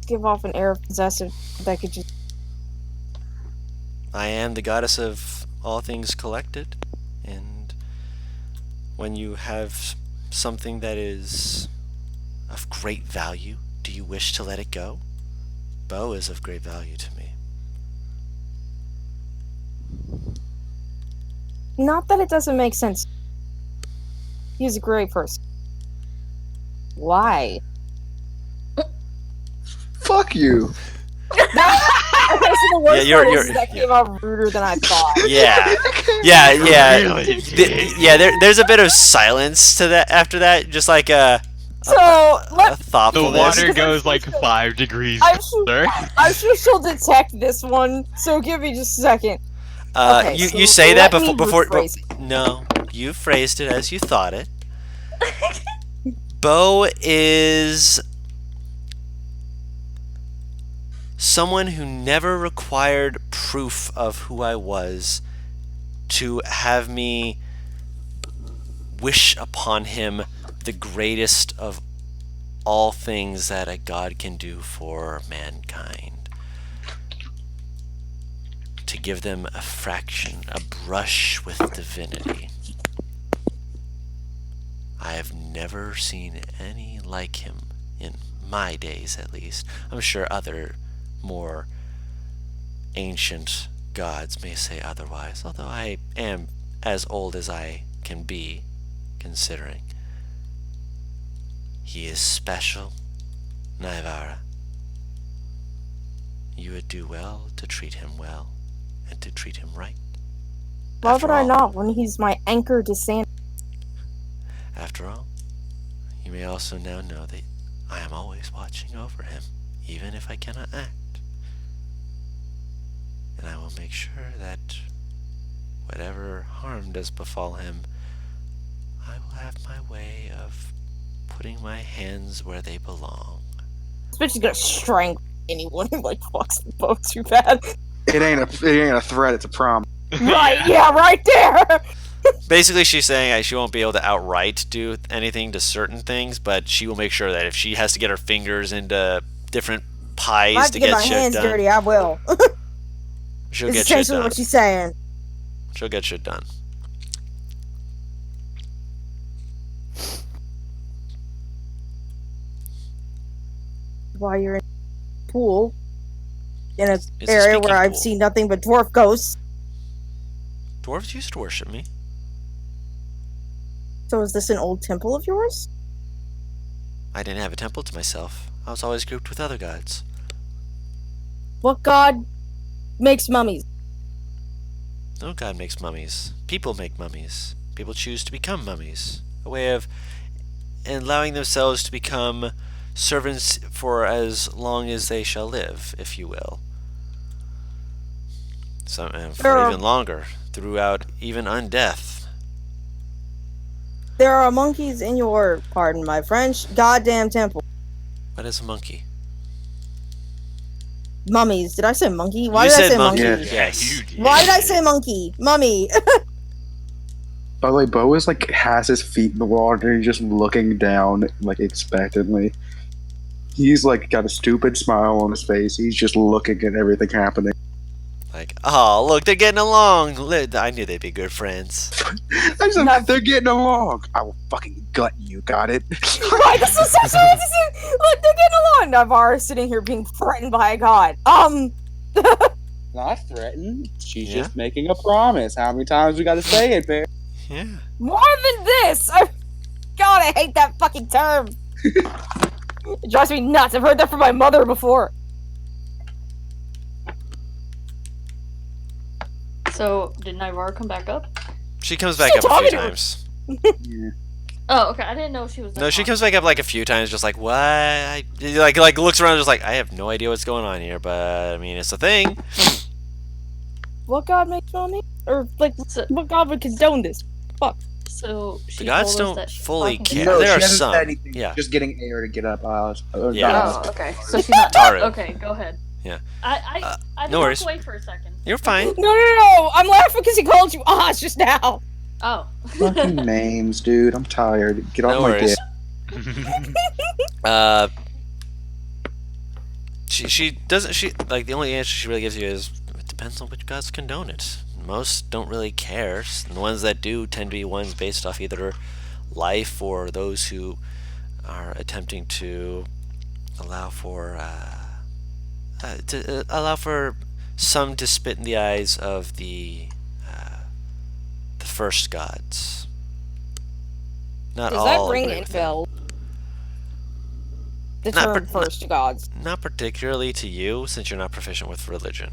Give off an air of possessive that could just. I am the goddess of all things collected, and when you have something that is of great value, do you wish to let it go? Bo is of great value to me. Not that it doesn't make sense. He's a great person. Why? Fuck you. Okay, so the worst Yeah, part is that came out ruder than I thought. Yeah, there's a bit of silence to that after that, just like a The thoughtfulness. water goes like 5 degrees colder. I'm sure she'll detect this one, so give me just a second. Okay, you so say that let me before rephrase it. no, you phrased it as you thought it. Bo is someone who never required proof of who I was to have me wish upon him the greatest of all things that a god can do for mankind. To give them a fraction, a brush with divinity. I have never seen any like him, in my days at least. I'm sure other more ancient gods may say otherwise, although I am as old as I can be, considering. He is special, Naivara. You would do well to treat him well, and to treat him right. Why would I not when he's my anchor to sand? After all, you may also now know that I am always watching over him, even if I cannot act. And I will make sure that whatever harm does befall him, I will have my way of putting my hands where they belong. This bitch is gonna strangle anyone who like fucks the boat too bad. It ain't a threat. It's a promise. Right? Yeah, right there. Basically, she's saying she won't be able to outright do anything to certain things, but she will make sure that if she has to get her fingers into different pies I have to to get my shit hands done, dirty. I will. she'll It's get shit essentially done. what she's saying. She'll get shit done. While you're in a pool, in an It's a area speaking where I've pool. seen nothing but dwarf ghosts. Dwarves used to worship me. So is this an old temple of yours? I didn't have a temple to myself. I was always grouped with other gods. What god makes mummies? No god makes mummies. People make mummies. People choose to become mummies. A way of allowing themselves to become servants for as long as they shall live, if you will. And for even longer, throughout even undeath. There are monkeys in your, pardon my French, goddamn temple. What is a monkey? Mummies. Did I say monkey? Why You did I said say monkey. monkey? Yes. Why did I say monkey? Mummy. By the way, Bo is like has his feet in the water and he's just looking down like expectantly. He's like got a stupid smile on his face. He's just looking at everything happening. Like, oh, look, they're getting along. I knew they'd be good friends. I said, they're getting along. I will fucking gut you. Got it? Right, this is so look, they're getting along. Navarre sitting here being threatened by a god. Not threatened. She's just making a promise. How many times we gotta say it, man? Yeah. More than this! God, I hate that fucking term. It drives me nuts. I've heard that from my mother before. So, did Nyvar come back up? She comes back up a few times. Yeah. Oh, okay. I didn't know she was. No, she comes back up like a few times, just like what? Like looks around, just like I have no idea what's going on here, but I mean it's a thing. What god makes money? Or like, what god would condone this? Fuck. So The gods told us don't that she's fully talking care. to- No, There she are hasn't some. said anything. Yeah. Just getting air to get up. Yeah. Oh, okay. So she's not. Taru. Okay, go ahead. Yeah. I no walked worries. away for a second. You're fine. No! I'm laughing because he called you Oz just now. Oh. Fucking names, dude. I'm tired. Get off No my worries. dick. She doesn't. She like the only answer she really gives you is it depends on which gods condone it. Most don't really care. And the ones that do tend to be ones based off either life or those who are attempting to allow for some to spit in the eyes of the first gods. Not Does all that ring agree any with it. bell? The Not term per- first gods. Not particularly to you, since you're not proficient with religion.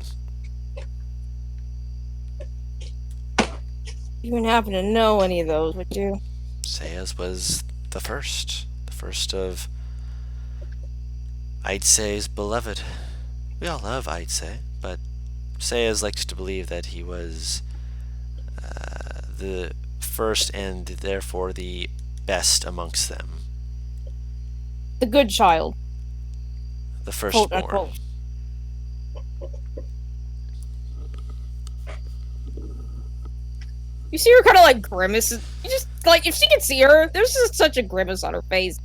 You wouldn't happen to know any of those, would you? Seiya's was the first of Ait'seh's beloved. We all love Ait'seh, but Seiya's likes to believe that he was the first and therefore the best amongst them. The good child. The Quote firstborn. unquote. You see her kind of like grimace. You just like if she could see her, there's just such a grimace on her face.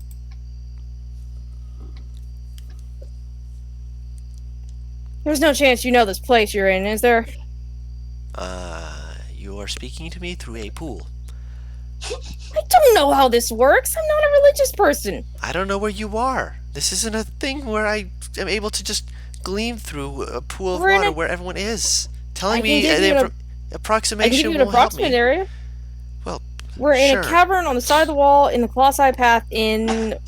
There's no chance you know this place you're in, is there? You are speaking to me through a pool. I don't know how this works. I'm not a religious person. I don't know where you are. This isn't a thing where I am able to just gleam through a pool of We're in water a- where everyone is. I Telling can me give an you an- I can approximation give you an will help approximate me. area. Well, We're in sure. a cavern on the side of the wall in the Colossi Path in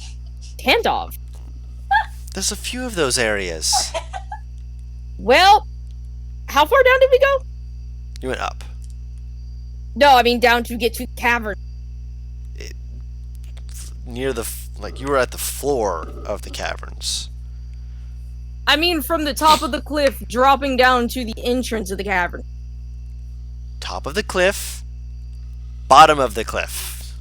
Tandov. There's a few of those areas. Well, how far down did we go? You went up. No, I mean down to get to the cavern. Near the you were at the floor of the caverns. I mean from the top of the cliff, dropping down to the entrance of the cavern. Top of the cliff, bottom of the cliff.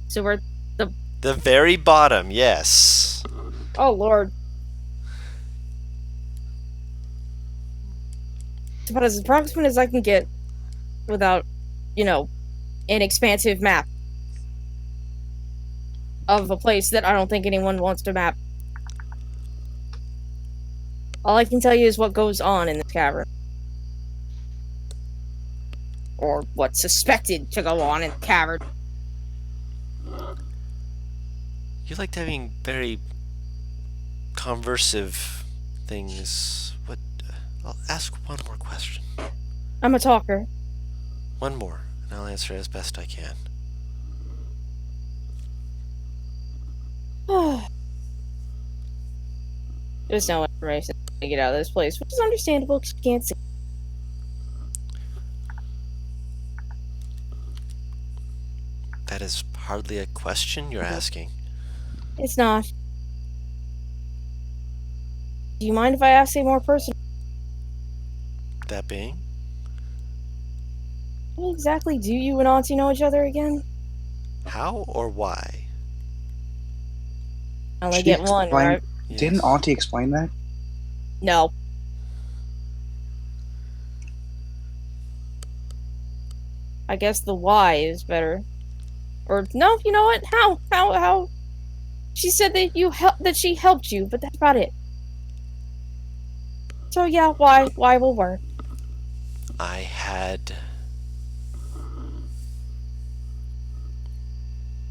So we're The very bottom, yes. oh lord. It's about as approximate as I can get without, an expansive map of a place that I don't think anyone wants to map. All I can tell you is what goes on in this cavern. Or what's suspected to go on in the cavern. You liked having very conversive things. What? I'll ask one more question. I'm a talker. One more, and I'll answer it as best I can. There's no information to get out of this place, which is understandable because you can't see. That is hardly a question you're asking. It's not. Do you mind if I ask a more personal? That being? How exactly do you and Auntie know each other again? How or why? I only She get one, explained- right? Didn't Yes. Auntie explain that? No. I guess the why is better. Or no, you know what? How? She said that that she helped you, but that's about it. So yeah, why will work. I had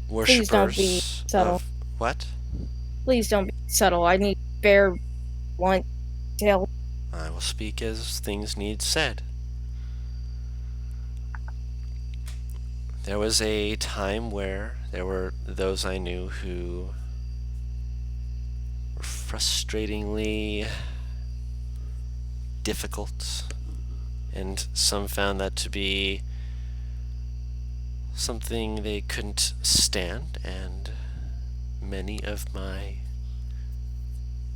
worshippers. Please don't be subtle. Of what? Please don't be subtle. I need fair, blunt tale. I will speak as things need said. There was a time where there were those I knew who were frustratingly difficult, and some found that to be something they couldn't stand, and many of my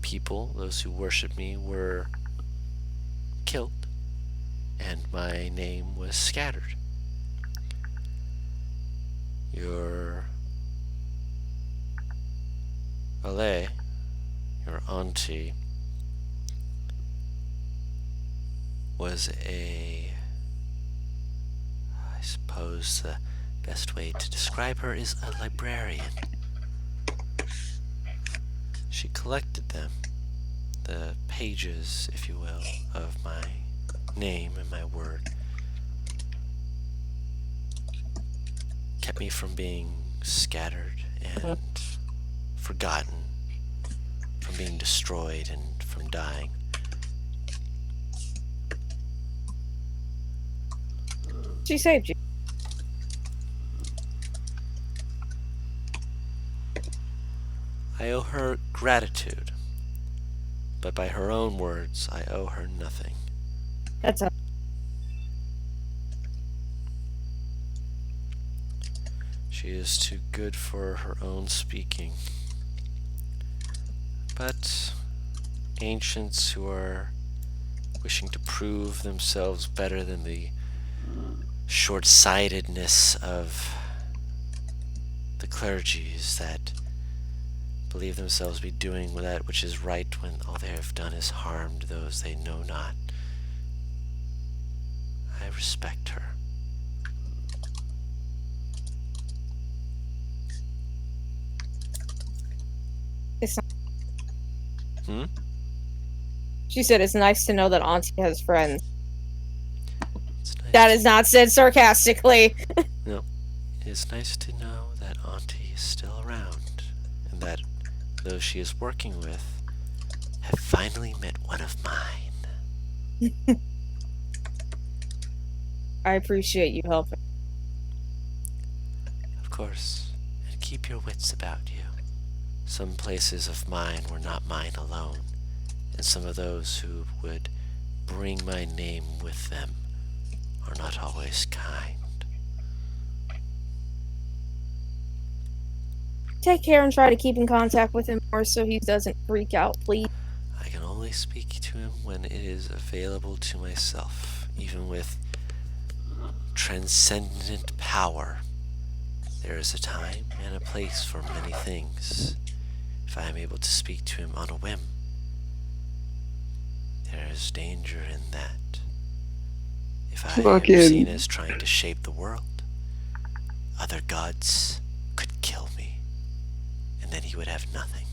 people, those who worship me, were killed, and my name was scattered. Your Ale, your auntie, was I suppose the best way to describe her is a librarian. She collected them, the pages, if you will, of my name and my word. Kept me from being scattered and forgotten, from being destroyed and from dying. She saved you. I owe her gratitude, but by her own words, I owe her nothing. That's a She is too good for her own speaking. But ancients who are wishing to prove themselves better than the short-sightedness of the clergies that believe themselves to be doing that which is right when all they have done is harmed those they know not. I respect her. It's not. Hmm? She said it's nice to know that Auntie has friends. It's nice That is not said sarcastically. No. It is nice to know that Auntie is still around, and that those she is working with have finally met one of mine. I appreciate you helping. Of course, and keep your wits about you. Some places of mine were not mine alone, and some of those who would bring my name with them are not always kind. Take care and try to keep in contact with him more so he doesn't freak out, please. I can only speak to him when it is available to myself, even with transcendent power. There is a time and a place for many things. If I am able to speak to him on a whim, there is danger in that. If I am seen as trying to shape the world, other gods could kill me, and then he would have nothing.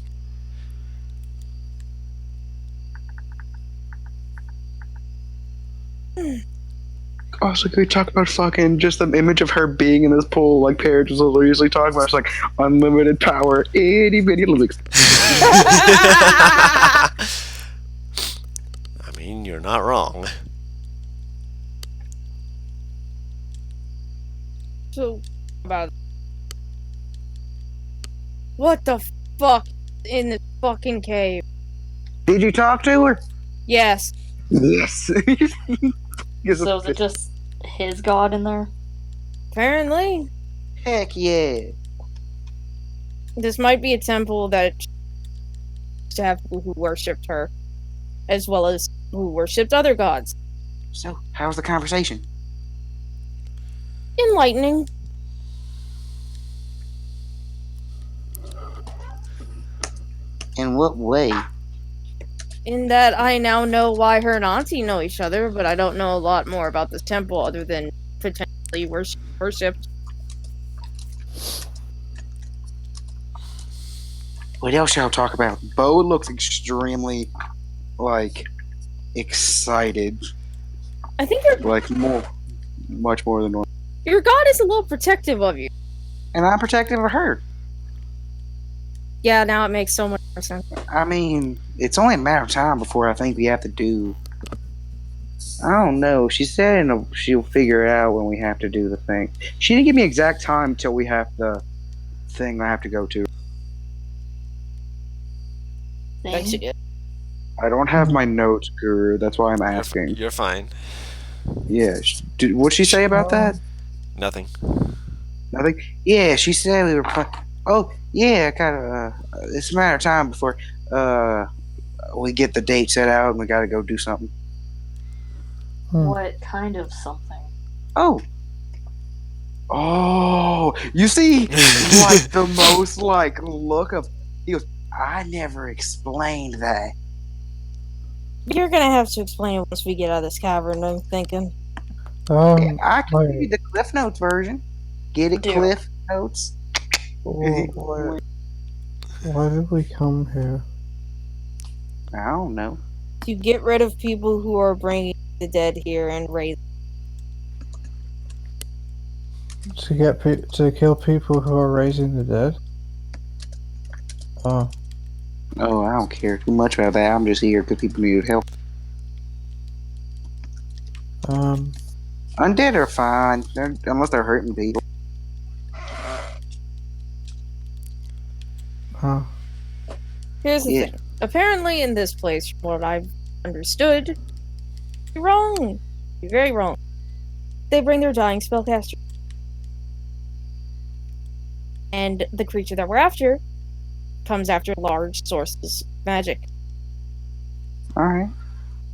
Also, could we talk about fucking just the image of her being in this pool like Parrot was usually talking about? It's like unlimited power, itty bitty Olympics. I mean, you're not wrong. So, about what the fuck in the fucking cave? Did you talk to her? Yes. Yes. So is it just his god in there? Apparently. Heck yeah. This might be a temple that to have people who worshipped her, as well as who worshipped other gods. So, how's the conversation? Enlightening. In what way? In that I now know why her and Auntie know each other, but I don't know a lot more about this temple other than potentially worshipped. What else shall I talk about? Bo looks extremely, excited. I think much more than normal. your god is a little protective of you. And I'm protective of her. Yeah, now it makes so much more sense. I mean, it's only a matter of time before I think we have to do. I don't know. She said she'll figure it out when we have to do the thing. She didn't give me exact time till we have the thing I have to go to. Thanks, you did. I don't have my notes, Guru. That's why I'm asking. You're fine. Yeah. What'd she say about that? Nothing. Nothing. Yeah, she said we were. Oh, yeah, kind of. It's a matter of time before we get the date set out, and we got to go do something. What kind of something? Oh. Oh, you see, like the most like look of. He goes. I never explained that. You're gonna have to explain it once we get out of this cavern, I'm thinking. I can give you Wait. the Cliff Notes version. Get it, Deal. Cliff Notes. Why did we come here? I don't know. To get rid of people who are bringing the dead here and raise. To kill people who are raising the dead? Oh. Oh, I don't care too much about that. I'm just here because people need help. Undead are fine, unless they're hurting people. Here's the Yeah. thing. Apparently, in this place, from what I've understood, you're wrong. You're very wrong. They bring their dying spellcaster. And the creature that we're after comes after large sources of magic. Alright.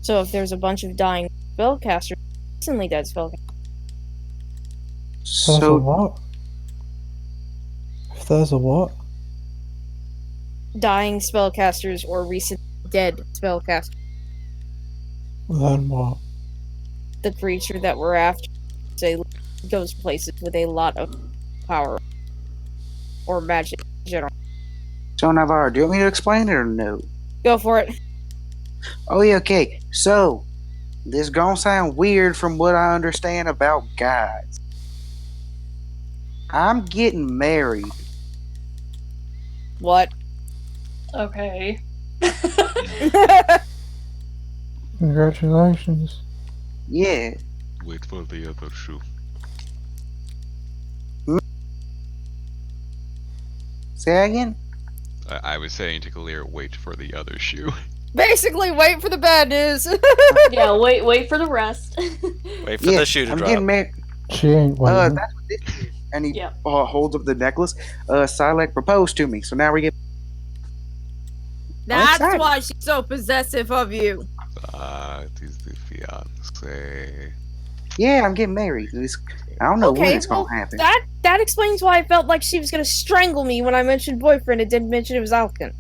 So if there's a bunch of dying spellcasters, recently dead spellcasters. There's a So, what? If there's a what? Dying spellcasters or recent dead spellcasters. Then what? The creature that we're after goes places with a lot of power or magic in general. so Navarre, do you want me to explain it or no? Go for it. Oh, yeah, okay. So, this gonna sound weird from what I understand about guys. I'm getting married. What? Okay. Congratulations. Yeah. Wait for the other shoe. Say that again? I was saying to Kalir, wait for the other shoe. Basically, wait for the bad news. Yeah, wait for the rest. Wait for Yeah, the shoe to I'm drop. getting married. She ain't waiting. That's what this is. And he Yeah. holds up the necklace. Silek proposed to me, so now we get. That's excited. why she's so possessive of you. It is the fiance. Yeah, I'm getting married. I don't know when Okay, it's well, gonna happen. that explains why I felt like she was gonna strangle me when I mentioned boyfriend and didn't mention it was Alkin.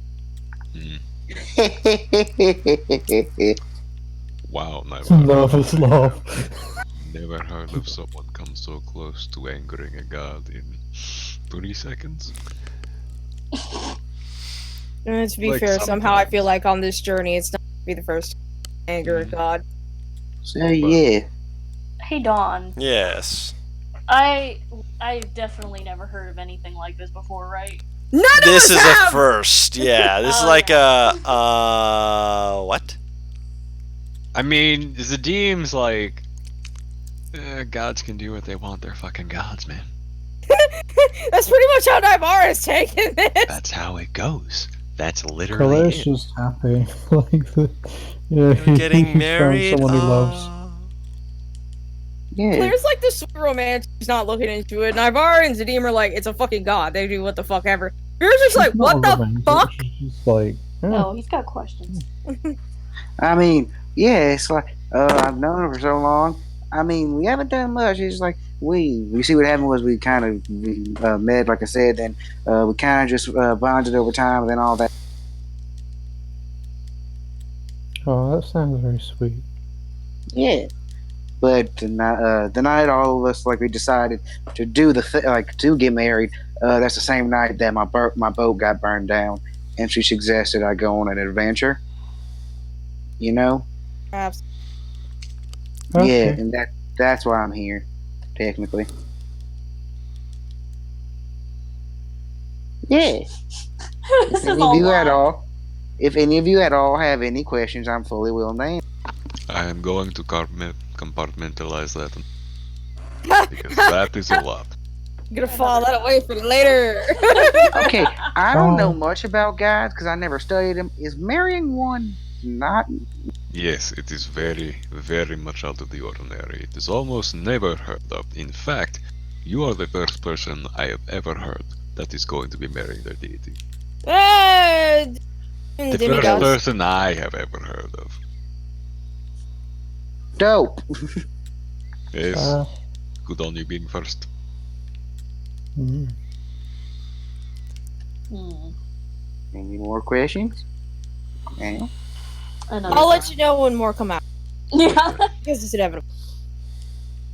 Wow, never. Nervous laugh. Never heard of someone come so close to angering a god in 3 seconds. And to be Like, fair, somehow I sometimes. feel like on this journey it's not gonna be the first anger of God. So yeah. Hey Dawn, Yes. I've definitely never heard of anything like this before, right? None of This us is have! a first. Yeah, this is Oh, like yeah. what? I mean, Zadim's like, gods can do what they want. They're fucking gods, man. That's pretty much how Navarre is taking this. That's how it goes. That's literally Kale's it. just happy. Like, Getting he's married. found someone he loves. Yeah. Claire's like the sweet romance. She's not looking into it. Navarre and Zadim are like, it's a fucking god. They do what the fuck ever. You're just like, She's what not the romantic, fuck? She's just like, yeah. No, he's got questions. I mean, yeah, it's like I've known her for so long. I mean, we haven't done much. It's like we see what happened was we kind of met, like I said, then we kind of just bonded over time, and then all that. Oh, that sounds very sweet. Yeah. But the night all of us we decided to do to get married. That's the same night that my boat got burned down, and she suggested I go on an adventure. You know? Perhaps. Okay. Yeah, and that's why I'm here, technically. Yeah. This is all If any of you at all have any questions, I'm fully willing to answer. I am going to compartmentalize that because that is a lot. I'm gonna file that away for later. Okay, I don't know much about guys because I never studied them. Is marrying one Not. Yes, it is very, very much out of the ordinary. It is almost never heard of. In fact, you are the first person I have ever heard that is going to be marrying their deity. The first Demigods. person I have ever heard of. Dope. Yes. Good on you being first. Mm. Any more questions? Yeah. I'll let you know when more come out. Yeah. Because it's inevitable.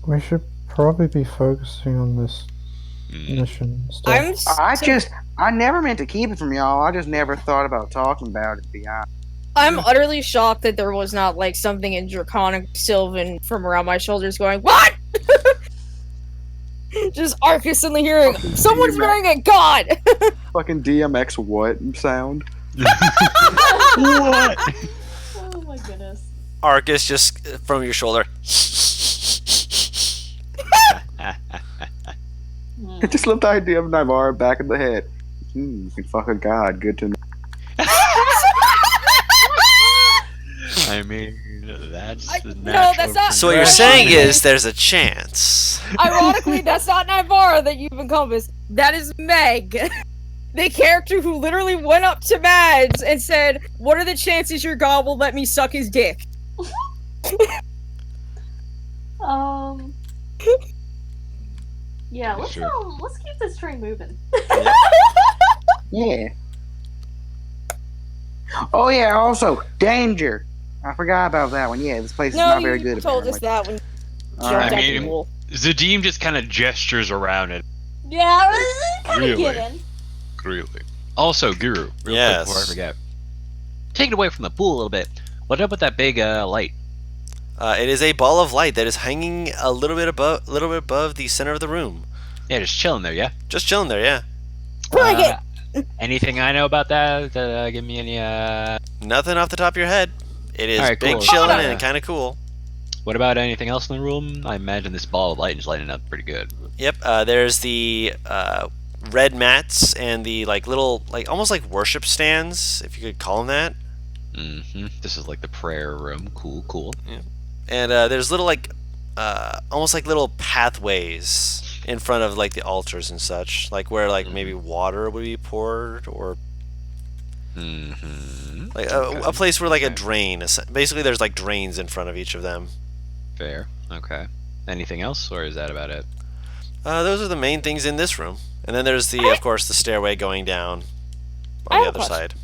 We should probably be focusing on this mission stuff. I never meant to keep it from y'all. I just never thought about talking about it, to be honest. I'm utterly shocked that there was not like something in Draconic Sylvan from around my shoulders going, "What?" Just Arcus suddenly hearing, "Someone's marrying a god!" Fucking DMX what sound? What? Oh my goodness. Arcus just from your shoulder. I just love the idea of Nivara back in the head. You can fuck a god. Good to know. I mean, that's the no, natural. that's not- So what you're saying is there's a chance. Ironically, that's not Nivara that you've encompassed. That is Meg. The character who literally went up to Mads and said, "What are the chances your god will let me suck his dick?" Yeah, let's Sure. let's keep this train moving. Yeah. Oh yeah. Also, danger. I forgot about that one. Yeah, this place is No, not very you good. told us apparently. that when All right. jumped I out the mean, pool. Zadim just kind of gestures around it. Yeah, kind of Really? given. Really. Also, Guru, real Yes. quick before I forget. Take it away from the pool a little bit. What's up with that big light? It is a ball of light that is hanging a little bit above the center of the room. Yeah, just chilling there, yeah? Just chilling there, yeah. Bring it! Anything I know about that? Give me any, Nothing off the top of your head. It is Alright, big, cool. chilling, Uh, and kind of cool. What about anything else in the room? I imagine this ball of light is lighting up pretty good. Yep. There's the red mats and the little almost like worship stands, if you could call them that. Mm-hmm. This is like the prayer room. Cool, cool. And there's little almost like little pathways in front of the altars and such, where maybe water would be poured, or Mm-hmm. a place where a drain. Basically, there's drains in front of each of them. Fair. Okay. Anything else, or is that about it? Those are the main things in this room, and then there's of course, the stairway going down I on the have a other question. side.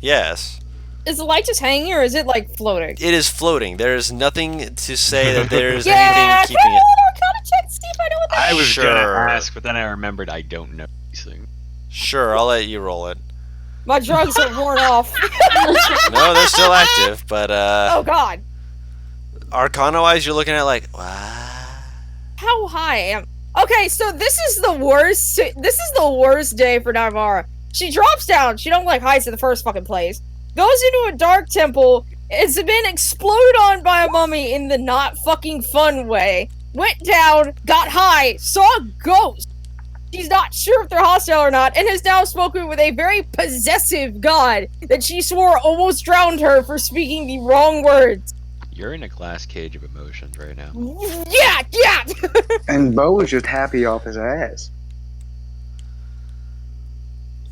Yes, Is the light just hanging or is it floating? it is floating. There's nothing to say that there's Yeah, anything keeping it. Arcana check to see if I know what that I was Sure. gonna ask, but then I remembered I don't know these things. Sure, I'll let you roll it. My drugs are worn off. No, they're still active, but Oh god. Arcana-wise, you're looking at wow. How high am Okay, so this is the worst day for Navara. She drops down, she don't like heights in the first fucking place. Goes into a dark temple, it's been exploded on by a mummy in the not fucking fun way. Went down, got high, saw a ghost. She's not sure if they're hostile or not, and has now spoken with a very possessive god that she swore almost drowned her for speaking the wrong words. You're in a glass cage of emotions right now. Yeah! And Bo was just happy off his ass.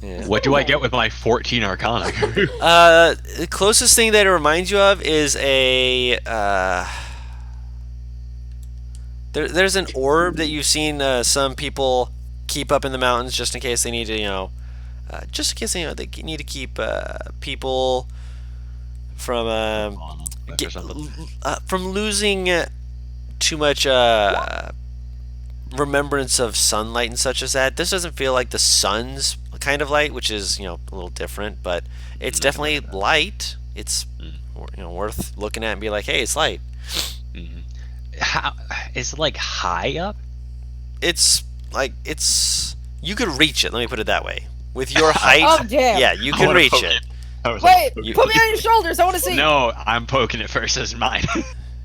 Yeah. What do I get with my 14 Arcana? The closest thing that it reminds you of is there's an orb that you've seen some people keep up in the mountains just in case they need to, just in case they need to keep people from from losing too much remembrance of sunlight and such as that. This doesn't feel like the sun's kind of light, which is a little different, but it's definitely light. It's worth looking at and be like, hey, it's light. Mm-hmm. How is it high up? It's you could reach it. Let me put it that way. With your height, Oh, damn. yeah, you can reach it. Wait, put me on your shoulders, I want to see. No, I'm poking it first. This is mine.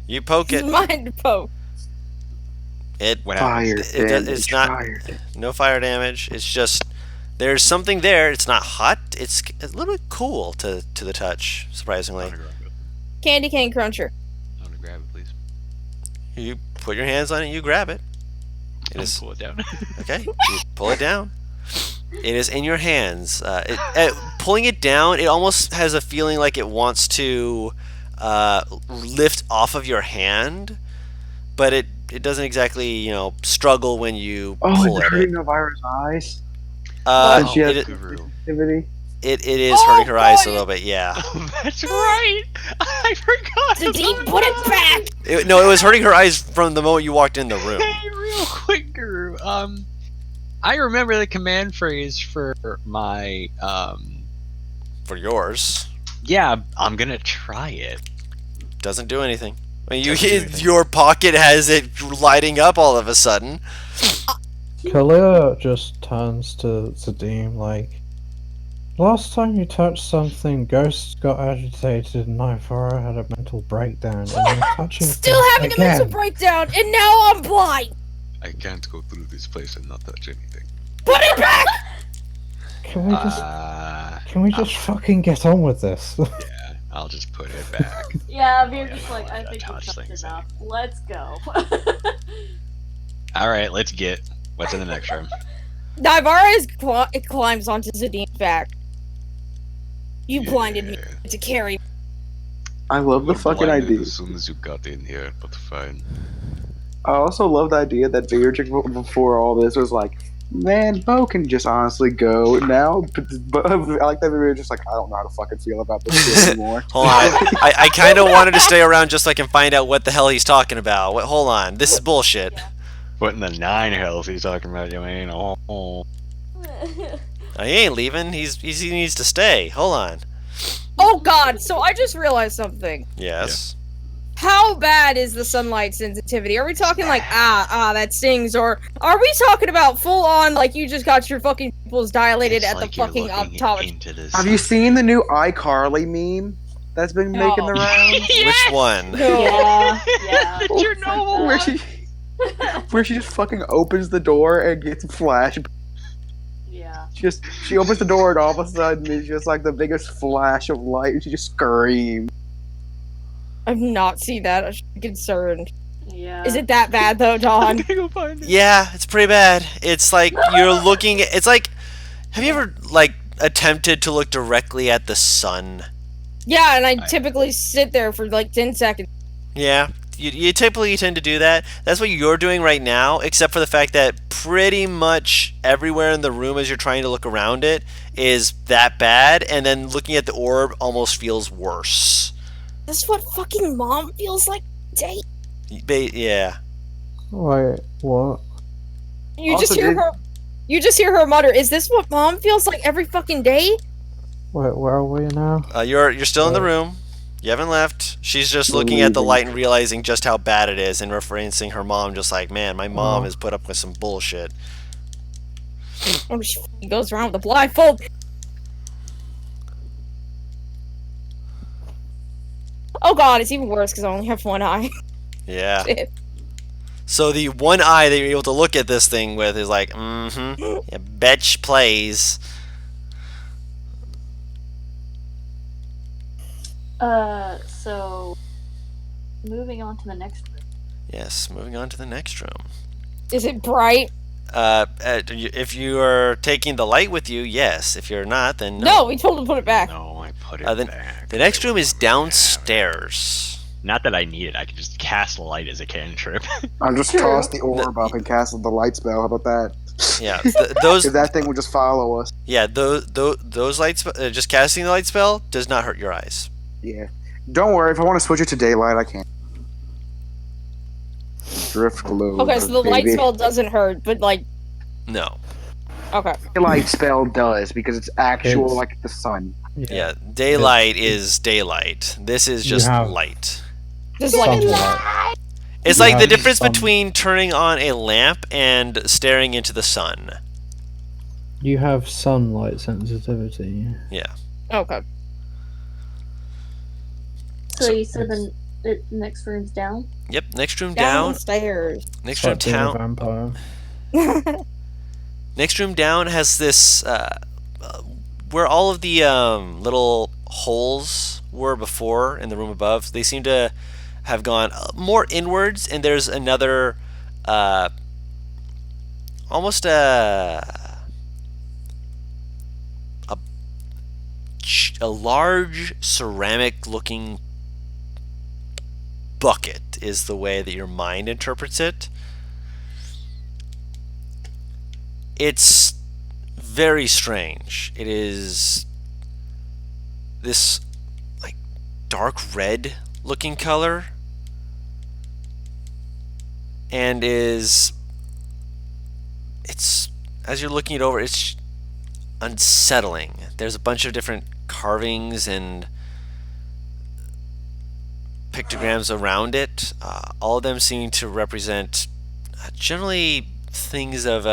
You poke This it. is mine to poke. Fire damage. It's not no fire damage. It's just there's something there. It's not hot. It's a little bit cool to the touch, surprisingly. Candy cane cruncher. I want to grab it, please. You put your hands on it. You grab it. Pull it down. Okay. You pull it down. It is in your hands. Pulling it down, it almost has a feeling like it wants to lift off of your hand, but it doesn't exactly struggle when you pull it's at hurting it. Elvira's eyes. Uh, She has it, sensitivity. it is hurting her eyes a little bit. Yeah. That's right. I forgot. Zadine, put it back. It was hurting her eyes from the moment you walked in the room. Hey, real quick, Guru. I remember the command phrase for my For yours, Yeah, I'm gonna try it. doesn't do anything. I mean, Doesn't do anything. your pocket has it lighting up all of a sudden. Kalia just turns to Zadim like, last time you touched something, ghosts got agitated and Ivora had a mental breakdown. And you're touching Still things having a again. mental breakdown, and now I'm blind. I can't go through this place and not touch anything. Put it back. Can we just fucking get on with this? Yeah, I'll just put it back. Yeah, Veer's yeah, just no, like, I I think touch we've touched things enough. Let's go. All right, let's get what's in the next room. Ivara climbs onto Zadine's back. You blinded me to carry. I love the You fucking blinded idea. as soon as you got in here, but fine. I also love the idea that Beatrix before all this was like, man, Bo can just honestly go now. But I like that we were just like, I don't know how to fucking feel about this shit anymore. Hold on, I kind of wanted to stay around just so I can find out what the hell he's talking about. Hold on, this is bullshit. What in the 9 hells he's talking about, you mean? Oh. He ain't leaving. He needs to stay. Hold on. Oh god, so I just realized something. Yes. How bad is the sunlight sensitivity? Are we talking like, that stings, or are we talking about full on, like you just got your fucking pupils dilated It's at like the you're fucking looking optometrist? into the Have you sun. seen the new iCarly meme that's been making the rounds? Which one? Yeah, yeah. Chernobyl. Where she just fucking opens the door and gets flash. Yeah. She opens the door and all of a sudden it's just like the biggest flash of light and she just screams. I've not seen that. I'm concerned. Yeah. Is it that bad though, Don? Yeah, it's pretty bad. It's like you're looking. It's like, have you ever like attempted to look directly at the sun? Yeah, and I typically sit there for like 10 seconds. Yeah, you typically tend to do that. That's what you're doing right now, except for the fact that pretty much everywhere in the room as you're trying to look around it is that bad, and then looking at the orb almost feels worse. That's what fucking mom feels like today. Yeah. Wait, what? You Also, just hear did- her. You just hear her mutter. Is this what mom feels like every fucking day? Wait, where are we now? You're still in the room. You haven't left. She's just looking at the leaving. light and realizing just how bad it is, and referencing her mom, just like, man, my mom Oh. has put up with some bullshit. Oh, she goes around with a blindfold. Oh god, it's even worse because I only have one eye. Yeah. Shit. So the one eye that you're able to look at this thing with is like, yeah, betch plays. So moving on to the next room. Yes, moving on to the next room. Is it bright? If you are taking the light with you, yes. If you're not, then no. No, we told him to put it back. No, I put it The, back. the next room is downstairs. Not that I need it. I can just cast light as a cantrip. I'll just toss the orb up and cast the light spell. How about that? Yeah, those. Because that thing will just follow us. Yeah, those lights. Just casting the light spell does not hurt your eyes. Yeah. Don't worry, if I want to switch it to daylight, I can. Drift globe. Okay, so the light baby. spell doesn't hurt, but like, No. okay. Daylight spell does, because it's actual, It's- like the sun. Yeah, daylight is daylight. This is just have- light. Just like Sunlight. It's You like the have difference sun- between turning on a lamp and staring into the sun. You have sunlight sensitivity. okay. So you said the next room's down? Yep, next room down. Downstairs. Next It's room like being a down. vampire. Next room down has this where all of the little holes were before in the room above. They seem to have gone more inwards, and there's another, almost a large ceramic-looking bucket is the way that your mind interprets it. It's very strange. It is this like dark red looking color, and it's as you're looking it over, it's unsettling. There's a bunch of different carvings and pictograms around it. All of them seem to represent generally things of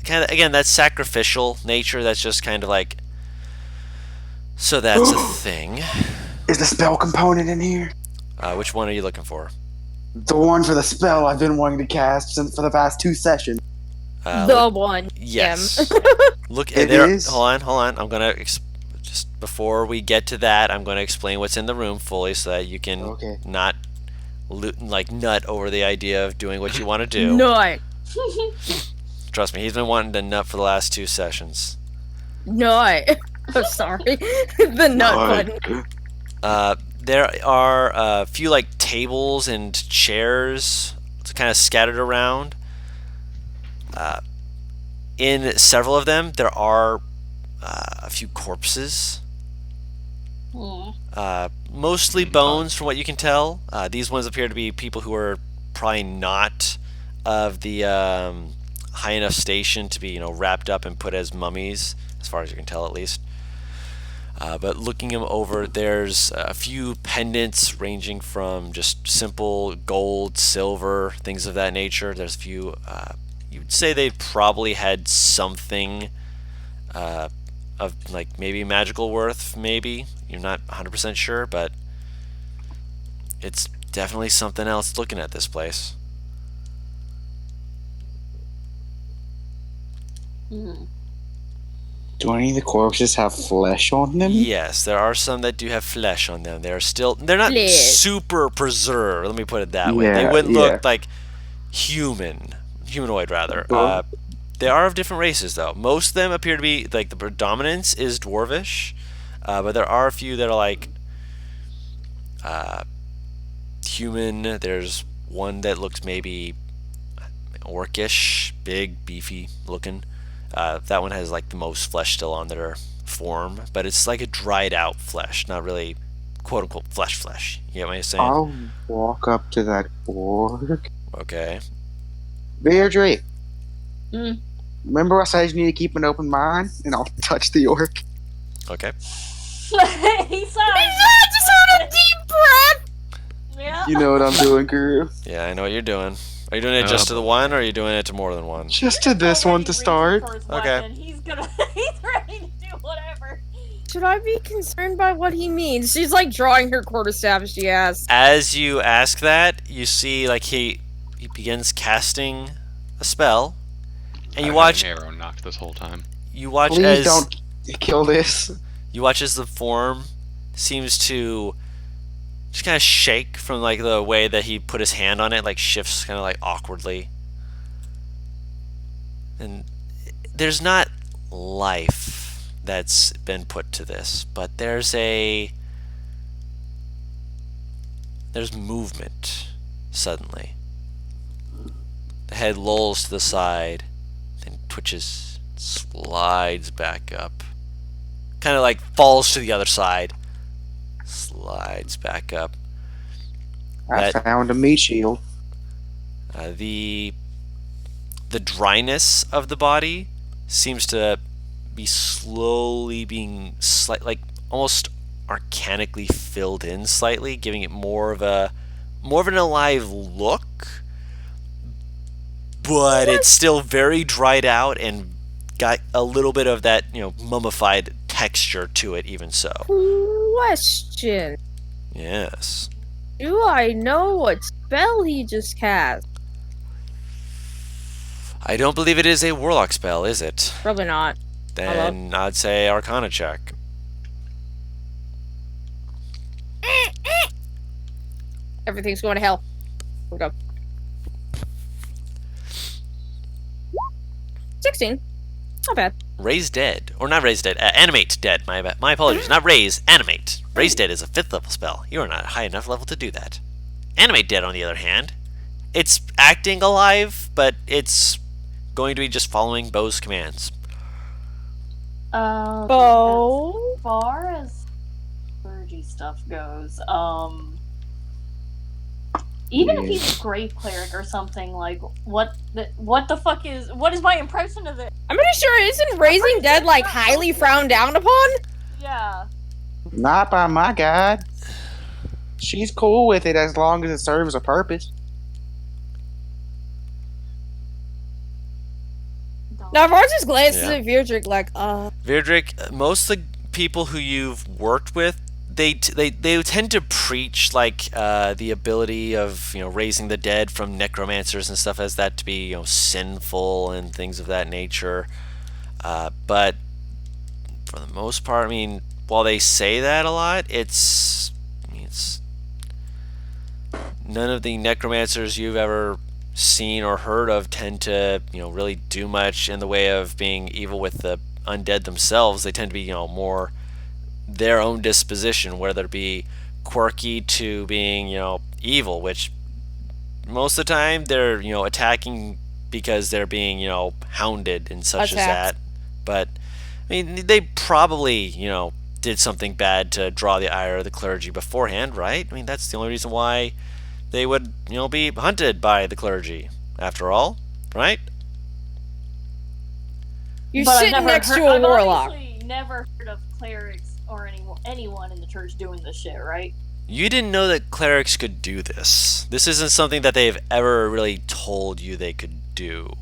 kind of, again, that sacrificial nature. That's just kind of like, so that's a thing. Is the spell component in here? Which one are you looking for? The one for the spell I've been wanting to cast for the past 2 sessions. The one. Yes. Look, It there. is? Hold on. I'm gonna just before we get to that, I'm gonna explain what's in the room fully so that you can not nut over the idea of doing what you want to do. No. Trust me, he's been wanting to nut for the last 2 sessions. No. I'm sorry. The nut button. There are a few like tables and chairs kind of scattered around. In several of them, there are a few corpses. Mostly bones, from what you can tell. These ones appear to be people who are probably not of the high enough station to be, wrapped up and put as mummies, as far as you can tell, at least. But looking them over, there's a few pendants ranging from just simple gold, silver, things of that nature. There's a few. You'd say they probably had something of like maybe magical worth. Maybe you're not 100% sure, but it's definitely something else looking at this place. Do any of the corpses have flesh on them? Yes, there are some that do have flesh on them. They're not super preserved. Let me put it that way. They wouldn't look like humanoid rather. They are of different races though. Most of them appear to be like the predominance is dwarvish, but there are a few that are like human. There's one that looks maybe orcish, big, beefy looking. That one has like the most flesh still on their form, but it's like a dried out flesh, not really quote unquote flesh. You get what I'm saying? I'll walk up to that orc. Okay. Beardry. Remember I said you need to keep an open mind? And I'll touch the orc. Okay. He just had a deep breath. Yeah. You know what I'm doing, Guru? Yeah, I know what you're doing. Are you doing it just to the one, or are you doing it to more than one? Just to this one to start. Okay. He's ready to do whatever. Should I be concerned by what he means? She's like drawing her quarterstaff as she asks. As you ask that, you see like he begins casting a spell, and you watch. An arrow knocked this whole time. You watch Please don't kill this. You watch as the form seems to just kind of shake from like the way that he put his hand on it, like shifts kind of like awkwardly. And there's not life that's been put to this, but there's movement suddenly. The head lolls to the side, then twitches, slides back up. Kind of like falls to the other side. Slides back up. I found a meat shield. The dryness of the body seems to be slowly being like almost arcanically filled in slightly, giving it more of an alive look. But it's still very dried out and got a little bit of that, mummified texture to it, even so. Question. Yes. Do I know what spell he just cast? I don't believe it is a warlock spell, is it? Probably not. Then I'd say Arcana check. Everything's going to hell. Here we go. 16. Not bad. Raise dead. Or not raise dead. Animate dead. My apologies. Not raise. Animate. Raise dead is a 5th level spell. You are not high enough level to do that. Animate dead, on the other hand, it's acting alive, but it's going to be just following Bo's commands. Bo? As far as clergy stuff goes, even if he's a grave cleric or something, like, what is my impression of it? I'm pretty sure isn't raising dead like highly frowned down upon? Yeah. Not by my god. She's cool with it as long as it serves a purpose. Now, Vard just glances at Virdrick like, Virdrick, most of the people who you've worked with, they tend to preach like the ability of raising the dead from necromancers and stuff as that to be sinful and things of that nature. But for the most part, I mean, while they say that a lot, it's none of the necromancers you've ever seen or heard of tend to really do much in the way of being evil with the undead themselves. They tend to be more their own disposition, whether it be quirky to being evil, which most of the time they're attacking because they're being hounded and such as that. But I mean, they probably did something bad to draw the ire of the clergy beforehand, right? I mean, that's the only reason why they would be hunted by the clergy, after all, right? You're sitting next to a warlock. I've obviously never heard of clerics or anyone in the church doing this shit, right? You didn't know that clerics could do this. This isn't something that they've ever really told you they could do.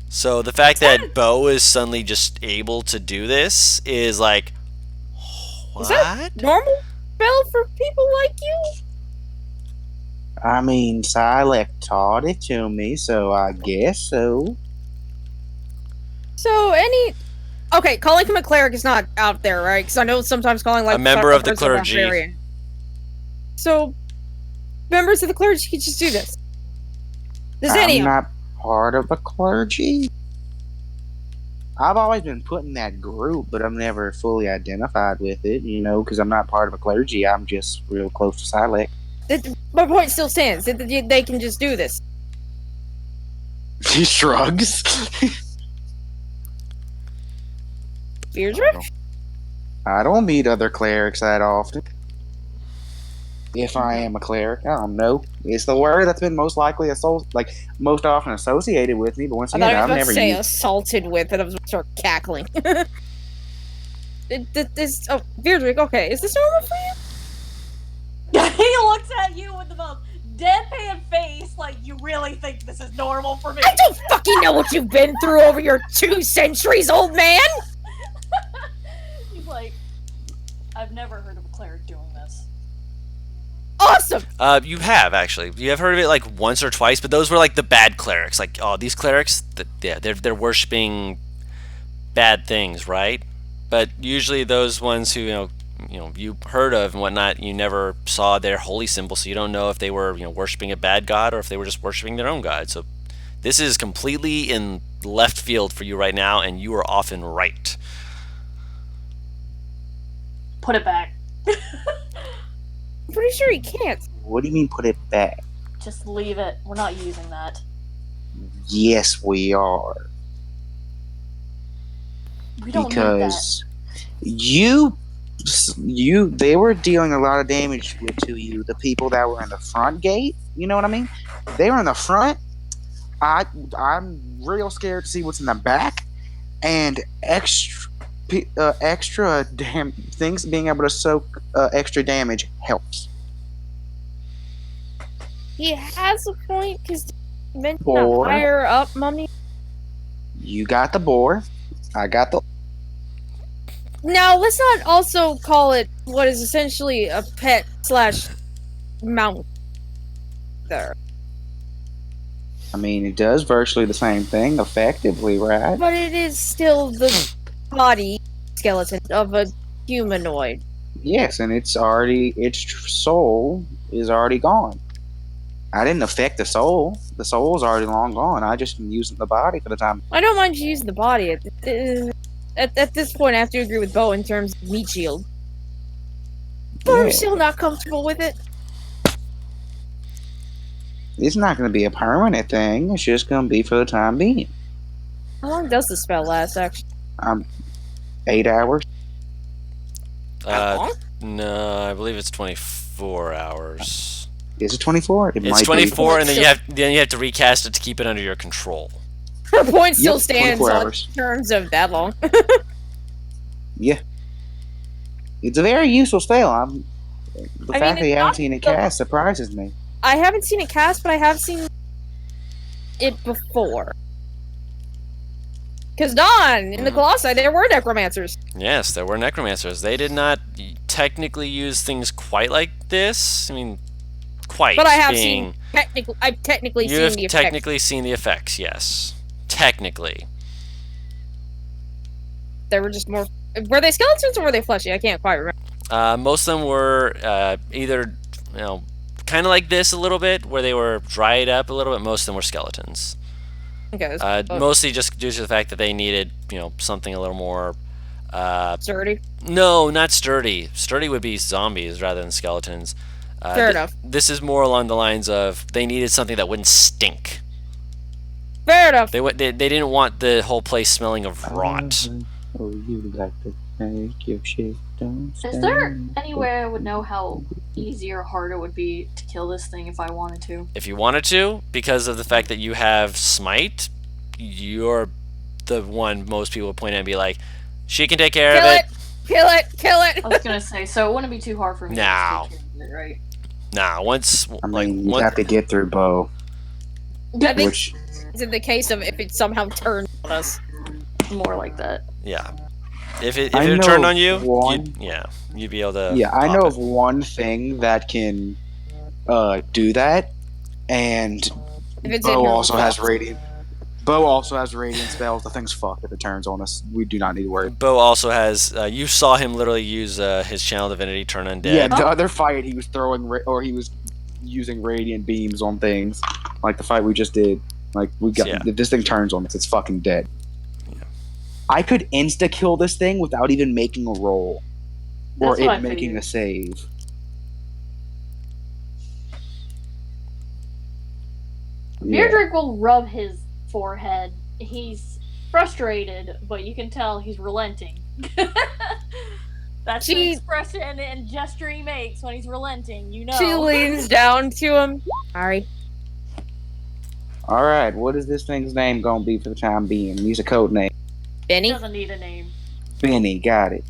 So the fact that Bo is suddenly just able to do this is like, what? Is that normal spell for people like you? I mean, Silac taught it to me, so I guess so. So okay, calling him a cleric is not out there, right? Because I know sometimes calling like a member of the clergy. So members of the clergy can just do this. I'm not part of a clergy. I've always been put in that group, but I'm never fully identified with it, because I'm not part of a clergy. I'm just real close to Silac. My point still stands. They can just do this. He shrugs. Virdrick? I don't meet other clerics that often. If I am a cleric, I don't know. It's the word that's been most likely most often associated with me. But once again, I've never used. Assaulted with, and I was going to start cackling. Virdrick, okay, is this normal for you? He looks at you with the most deadpan face, like, you really think this is normal for me? I don't fucking know what you've been through over your 2 centuries, old man! He's like, I've never heard of a cleric doing this. Awesome! You have, actually. You have heard of it, like, once or twice, but those were, like, the bad clerics. Like, these clerics, they're worshipping bad things, right? But usually those ones who, you heard of and whatnot, you never saw their holy symbol, so you don't know if they were, worshipping a bad god or if they were just worshipping their own god. So this is completely in left field for you right now, and you are often right. Put it back. I'm pretty sure he can't. What do you mean, put it back? Just leave it. We're not using that. Yes, we are. We don't because they were dealing a lot of damage to you, the people that were in the front gate. You know what I mean? They were in the front. I'm real scared to see what's in the back, and extra damn things being able to soak extra damage helps. He has a point, because you mentioned a higher up mummy. You got the boar. I got the. Now, let's not also call it what is essentially a pet/mount there. I mean, it does virtually the same thing, effectively, right? But it is still the body skeleton of a humanoid. Yes, and its soul is already gone. I didn't affect the soul. The soul's already long gone. I just been using the body for the time. I don't mind you using the body. At this point, I have to agree with Bo in terms of meat shield. But I'm Yeah. still not comfortable with it. It's not going to be a permanent thing. It's just going to be for the time being. How long does the spell last, actually? 8 hours. That long? No, I believe it's 24 hours. Is it 24? It's 24, and then you have to recast it to keep it under your control. Her point still Yep, stands 24 on hours. terms of that long. Yeah. It's a very useful spell. The I fact mean, that you it's haven't not seen it the- cast surprises me. I haven't seen it cast, but I have seen it before. Because Dawn, in the Colossi, there were necromancers. Yes, there were necromancers. They did not technically use things quite like this. I mean, quite. But I have being, I've technically you seen have the effects. technically seen the effects, yes. Technically. They were just more... Were they skeletons or were they fleshy? I can't quite remember. Most of them were either, kind of like this a little bit, where they were dried up a little bit. Most of them were skeletons. Okay, Mostly just due to the fact that they needed, something a little more... sturdy? No, not sturdy. Sturdy would be zombies rather than skeletons. Fair enough. This is more along the lines of they needed something that wouldn't stink. Fair enough. They didn't want the whole place smelling of rot. Oh, you like to make your shit don't Is there any way I would know how easy or hard it would be to kill this thing if I wanted to? If you wanted to, because of the fact that you have smite, you're the one most people would point at and be like, she can take care of it. Kill it! Kill it! I was gonna say, so it wouldn't be too hard for me to No. just take care of it, right? Nah, once I mean, you have to get through Bo. I think Which, it's in the case of if it somehow turns on us. More like that. yeah. If it I know turned on you, one- you'd be able to. yeah, I pop know it. of one thing that can do that, and If it's in Bo her also has box. radiant. Bo also has radiant spells. The thing's fucked if it turns on us. We do not need to worry. Bo also has. You saw him literally use his channel divinity turn undead. Yeah, the other fight he was he was using radiant beams on things, like the fight we just did. Like we got, Yeah. if this thing turns on us, it's fucking dead. I could insta kill this thing without even making a roll, or That's what I it making figured. a save. Yeah. Beardrick will rub his forehead. He's frustrated, but you can tell he's relenting. That's the She- expression and gesture he makes when he's relenting, you know. She leans down to him. Sorry. All right, what is this thing's name gonna be for the time being? Use a code name. He Benny? doesn't need a name. Benny, got it.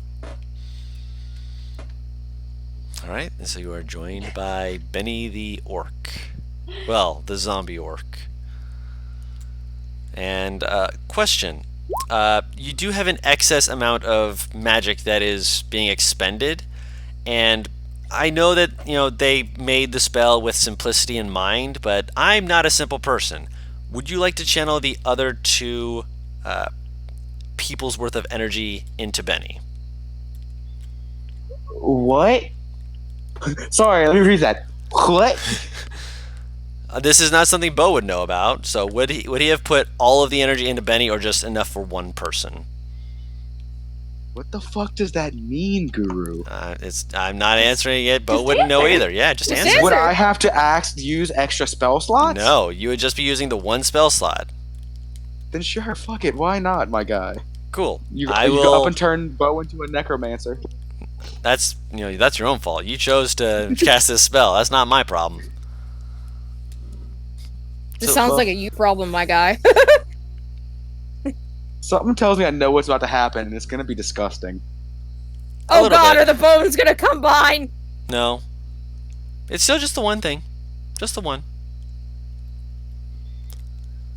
All right, and so you are joined by Benny the orc. Well, the zombie orc. And question: you do have an excess amount of magic that is being expended, and I know that they made the spell with simplicity in mind, but I'm not a simple person. Would you like to channel the other two people's worth of energy into Benny? What? Sorry, let me read that. What? This is not something Bo would know about. So would he have put all of the energy into Benny, or just enough for one person? What the fuck does that mean, Guru? I'm not answering it. Bo Just wouldn't know answer. either. Yeah, just Just answer. answer. Would I have to use extra spell slots? No, you would just be using the one spell slot. Then sure, fuck it. Why not, my guy? Cool. You I go will. up and turn Bo into a necromancer. That's that's your own fault. You chose to cast this spell. That's not my problem. This So- sounds like a you problem, my guy. Something tells me I know what's about to happen, and it's gonna be disgusting. Oh little god, bit. are the bones gonna combine? No. It's still just the one thing. Just the one.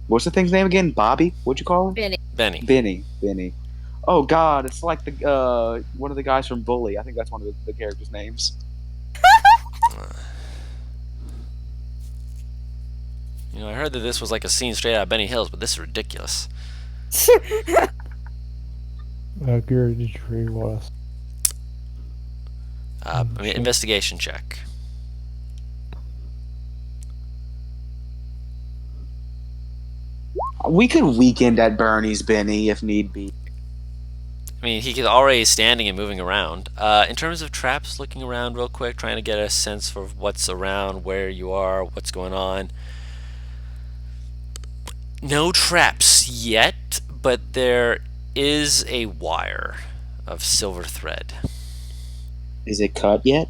What's the thing's name again? Bobby? What'd you call him? Benny. Benny. Benny. Oh god, it's like the one of the guys from Bully. I think that's one of the characters' names. I heard that this was like a scene straight out of Benny Hills, but this is ridiculous. Guru, did you read what? Investigation check. We could weekend at Bernie's, Benny, if need be. I mean, he could already standing and moving around. In terms of traps, looking around real quick, trying to get a sense for what's around, where you are, what's going on. No traps yet, but there is a wire of silver thread. Is it cut yet?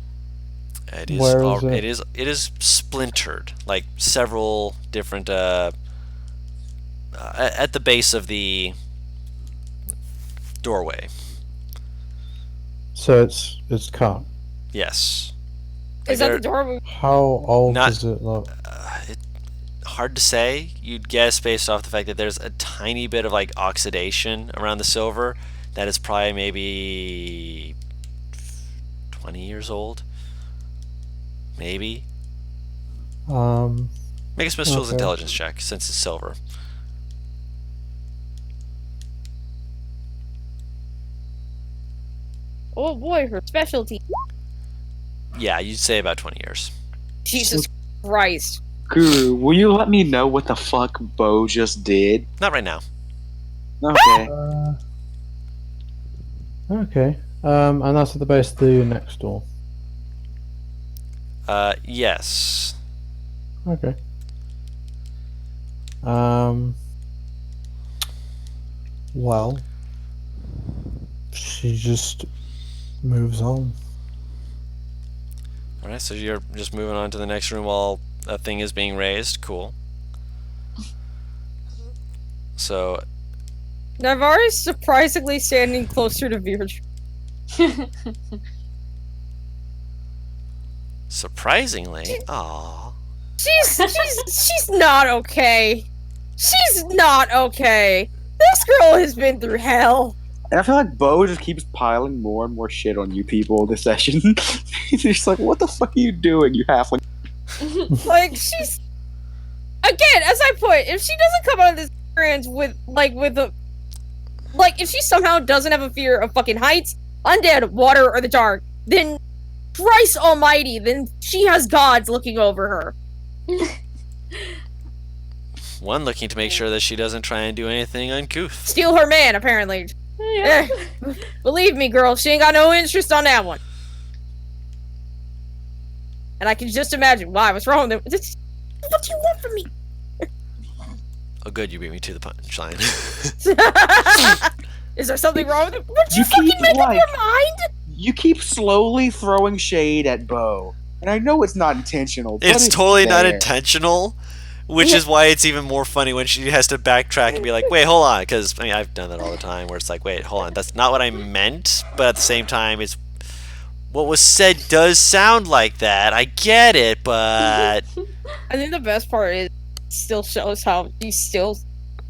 It is. Where is it? It is splintered, like several different. At the base of the doorway. So it's cut. Yes. Is that the door? How old Not- does it look? Hard to say. You'd guess based off the fact that there's a tiny bit of like oxidation around the silver that is probably maybe 20 years old. Maybe. Make a special Okay. intelligence check since it's silver. Oh boy, her specialty. Yeah, you'd say about 20 years. Jesus Christ. Guru, will you let me know what the fuck Bo just did? Not right now. Okay. Okay. And that's at the base of the next door. Yes. Okay. Well, she just moves on. All right, so you're just moving on to the next room while a thing is being raised. Cool. So, Navarre's surprisingly standing closer to Virg. surprisingly, aww. She's not okay. She's not okay. This girl has been through hell. And I feel like Bo just keeps piling more and more shit on you people this session. He's just like, what the fuck are you doing, you halfling? Like, she's... Again, as I put, if she doesn't come out of this experience with a... Like, if she somehow doesn't have a fear of fucking heights, undead, water, or the dark, then Christ almighty, then she has gods looking over her. One looking to make sure that she doesn't try and do anything uncouth. Steal her man, apparently. Yeah. Believe me, girl, she ain't got no interest on that one. And I can just imagine why. What's wrong with it? What do you want from me? Oh, good, you beat me to the punchline. Is there something wrong with it? Would you You fucking keep, make up like- your mind? You keep slowly throwing shade at Bo. And I know it's not intentional, but It's totally not there. intentional, which is why it's even more funny when she has to backtrack and be like, wait, hold on, because, I mean, I've done that all the time, where it's like, wait, hold on, that's not what I meant, but at the same time, it's what was said does sound like that, I get it, but... I think the best part is it still shows how she's still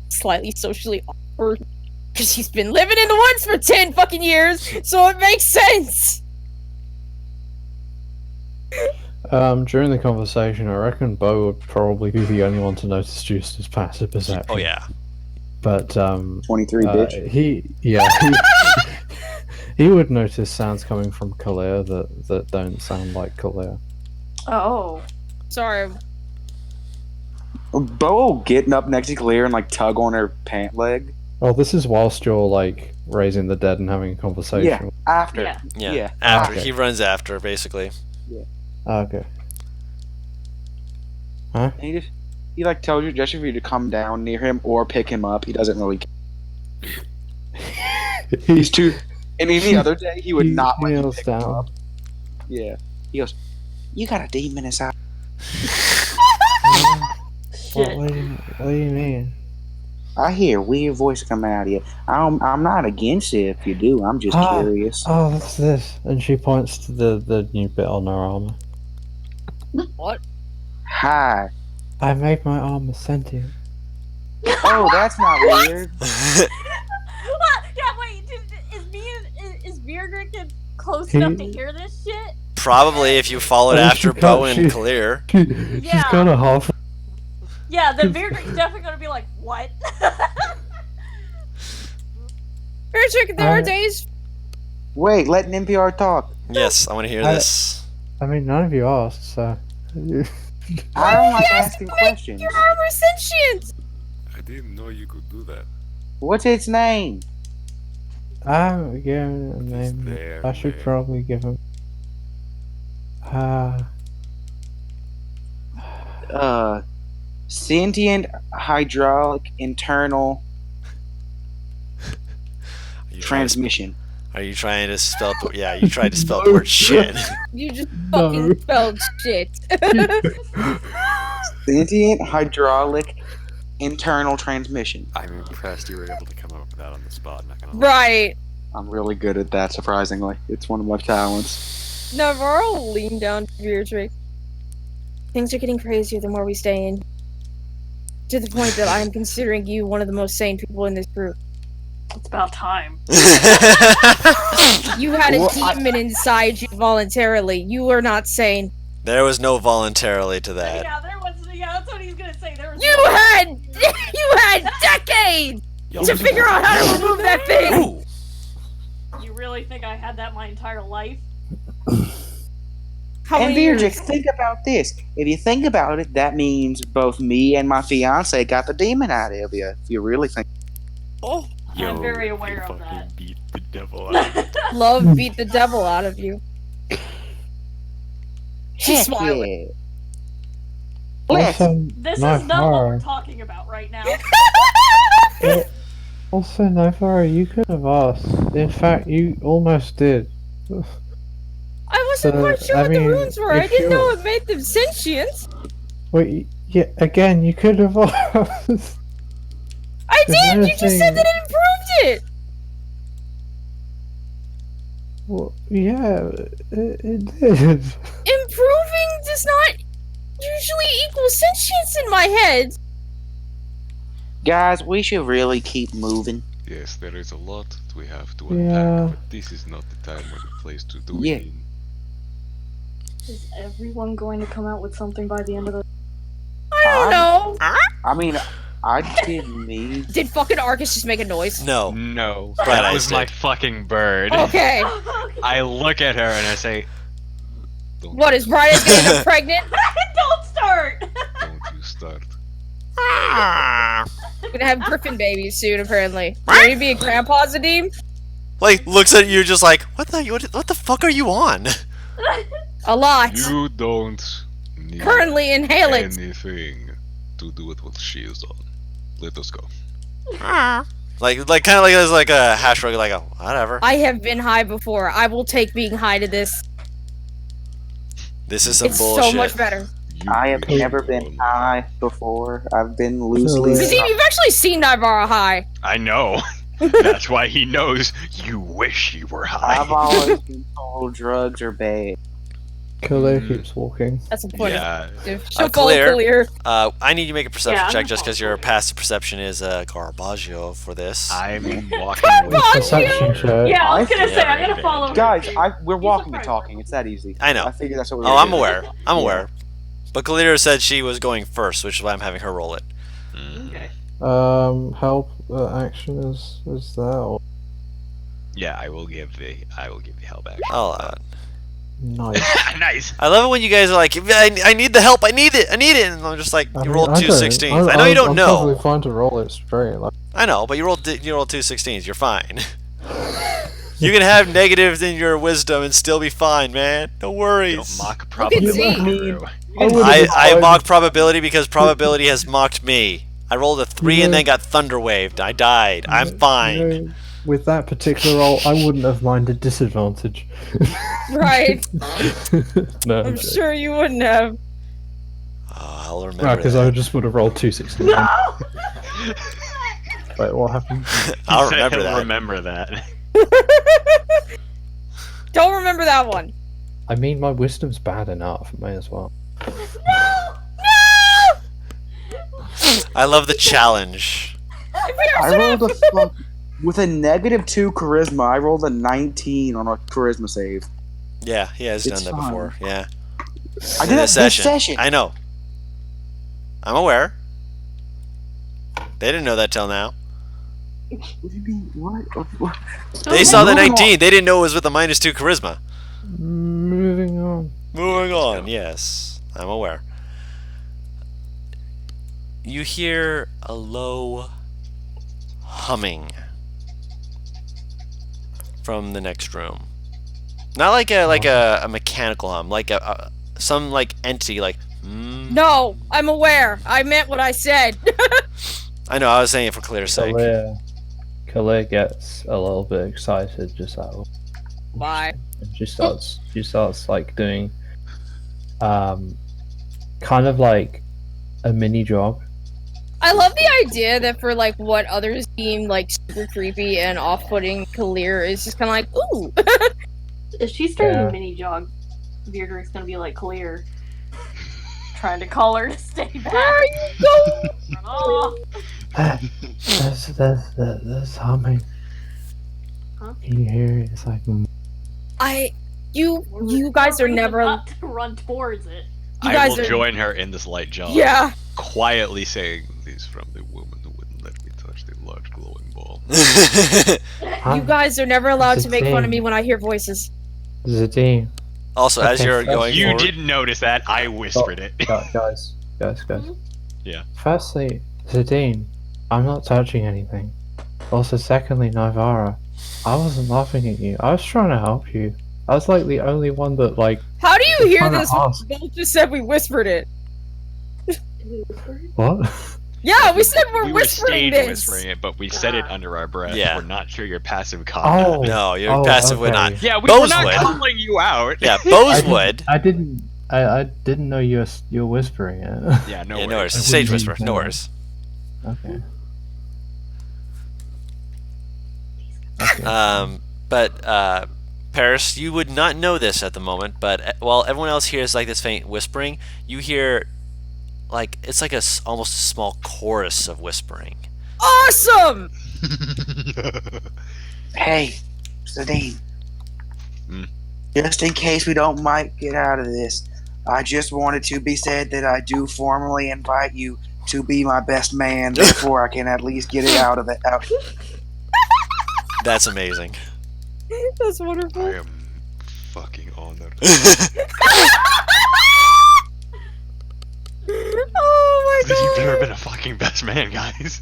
slightly socially awkward. Because she's been living in the woods for 10 fucking years, so it makes sense! During the conversation, I reckon Bo would probably be the only one to notice Juice's passive perception. Oh, yeah. But 23, bitch. he would notice sounds coming from Kalia that don't sound like Kalia. Oh. Sorry. Bo getting up next to Clear and like tug on her pant leg. Well, this is whilst you're like raising the dead and having a conversation. Yeah, after. Yeah. Yeah, after. Okay. He runs after, basically. Okay. And he like tells you just for you to come down near him or pick him up. He doesn't really care. He's too. And any other day, he would not let you kneels pick him down. up. Yeah. He goes, "You got a demon inside." Shit. What do you mean? I hear a weird voice coming out of you. I'm not against it if you do. I'm just curious. Oh, that's this. And she points to the new bit on her armor. What? Hi. I made my armor sentient. Oh, that's not weird. What? Yeah, wait. Is Beardrick close enough to hear this shit? Probably if you followed Oh, after she Bo can't- and she- Clear. She's Yeah. kind of half. Yeah, then Beardrick's definitely gonna be like, what? Beardrick, there are days Wait, let an NPR talk. Yes, I want to hear this. I mean, none of you asked, so. I don't like asking Make questions. your armor sentient! I didn't know you could do that. What's its name? Yeah, name. their I should name. probably give him. Sentient hydraulic internal transmission. Are you trying to spell? Yeah, you tried to spell the word shit. You just fucking spelled shit. Sentient hydraulic internal transmission. I'm impressed you were able to come up with that on the spot. Not gonna lie. Right. I'm really good at that, surprisingly. It's one of my talents. Navarro leaned down to Beatrix. Things are getting crazier the more we stay in. To the point that I am considering you one of the most sane people in this group. It's about time. You had a demon inside you voluntarily. You were not sane. There was no voluntarily to that. Yeah, there was. Yeah, that's what he's gonna say. There was. You had decades to figure out how to remove that thing. Ooh. You really think I had that my entire life? How And many years? Beatrix, think about this. If you think about it, that means both me and my fiance got the demon out of you. If you really think. Oh. I'm very aware of that. Beat the devil out. Love beat the devil out of you. She's Heck smiling. yeah. Bless. Also, This no is not what we're horror. talking about right now. Also, Navara, you could have asked. In fact, you almost did. I wasn't So, quite sure I what mean, the runes were. I if didn't know you're- it made them sentient. Wait, yeah, again, you could have asked. I The did! other You just said thing- that it improved it! Well, yeah, it did. Improving does not usually equal sentience in my head. Guys, we should really keep moving. Yes, there is a lot that we have to Yeah. unpack, but this is not the time or the place to do Yeah. it in. Is everyone going to come out with something by the end of the? I don't know. I mean, I didn't mean. Did fucking Arcus just make a noise? No. No, Bright that eyes was my did. fucking bird. Okay. I look at her and I say, Don't, What, is Brian's gonna get pregnant? Don't start. don't you start. We're gonna have griffin babies soon, apparently. Are you be a grandpa's Adim? Like looks at you just like what the fuck are you on? A lot. You don't need Currently inhaling. anything to do with what she is on. Let us go. Like kind of like there's like a hash rug like oh whatever. I have been high before. I will take being high to this. This is some It's bullshit. so much better. You I have will never go been on. high before. I've been loosely. So, Zazim, you've actually seen Nivara high. I know. That's why he knows you wish you were high. I've always been told drugs are bad. Khalil keeps walking. That's a point. Yeah. She'll follow Clear. clear. I need you to make a perception Yeah, I'm check gonna just because follow your you. passive perception is garbaggio for this. I'm walking with Perception check. Yeah, I was gonna say Yeah, I'm gonna follow. her, Guys, too. we're He's walking a and friend. talking. It's that easy. I know. I figured that's what we were Oh, I'm doing. aware. I'm aware. But Kalira said she was going first, which is why I'm having her roll it. Okay. Help action is that? Or... Yeah, I will give the help back. Oh, Nice. Nice. I love it when you guys are like, I need the help, I need it, and I'm just like, I you mean, rolled I two don't- 16s. I know you don't I'm know. totally fine to roll it straight. Like, I know, but you rolled two 16s. You're fine. You can have negatives in your wisdom and still be fine, man. No Don't worries. mock Z. probability. I mock probability because probability has mocked me. I rolled a 3 and then got thunder waved. I died. I'm fine. You know, with that particular roll, I wouldn't have minded disadvantage. Right. No, I'm sure you wouldn't have. Oh, I'll remember because that. I just would have rolled 216. Wait, what happened? I'll He said remember he'll that. Remember that. Don't remember that one. I mean, my wisdom's bad enough. May as well. I love the challenge. I rolled a fuck with a -2 charisma. I rolled a 19 on a charisma save. Yeah, he has It's done that fine. before. Yeah. I In did that this this session. I know. I'm aware. They didn't know that till now. What do you mean? What? They saw the 19. They didn't know it was with a -2 charisma. Moving on. Moving on. Yes, I'm aware. You hear a low humming from the next room. Not like a mechanical hum, like some like entity like. No, I'm aware. I meant what I said. I know. I was saying it for Claire's sake. Kalia gets a little bit excited just out of Why? and she starts like doing kind of like a mini jog. I love the idea that for like what others deem like super creepy and off-putting, Kalir is just kind of like, ooh. If she started Yeah. a mini jog, Beardrick's gonna be like clear, trying to call her to stay back. Where are you going? Oh. There's humming. Huh? Can you hear it? It's like You guys are never. Not to run towards it. You I guys will are. join her in this light jog. Yeah. Quietly saying, This from the woman who wouldn't let me touch the large glowing ball. You guys are never allowed It's to a make fun of thing. me when I hear voices. Zadine. Also, as Okay, you're first- going you forward, didn't notice that. I whispered it. Guys. Yeah. Firstly, Zadine, I'm not touching anything. Also, secondly, Nivara, I wasn't laughing at you. I was trying to help you. I was like the only one that like. How do you hear trying to this? When ask. we both just said we whispered it. What? Yeah, we said we're We were whispering stage this. whispering it, but we said it under our breath. Yeah. We're not sure your passive combat. Oh. no, your passive would not. okay. Yeah, we Bose were not would. calling you out. Yeah, Bose would. I didn't know you're whispering it. Yeah, no Yeah, worries. no worries. I Stage wouldn't whisper, even no know. worries. Okay. But Paris, you would not know this at the moment, but while everyone else hears like this faint whispering, you hear like it's like almost a small chorus of whispering. Awesome! Hey, Zadine. Hmm? Just in case we don't might get out of this, I just wanted to be said that I do formally invite you to be my best man. Therefore, I can at least get it out. That's amazing. That's I wonderful. am fucking honored. Oh my You've god! never been a fucking best man, guys.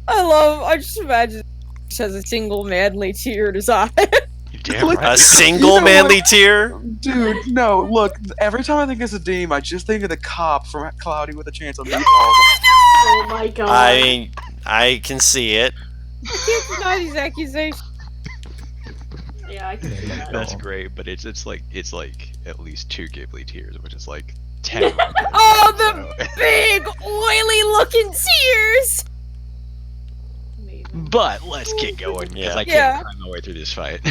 I just imagine she has a single manly tear in his eye. You damn Look- A right. single manly tear? Dude, no, look, every time I think of Zadine, I just think of the cop from Cloudy with a Chance of Meatballs. Oh my god. I mean, I can see it. I can't deny these accusations. Yeah, I can see that. That's great, but it's like at least 2 Ghibli tears, which is like 10. Oh, the big, oily looking tears! Amazing. But let's get going because Yeah. I Yeah. can't find my way through this fight.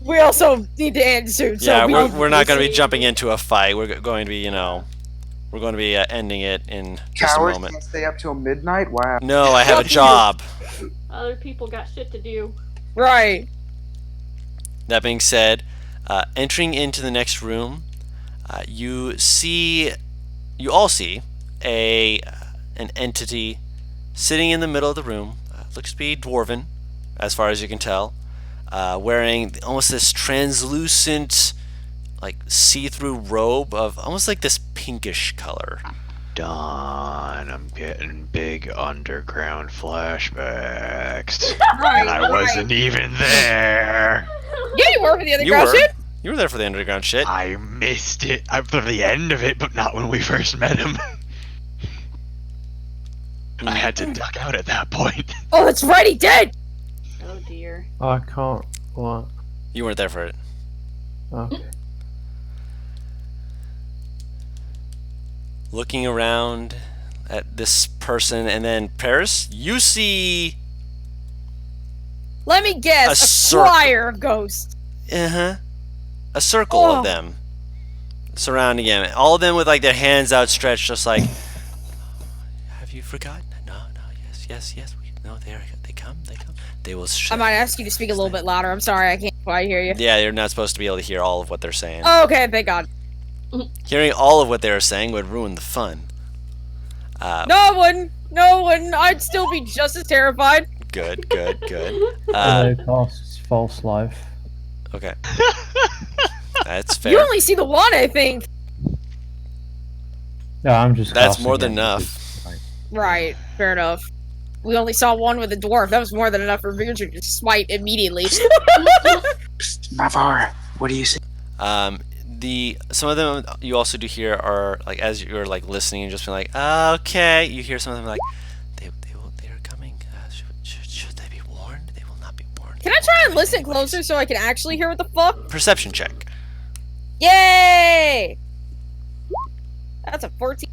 We also need to end soon, so Yeah, we we're not going to be jumping into a fight. We're going to be, we're going to be ending it in just a Cowards moment. can't stay up till midnight? Wow. No, I have a job. Other people got shit to do. Right. That being said, entering into the next room, you all see an entity sitting in the middle of the room. Looks to be dwarven, as far as you can tell, wearing almost this translucent, like see-through robe of almost like this pinkish color. Dawn, I'm getting big underground flashbacks. Right, And I wasn't even there. Yeah, you were for the other You girl were. shit. You were there for the underground shit. I missed it. I'm for the end of it, but not when we first met him. I had to duck out at that point. Oh, that's right, he did! Oh dear. I can't. What? You weren't there for it. Okay. Looking around at this person, and then Paris, you see Let me guess, A a circle. choir of ghosts. a circle Oh. of them surrounding him. All of them with like their hands outstretched, just like, have you forgotten? No, yes. No, they come. They will. I might ask you to speak a little bit louder. I'm sorry, I can't quite hear you. Yeah, you're not supposed to be able to hear all of what they're saying. Oh, okay, thank God. Hearing all of what they were saying would ruin the fun. No, it wouldn't. No, and I'd still be just as terrified. Good. Although casts false life. Okay. That's You fair. only see the one, I think. No, I'm just. That's casting more than it enough. because, like, Right, fair enough. We only saw one with a dwarf. That was more than enough for Beardred to smite immediately. Navarre, what do you say? Some of them you also do hear are like as you're like listening and just being like, okay. You hear some of them like, they are coming. Should they be warned? They will not be warned. Can I try and listen closer so I can actually hear what the fuck? Perception check. Yay! That's a 14.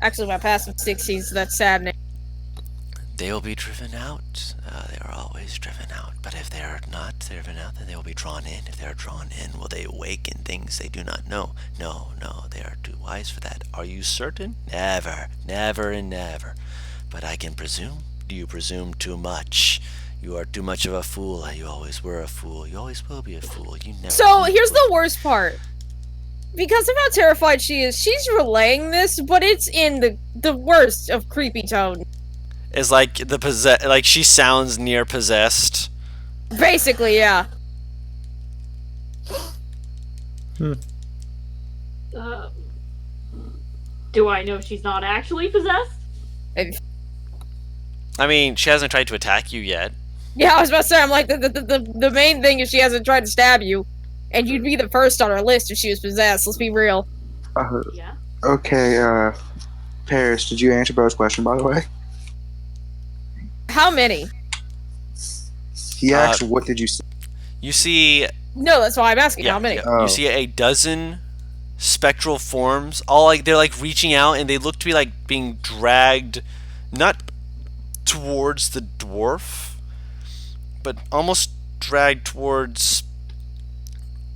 Actually, my passive 16, so that's saddening. They will be driven out. They are always driven out. But if they are not driven out, then they will be drawn in. If they are drawn in, will they awaken things they do not know? No, they are too wise for that. Are you certain? Never and never. But I can presume. Do you presume too much? You are too much of a fool. You always were a fool. You always will be a fool. You never. So here's the worst part. Because of how terrified she is, she's relaying this, but it's in the worst of creepy tone. It's like like she sounds near possessed. Basically, yeah. Do I know she's not actually possessed? I mean, she hasn't tried to attack you yet. Yeah, I was about to say, I'm like, the main thing is she hasn't tried to stab you. And you'd be the first on our list if she was possessed, let's be real. Yeah. Okay, Paris, did you answer Bo's question, by the way? How many? He asked, what did you see? You see... No, that's why I'm asking, how many? Oh. You see a dozen spectral forms, all like they're like reaching out, and they look to be like being dragged, not towards the dwarf, but almost dragged towards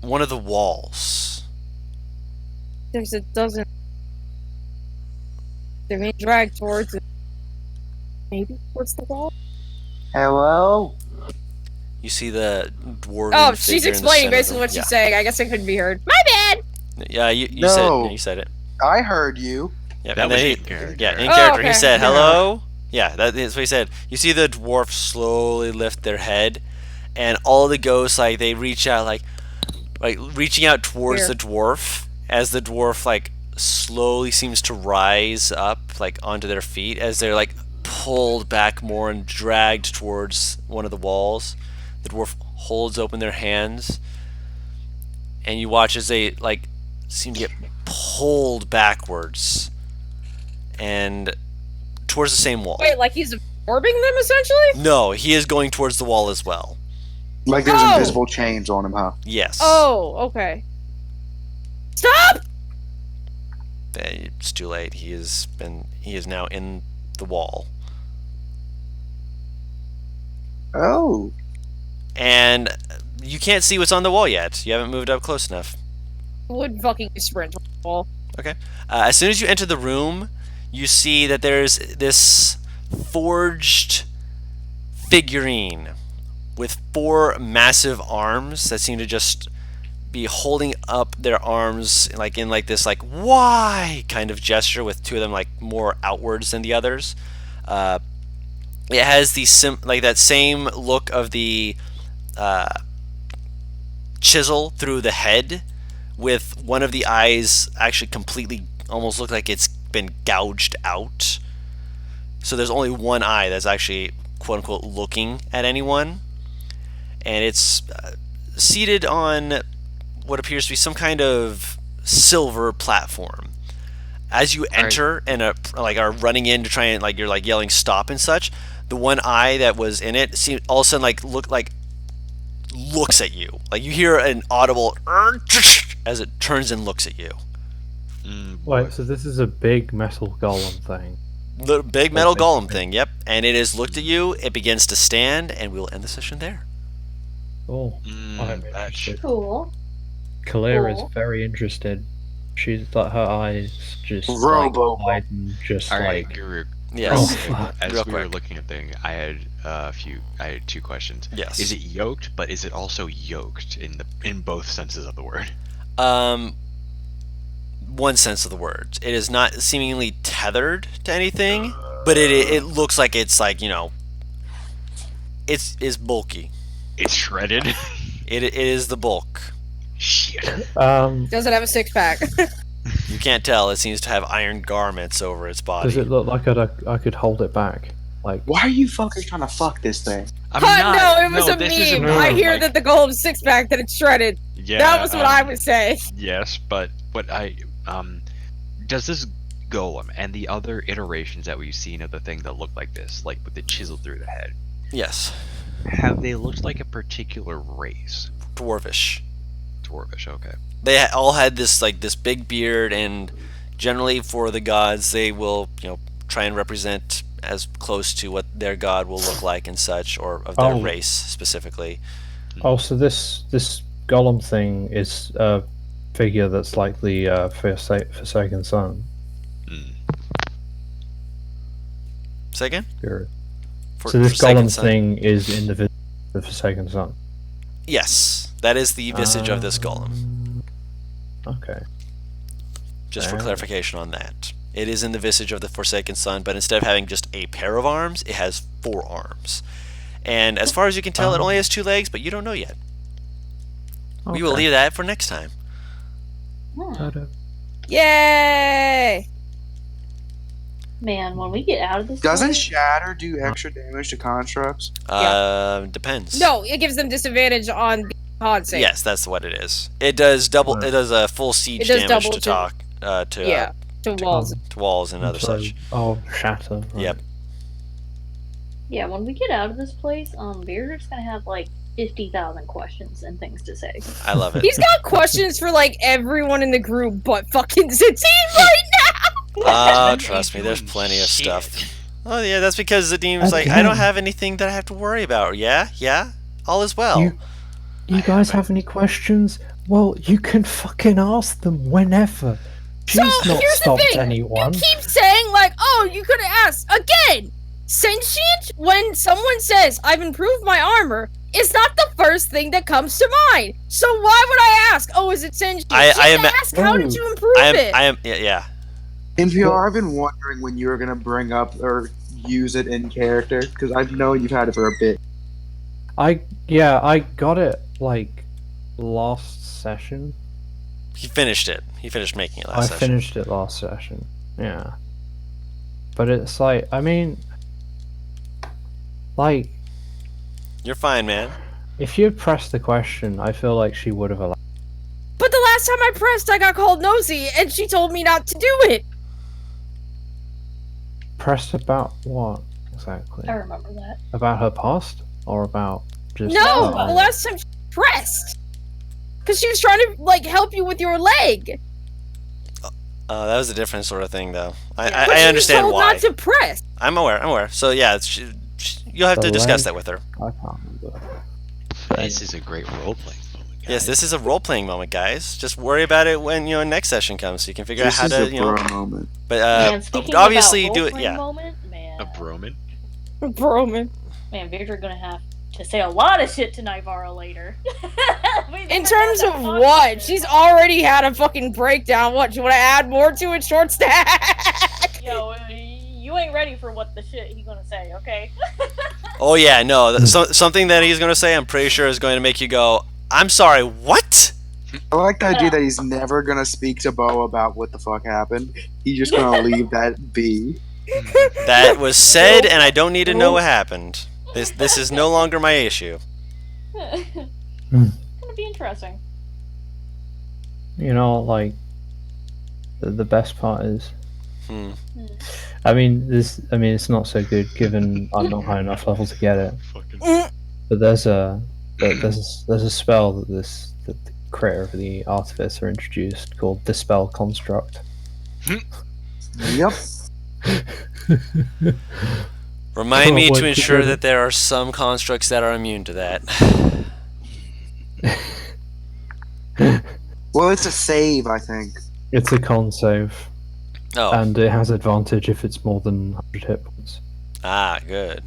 one of the walls. There's a dozen. They're being dragged towards it. Maybe towards the wall? Hello? You see the dwarven Oh, she's figure in the explaining center of basically the- what she's yeah. saying. I guess I couldn't be heard. My bad! Yeah, you No. said it. I heard you. Yeah, That and was then in character. Yeah, in Oh, character. okay. He said, hello? Yeah, that's what he said. You see the dwarf slowly lift their head, and all the ghosts, like, they reach out, like reaching out towards Here. the dwarf, as the dwarf, like, slowly seems to rise up, like, onto their feet, as they're, like, pulled back more and dragged towards one of the walls. The dwarf holds open their hands, and you watch as they, like, seem to get pulled backwards and towards the same wall. Wait, like he's absorbing them essentially? No, he is going towards the wall as well. Like there's Oh. invisible chains on him, huh? Yes. Oh, okay. Stop! It's too late. He is now in the wall. Oh. And you can't see what's on the wall yet. You haven't moved up close enough. Would fucking sprint towards the wall. Okay. As soon as you enter the room, you see that there's this forged figurine with 4 massive arms that seem to just be holding up their arms like in like this like why kind of gesture, with 2 of them like more outwards than the others. It has the that same look of the chisel through the head, with one of the eyes actually completely almost look like it's been gouged out. So there's only one eye that's actually quote unquote looking at anyone, and it's seated on what appears to be some kind of silver platform. As you enter and are running in to try and you're like yelling stop and such, the one eye that was in it seems all of a sudden looks at you. Like you hear an audible as it turns and looks at you. Wait, so this is a big metal golem thing. The big metal golem thing, yep. And it has looked at you, it begins to stand, and we'll end the session there. Oh, I'm interested. Cool. Kalira is Cool. very interested. She's like, her eyes just Robo. like widen, just All right, like. Guru. Yes. Oh, fuck. As Real we were quick. looking at thing, I had 2 questions. Yes. Is it yoked, but is it also yoked in both senses of the word? one sense of the words. It is not seemingly tethered to anything, but it looks like it's like, it's bulky. It's shredded. It is the bulk. Shit. Does it have a six-pack? You can't tell. It seems to have iron garments over its body. Does it look like I could hold it back? Like, Why are you fucking trying to fuck this thing? No, it was a meme. I hear that the golem's six-pack, that it's shredded. Yeah, That was what I would say. Yes, but what does this golem and the other iterations that we've seen of the thing that look like this, like with the chisel through the head, Yes. have they looked like a particular race? Dwarvish. Dwarvish, okay. They all had this big beard, and generally for the gods, they will try and represent as close to what their god will look like and such, or of their race specifically. oh, so this golem thing is a figure that's like the Forsaken Sun. Say again? So this Forsaken golem Sun? thing is in the Forsaken Sun. Yes, that is the visage of this golem. Okay. Just for clarification on that. It is in the visage of the Forsaken Sun, but instead of having just a pair of arms, it has 4 arms. And as far as you can tell, it only has 2 legs, but you don't know yet. We will leave that for next time. Yay! Man, when we get out of this, Doesn't place- Shatter do extra damage to constructs? Depends. No, it gives them disadvantage on con save. Yes, that's what it is. It does double. It does a full siege does damage double to walls. to walls and other such. Oh, shatter. Right. Yep. Yeah, when we get out of this place, Beardred's gonna have like 50,000 questions and things to say. I love it. He's got questions for like everyone in the group but fucking Zateen right now! Trust me, there's plenty of stuff. Oh yeah, that's because Zadim's like, I don't have anything that I have to worry about. Yeah, all is well. You guys have any questions? Well, you can fucking ask them whenever. She's not here's stopped the thing. anyone. You keep saying like, oh, you could have asked. Again, sentient, when someone says, I've improved my armor, is not the first thing that comes to mind. So why would I ask, oh, is it sentient? Ask, how did you improve it? Yeah. NPR, I've been wondering when you were going to bring up or use it in character, because I know you've had it for a bit. I got it, like, last session. He finished it. He finished making it last session. I finished it last session, yeah. But it's like, I mean, like... You're fine, man. If you had pressed the question, I feel like she would have allowed. But the last time I pressed, I got called nosy, and she told me not to do it! Pressed about what, exactly? I remember that. About her past? Or about just... No, the last time she pressed! Because she was trying to, like, help you with your leg! That was a different sort of thing, though. But I understand she was told why. not to press! I'm aware. So, yeah, you'll have to discuss that with her. I can't remember. This is a great role-playing moment, guys. Yes, this is a role-playing moment, guys. Just worry about it when, next session comes, so you can figure out how to, moment. But, Man, speaking obviously about do it, role-playing yeah. Moment, man, A broman? Broman. man, Beardred's gonna have to say a lot of shit to Nivara later. In terms of what? She's already had a fucking breakdown. What, you want to add more to it, short stack? Yo, you ain't ready for what the shit he's gonna say, okay? Oh, yeah, no. Something that he's going to say, I'm pretty sure is going to make you go, I'm sorry, what? I like the idea that he's never going to speak to Bo about what the fuck happened. He's just going to leave that be. That was said, and I don't need to know what happened. This is no longer my issue. Gonna be interesting. You know, like, the best part is... I mean, it's not so good given I'm not high enough level to get it. But there's a spell that the creator of the Artificer introduced called Dispel Construct. Yep. Remind me What to you ensure did. that there are some constructs that are immune to that. Well, it's a save, I think. It's a con save, Oh, and it has advantage if it's more than 100 hit points. good.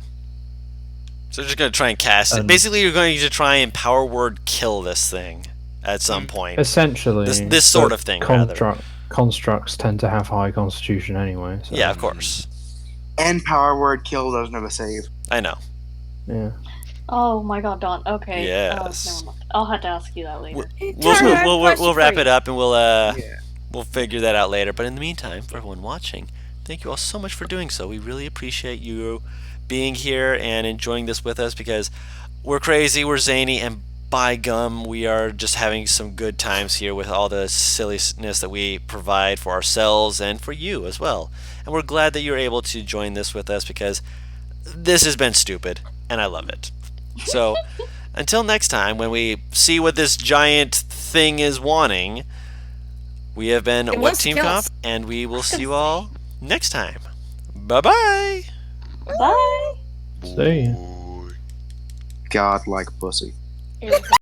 So you're just going to try and cast it. And- Basically, you're going to try and power word kill this thing at some point. Essentially, This sort but of thing, rather. constructs tend to have high constitution anyway. So. Yeah, of course. And power word kill doesn't have a save. I know. Yeah. Oh my god, Dawn. Okay. Yes. Never mind. I'll have to ask you that later. We'll wrap it up and Yeah. we'll figure that out later. But in the meantime, for everyone watching, thank you all so much for doing so. We really appreciate you being here and enjoying this with us because we're crazy, we're zany, and by gum, we are just having some good times here with all the silliness that we provide for ourselves and for you as well. And we're glad that you're able to join this with us because this has been stupid, and I love it. So, until next time, when we see what this giant thing is wanting, we have been What Team Comp, and we will see you all next time. Bye-bye! Bye! See ya. God like pussy.